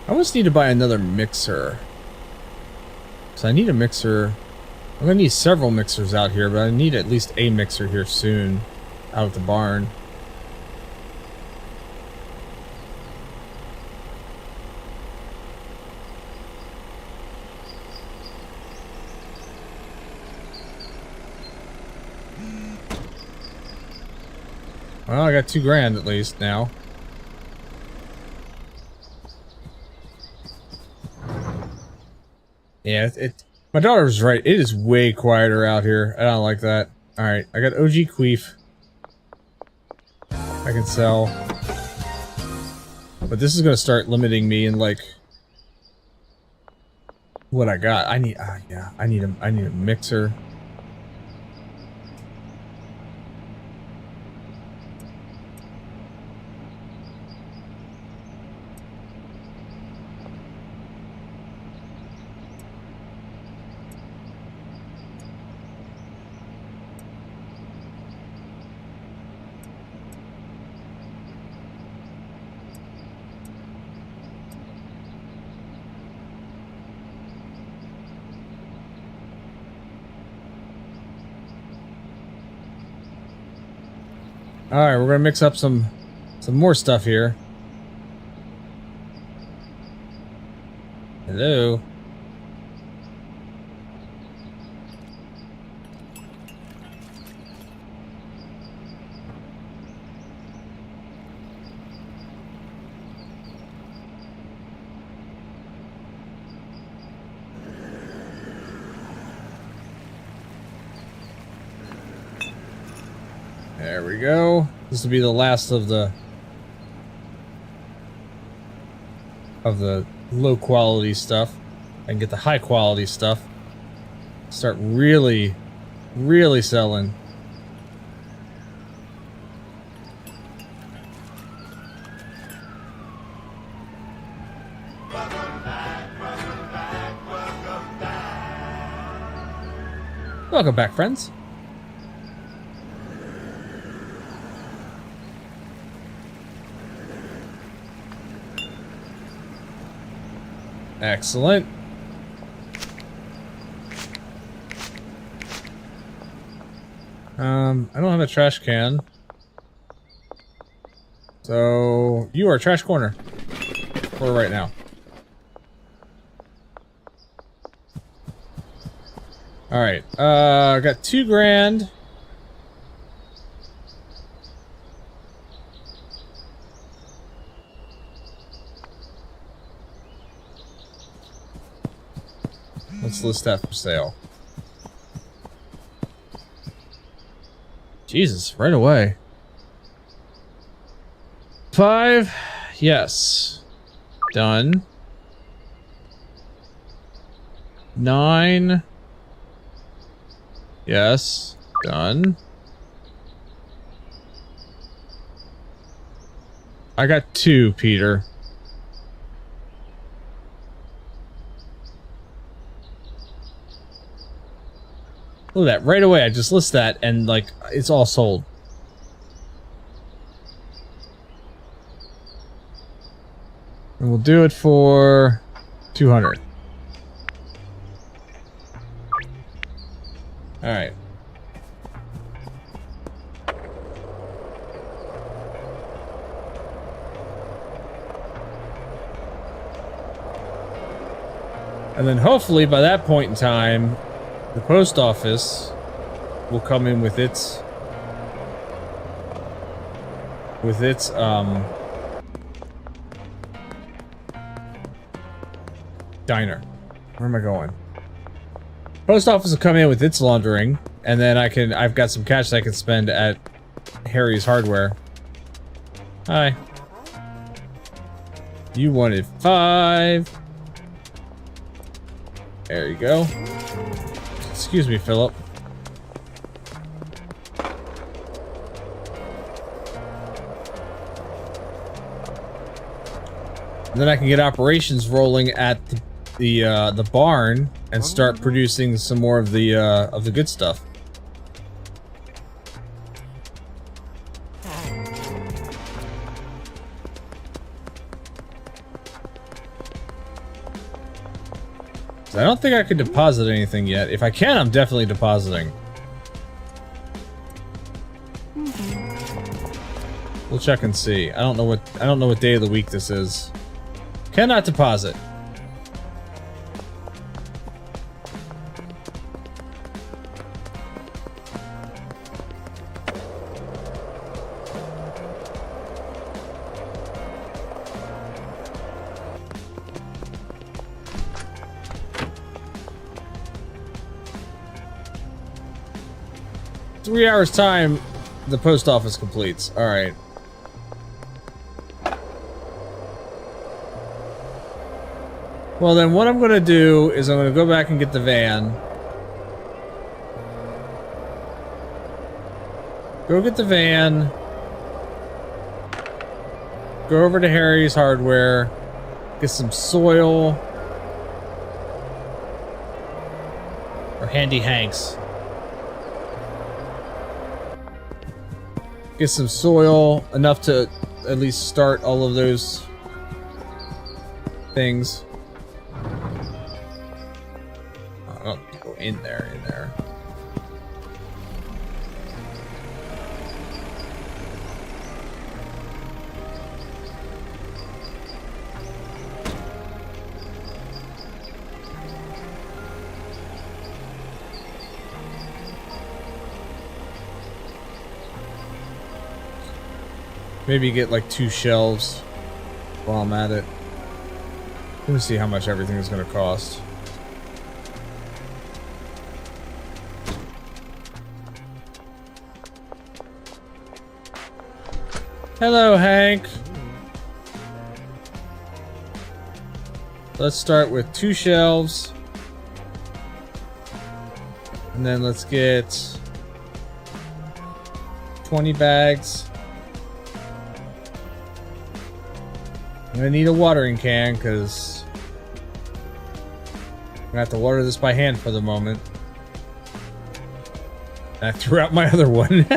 I almost need to buy another mixer. So I need a mixer. I'm gonna need several mixers out here, but I need at least a mixer here soon. Out of the barn. Well, I got $2,000 at least now. Yeah, my daughter was right. It is way quieter out here. I don't like that. Alright, I got OG Queef. I can sell. But this is gonna start limiting me in, like, what I got. I need, yeah, I need a mixer. Alright, we're gonna mix up some more stuff here. Hello. There we go. This will be the last of the low quality stuff. I can get the high quality stuff. Start really selling. Welcome back, friends. Excellent. I don't have a trash can. So, you are trash corner for right now. Alright, I got $2 grand. Let's list that for sale. Jesus, right away. 5, yes. Done. 9. Yes, done. I got 2, Peter. Look at that, right away I just list that and like it's all sold. And we'll do it for 200. Alright. And then hopefully by that point in time, the post office will come in with its diner. Where am I going? Post office will come in with its laundering, and then I've got some cash that I can spend at Harry's Hardware. Hi. You wanted 5. There you go. Excuse me, Philip. And then I can get operations rolling at the barn and start producing some more of the good stuff. I don't think I could deposit anything yet. If I can, I'm definitely depositing. We'll check and see. I don't know what day of the week this is. Cannot deposit. Three hours time, the post office completes. All right. Well, then what I'm going to do is I'm going to go back and get the van. Go get the van. Go over to Harry's Hardware. Get some soil. Or Handy Hanks. Get some soil, enough to at least start all of those things. I don't go in there, Maybe get like 2 shelves while I'm at it. Let me see how much everything is going to cost. Hello, Hank. Let's start with 2 shelves. And then let's get 20 bags. I'm gonna need a watering can because I'm gonna have to water this by hand for the moment. I threw out my other one.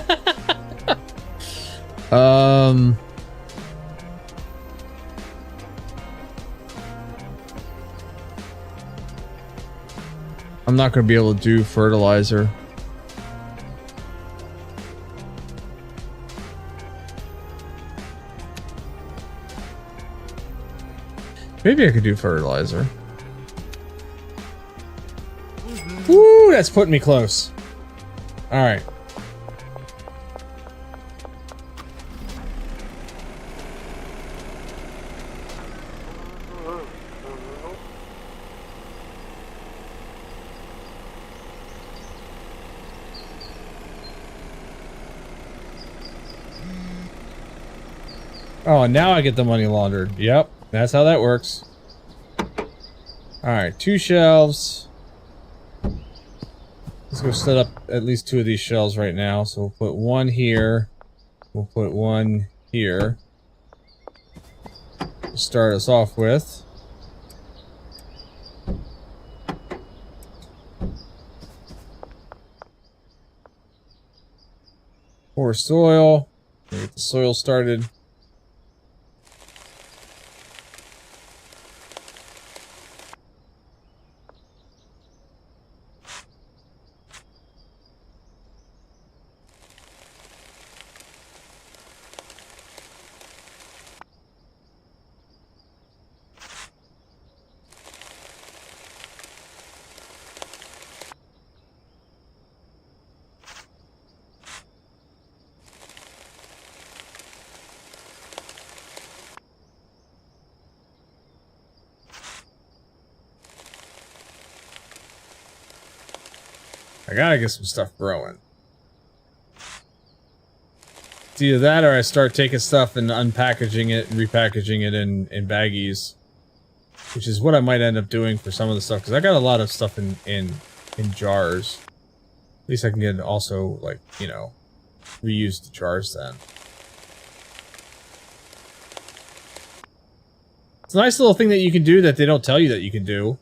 I'm not gonna be able to do fertilizer. Maybe I could do fertilizer. Woo, that's putting me close. All right. Oh, and now I get the money laundered. Yep, that's how that works. Alright, 2 shelves. Let's go set up at least 2 of these shelves right now. So we'll put 1 here. We'll put 1 here. To start us off with. Pour soil. Get the soil started. I gotta get some stuff growing. It's either that or I start taking stuff and unpackaging it and repackaging it in baggies. Which is what I might end up doing for some of the stuff, because I got a lot of stuff in jars. At least I can get also, like, you know, reuse the jars then. It's a nice little thing that you can do that they don't tell you that you can do.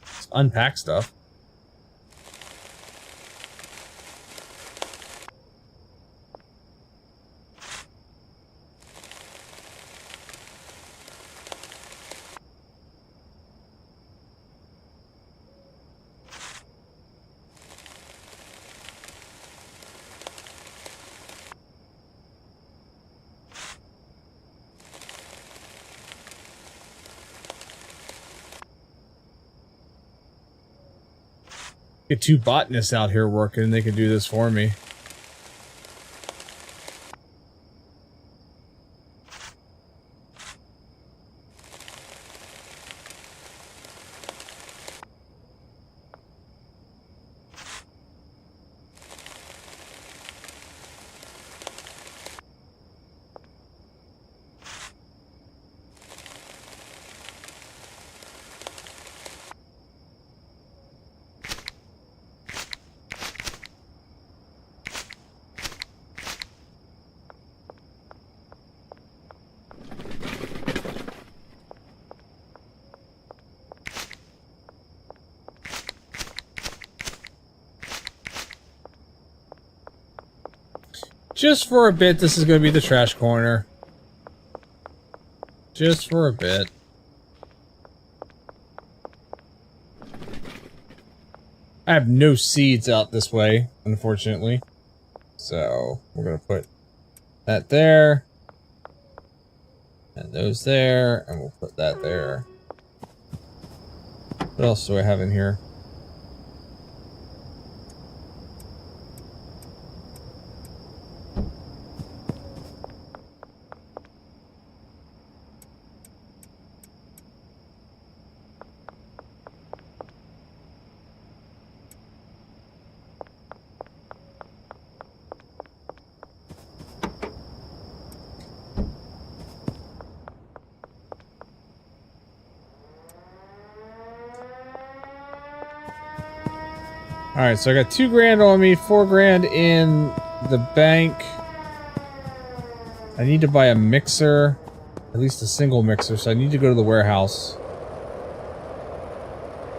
It's unpack stuff. Get 2 botanists out here working and they can do this for me. Just for a bit, this is going to be the trash corner. Just for a bit. I have no seeds out this way, unfortunately. So, we're going to put that there. And those there. And we'll put that there. What else do I have in here? Alright, so I got 2 grand on me, 4 grand in the bank. I need to buy a mixer, at least a single mixer, so I need to go to the warehouse.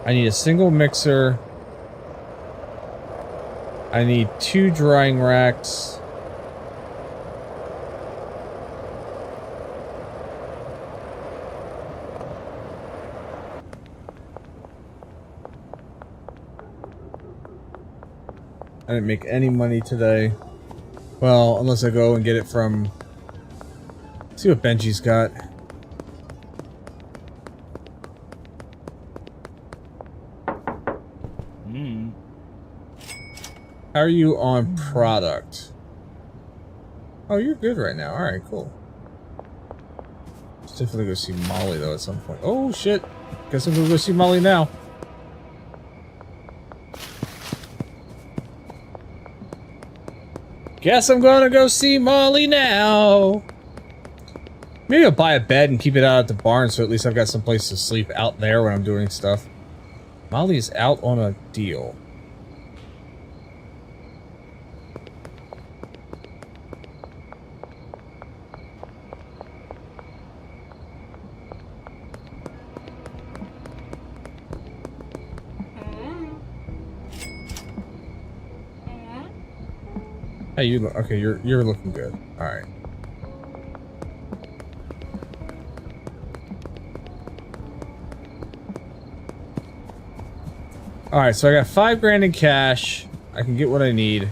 I need a single mixer. I need 2 drying racks. I didn't make any money today. Well, unless I go and get it from... See what Benji's got. How are you on product? Oh, you're good right now. Alright, cool. Let's definitely go see Molly, though, at some point. Oh, shit. Guess I'm gonna go see Molly now. Guess I'm gonna go see Molly now. Maybe I'll buy a bed and keep it out at the barn so at least I've got some place to sleep out there when I'm doing stuff. Molly's out on a deal. Hey, you look okay. You're looking good. All right. All right. So I got 5 grand in cash. I can get what I need.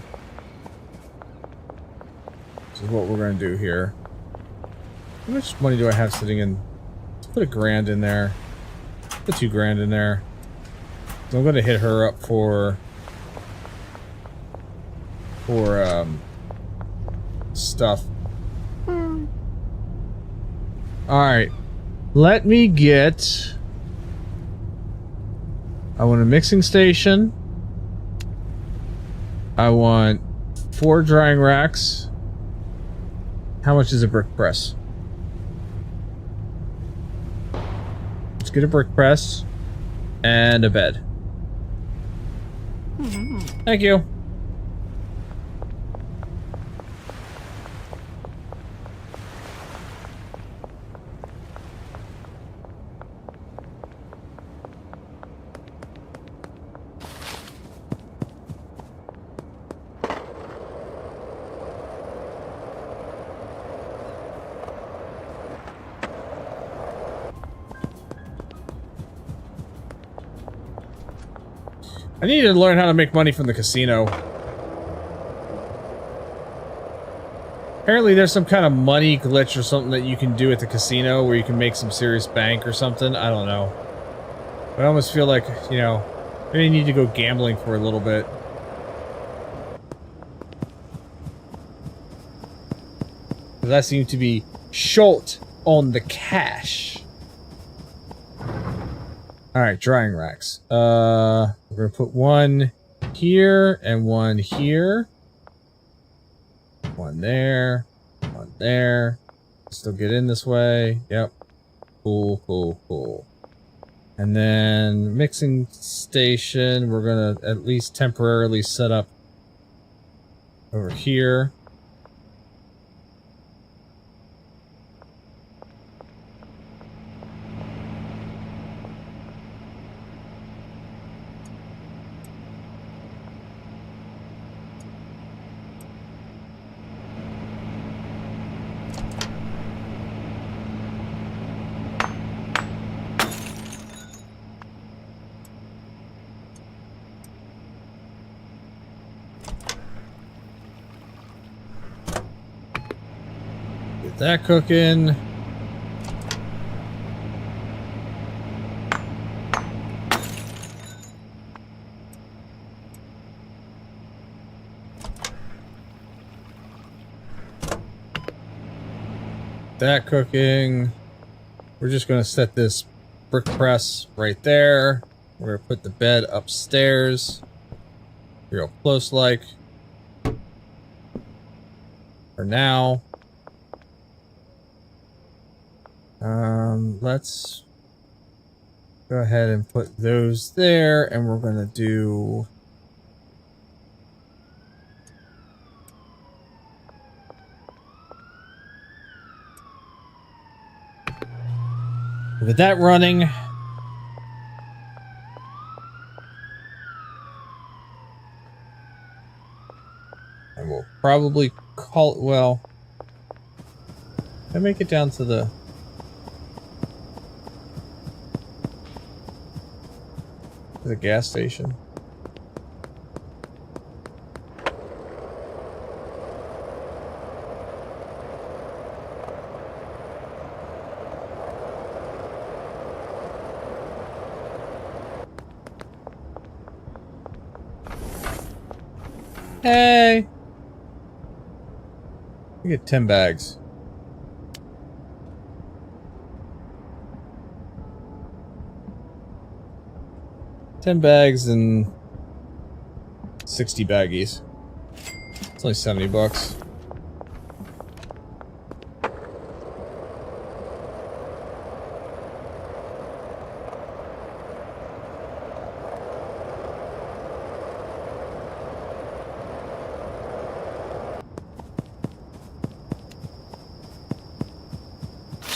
This is what we're gonna do here. How much money do I have sitting in? Let's put $1 grand in there. Put 2 grand in there. So I'm gonna hit her up for stuff. Alright. Let me get... I want a mixing station. I want 4 drying racks. How much is a brick press? Let's get a brick press and a bed. Thank you. I need to learn how to make money from the casino. Apparently there's some kind of money glitch or something that you can do at the casino where you can make some serious bank or something. I don't know. But I almost feel like, you know, maybe I need to go gambling for a little bit. Because I seem to be short on the cash. Alright, drying racks. We're gonna put 1 here and 1 here. 1 there. 1 there. Still get in this way. Yep. Cool, cool, cool. And then mixing station, we're gonna at least temporarily set up over here. Get that cooking. That cooking. We're just going to set this brick press right there. We're going to put the bed upstairs. Real close like. For now. Let's go ahead and put those there, and we're going to do With that running, I will probably call it, well, can I make it down to the gas station? Hey! I get 10 bags. And 60 baggies. It's only $70.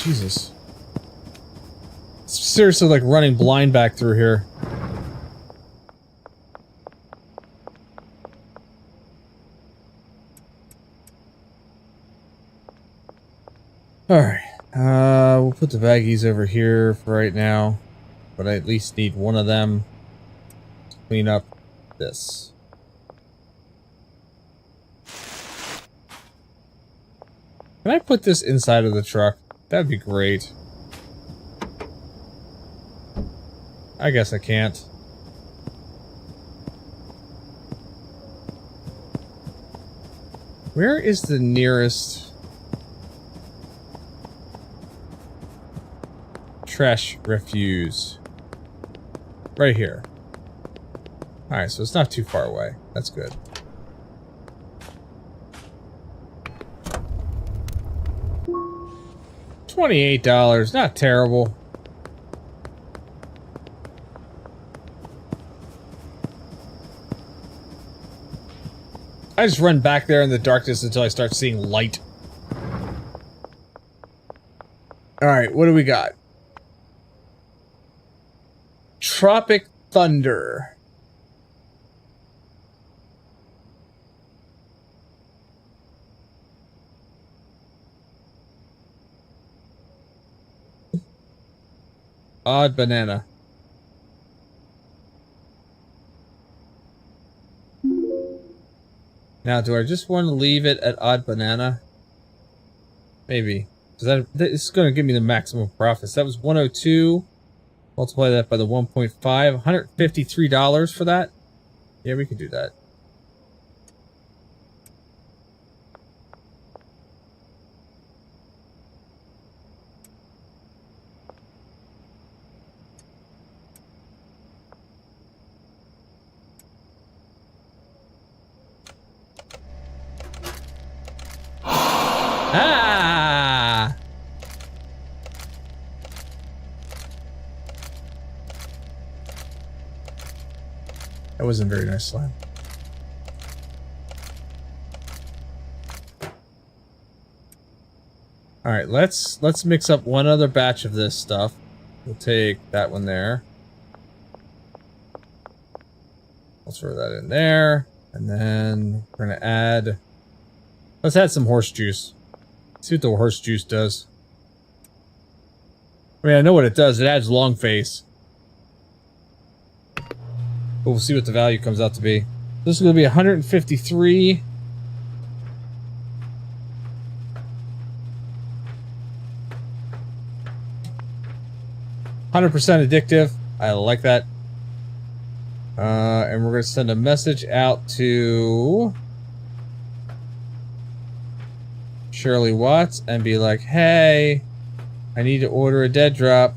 Jesus. It's seriously like running blind back through here. Alright, we'll put the baggies over here for right now, but I at least need one of them to clean up this. Can I put this inside of the truck? That'd be great. I guess I can't. Where is the nearest trash refuse? Right here. Alright, so it's not too far away. That's good. $28, not terrible. I just run back there in the darkness until I start seeing light. Alright, what do we got? Tropic Thunder. Odd Banana. Now, do I just want to leave it at Odd Banana? Maybe. Because it's going to give me the maximum profits. That was 102. Multiply that by the 1.5. $153 for that? Yeah, we can do that. Ah! That wasn't very nice slime. Alright, let's mix up one other batch of this stuff. We'll take that one there. I'll throw that in there. And then we're gonna add... Let's add some horse juice. See what the horse juice does. I mean, I know what it does. It adds long face. But we'll see what the value comes out to be. This is going to be 153. %100% addictive. I like that. And we're going to send a message out to Shirley Watts and be like, hey, I need to order a dead drop.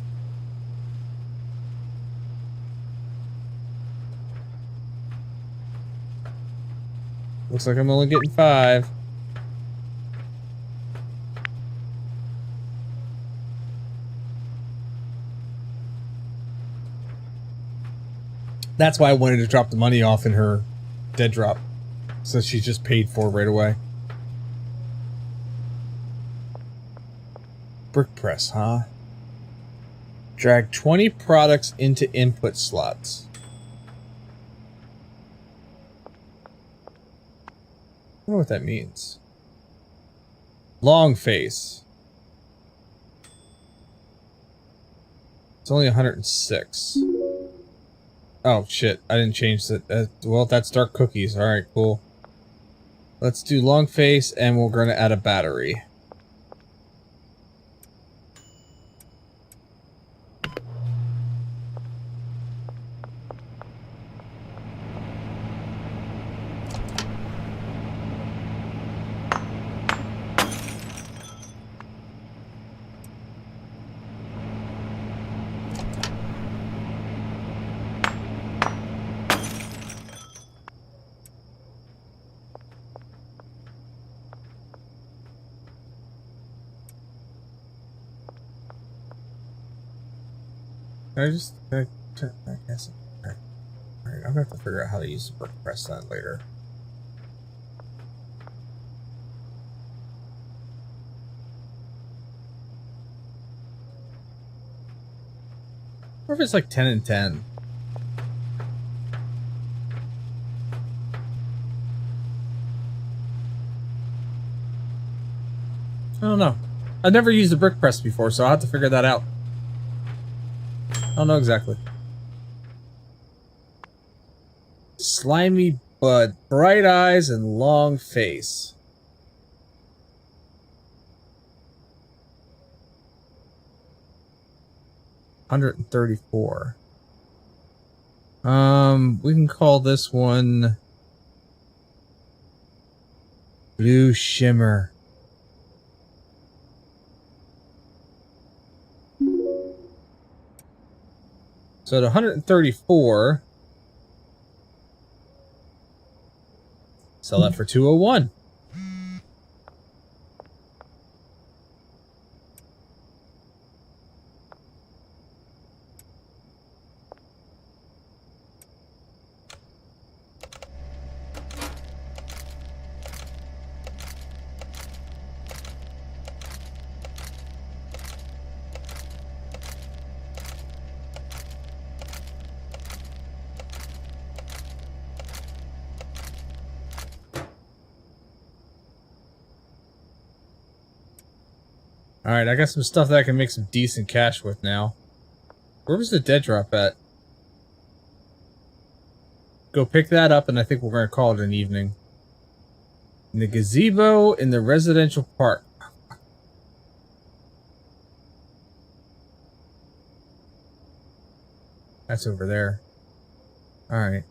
Looks like I'm only getting 5. That's why I wanted to drop the money off in her dead drop, so she just paid for it right away. Brick press, huh? Drag 20 products into input slots. I don't know what that means. Long face. It's only 106. Oh shit, I didn't change that. Well, that's dark cookies. Alright, cool. Let's do long face and we're gonna add a battery. I guess. Alright, I'm gonna have to figure out how to use the brick press that later. Or if it's like 10 and 10. I don't know. I've never used a brick press before, so I'll have to figure that out. I don't know exactly. Slimy bud, bright eyes, and long face. $134. We can call this one Blue Shimmer. So at 134, sell that for 201. Alright, I got some stuff that I can make some decent cash with now. Where was the dead drop at? Go pick that up, and I think we're going to call it an evening. In the gazebo in the residential park. That's over there. Alright.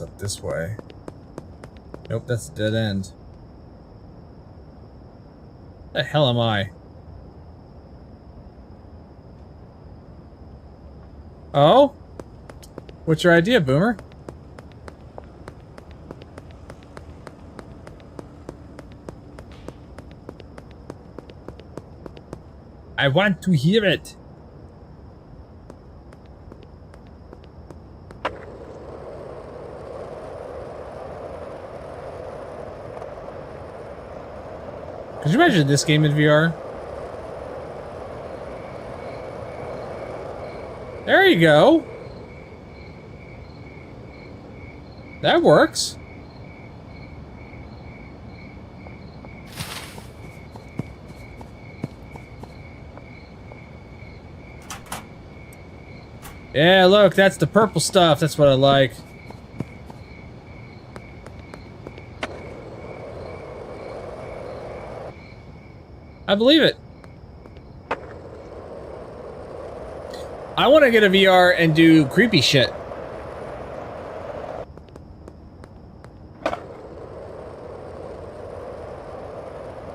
Up this way. Nope, that's a dead end. The hell am I? Oh? What's your idea, Boomer? I want to hear it. Could you imagine this game in VR? There you go. That works. Yeah, look, that's the purple stuff. That's what I like. I believe it. I want to get a VR and do creepy shit.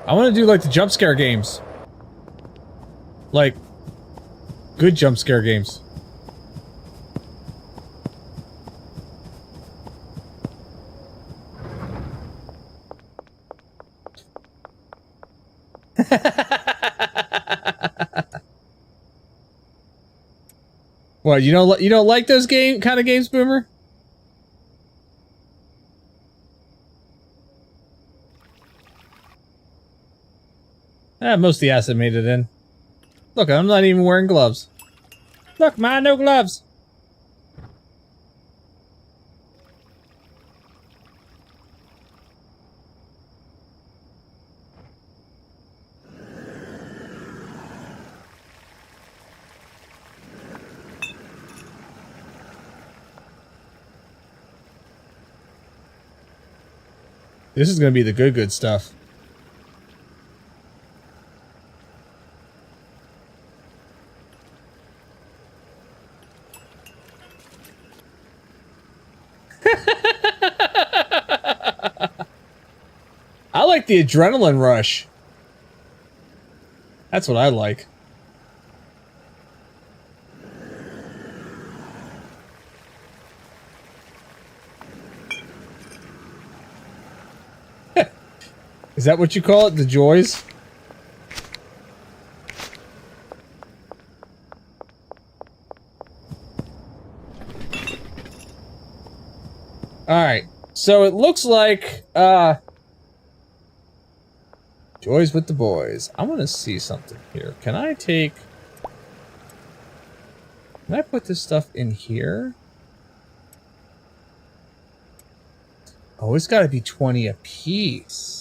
I want to do like the jump scare games. Like good jump scare games. What, you don't like those kind of games, Boomer? Most of the acid made it in. Look, I'm not even wearing gloves. Look, man, no gloves. This is gonna be the good stuff. I like the adrenaline rush. That's what I like. Is that what you call it? The joys? Alright. So it looks like, joys with the boys. I want to see something here. Can I put this stuff in here? Oh, it's got to be 20 a piece.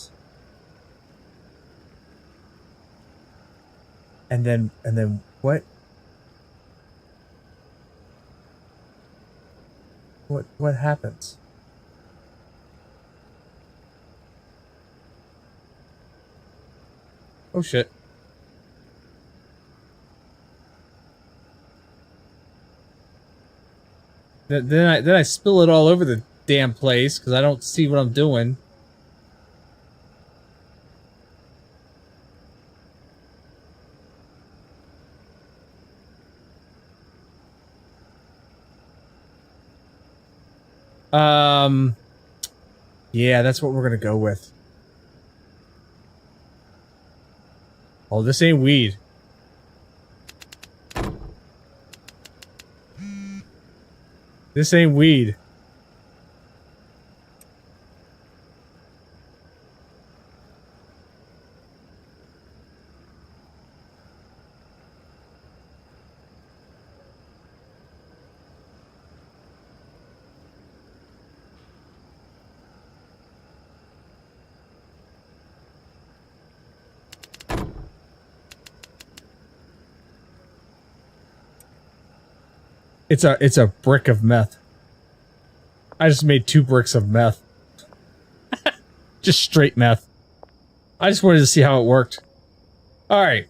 And then what? What happens? Oh shit. Then I spill it all over the damn place because I don't see what I'm doing. Yeah, that's what we're gonna go with. Oh, this ain't weed. This ain't weed. It's a brick of meth. I just made 2 bricks of meth. Just straight meth. I just wanted to see how it worked. Alright.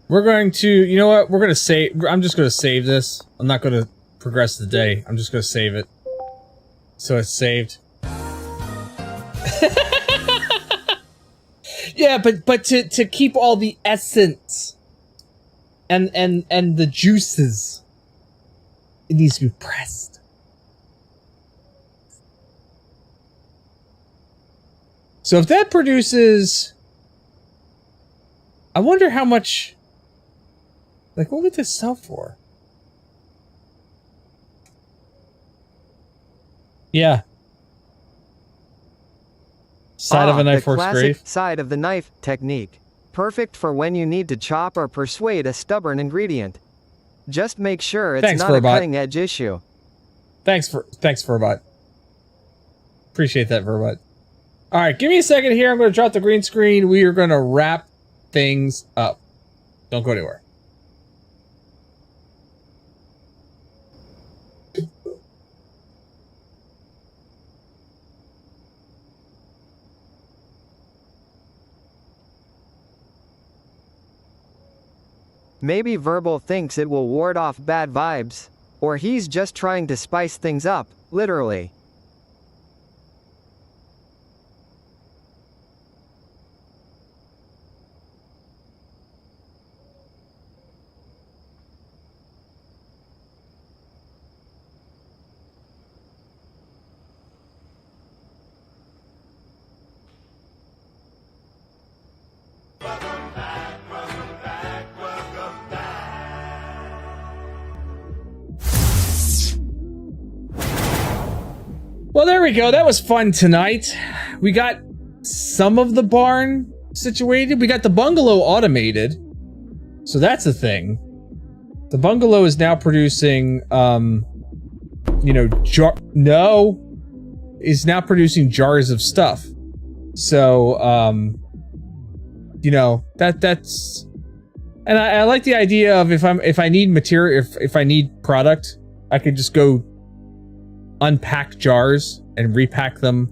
We're going to, you know what? We're going to save, I'm just going to save this. I'm not going to progress the day. I'm just going to save it. So it's saved. Yeah, but to keep all the essence and the juices, it needs to be pressed. So if that produces, I wonder how much, like, what would this sell for? Yeah. Side of a knife works great. Side of the knife technique. Perfect for when you need to chop or persuade a stubborn ingredient. Just make sure it's not a cutting edge issue. Thanks, Verbot. Appreciate that, Verbot. Alright, give me a second here. I'm going to drop the green screen. We are going to wrap things up. Don't go anywhere. Maybe Verbal thinks it will ward off bad vibes. Or he's just trying to spice things up, literally. Well, there we go. That was fun tonight. We got some of the barn situated. We got the bungalow automated. So that's a thing. The bungalow is now producing, is now producing jars of stuff. So, that's, and I like the idea of if I need material, if I need product, I could just go unpack jars and repack them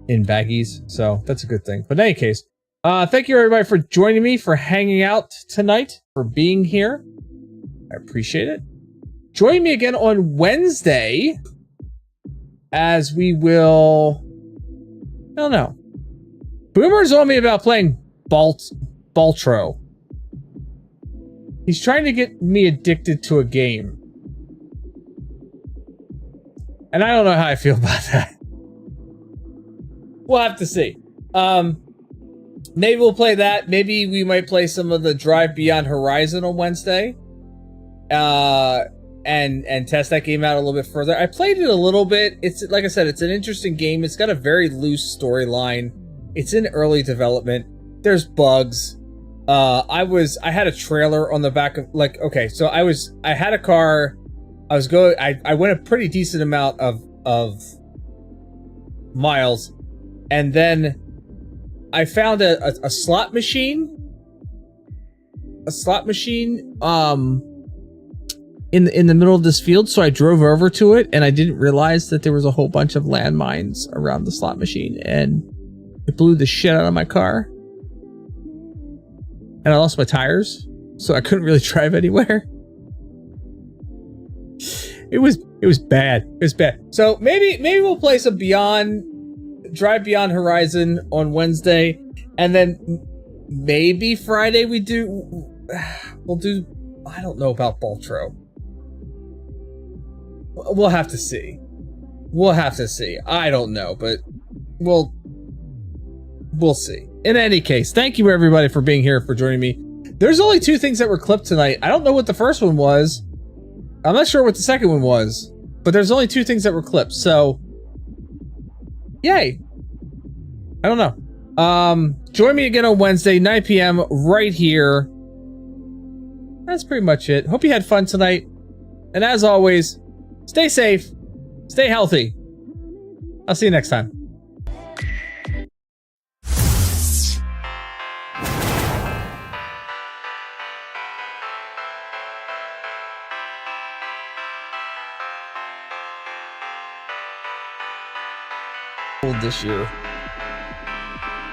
in baggies. So that's a good thing. But in any case, thank you everybody for joining me, for hanging out tonight, for being here. I appreciate it. Join me again on Wednesday as we will, I don't know. Boomer's on me about playing Baltro. He's trying to get me addicted to a game. And I don't know how I feel about that. We'll have to see. Maybe we'll play that. Maybe we might play some of the Drive Beyond Horizon on Wednesday. And test that game out a little bit further. I played it a little bit. It's, like I said, it's an interesting game. It's got a very loose storyline. It's in early development. There's bugs. I had a trailer on the back of, like, okay, so I had a car. I went a pretty decent amount of miles, and then I found a slot machine. A slot machine, in the middle of this field, so I drove over to it, and I didn't realize that there was a whole bunch of landmines around the slot machine, and it blew the shit out of my car. And I lost my tires, so I couldn't really drive anywhere. It was bad. It was bad. So maybe we'll play some Drive Beyond Horizon on Wednesday, and then maybe Friday we'll do, I don't know about Baltro. We'll have to see. We'll have to see. I don't know, but we'll see. In any case, thank you everybody for being here, for joining me. There's only 2 things that were clipped tonight. I don't know what the first one was. I'm not sure what the second one was, but there's only 2 things that were clipped. So, yay. I don't know. Join me again on Wednesday, 9 p.m. right here. That's pretty much it. Hope you had fun tonight. And as always, stay safe, stay healthy. I'll see you next time. This year.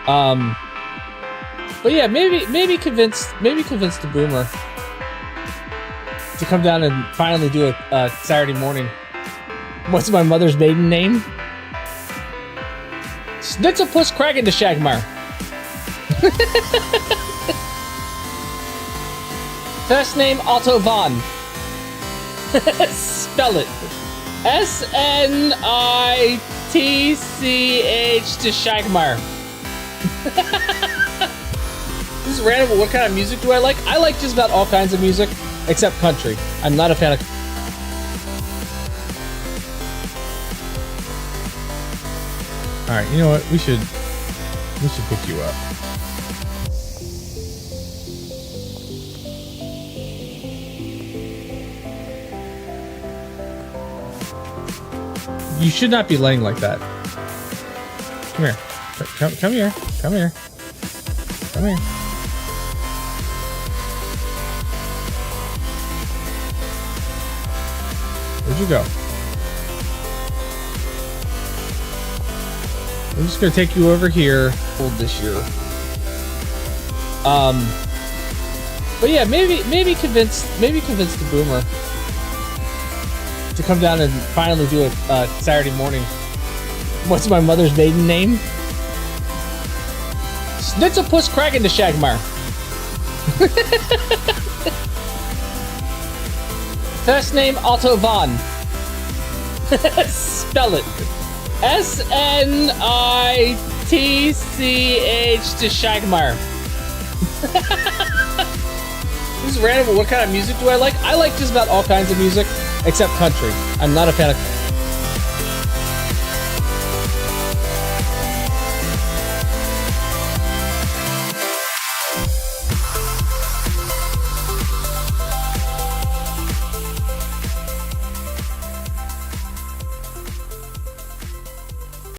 But yeah, maybe convince the Boomer to come down and finally do a Saturday morning. What's my mother's maiden name? Snitzelpuss Kragen de Shagmar. First name Otto Von. Spell it. SNITCH to Shagmar. This is random, but what kind of music do I like? I like just about all kinds of music, except country. I'm not a fan of... Alright, you know what? We should pick you up. You should not be laying like that. Come here. Come here. Come here. Come here. Where'd you go? I'm just gonna take you over here. Hold this year. But yeah, maybe convince the Boomer to come down and finally do a Saturday morning. What's my mother's maiden name? Snitzelpuss Kragen de Shagmar. First name Otto Von. Spell it. SNITCH to Shagmar. This is random, but what kind of music do I like? I like just about all kinds of music, except country. I'm not a fan of...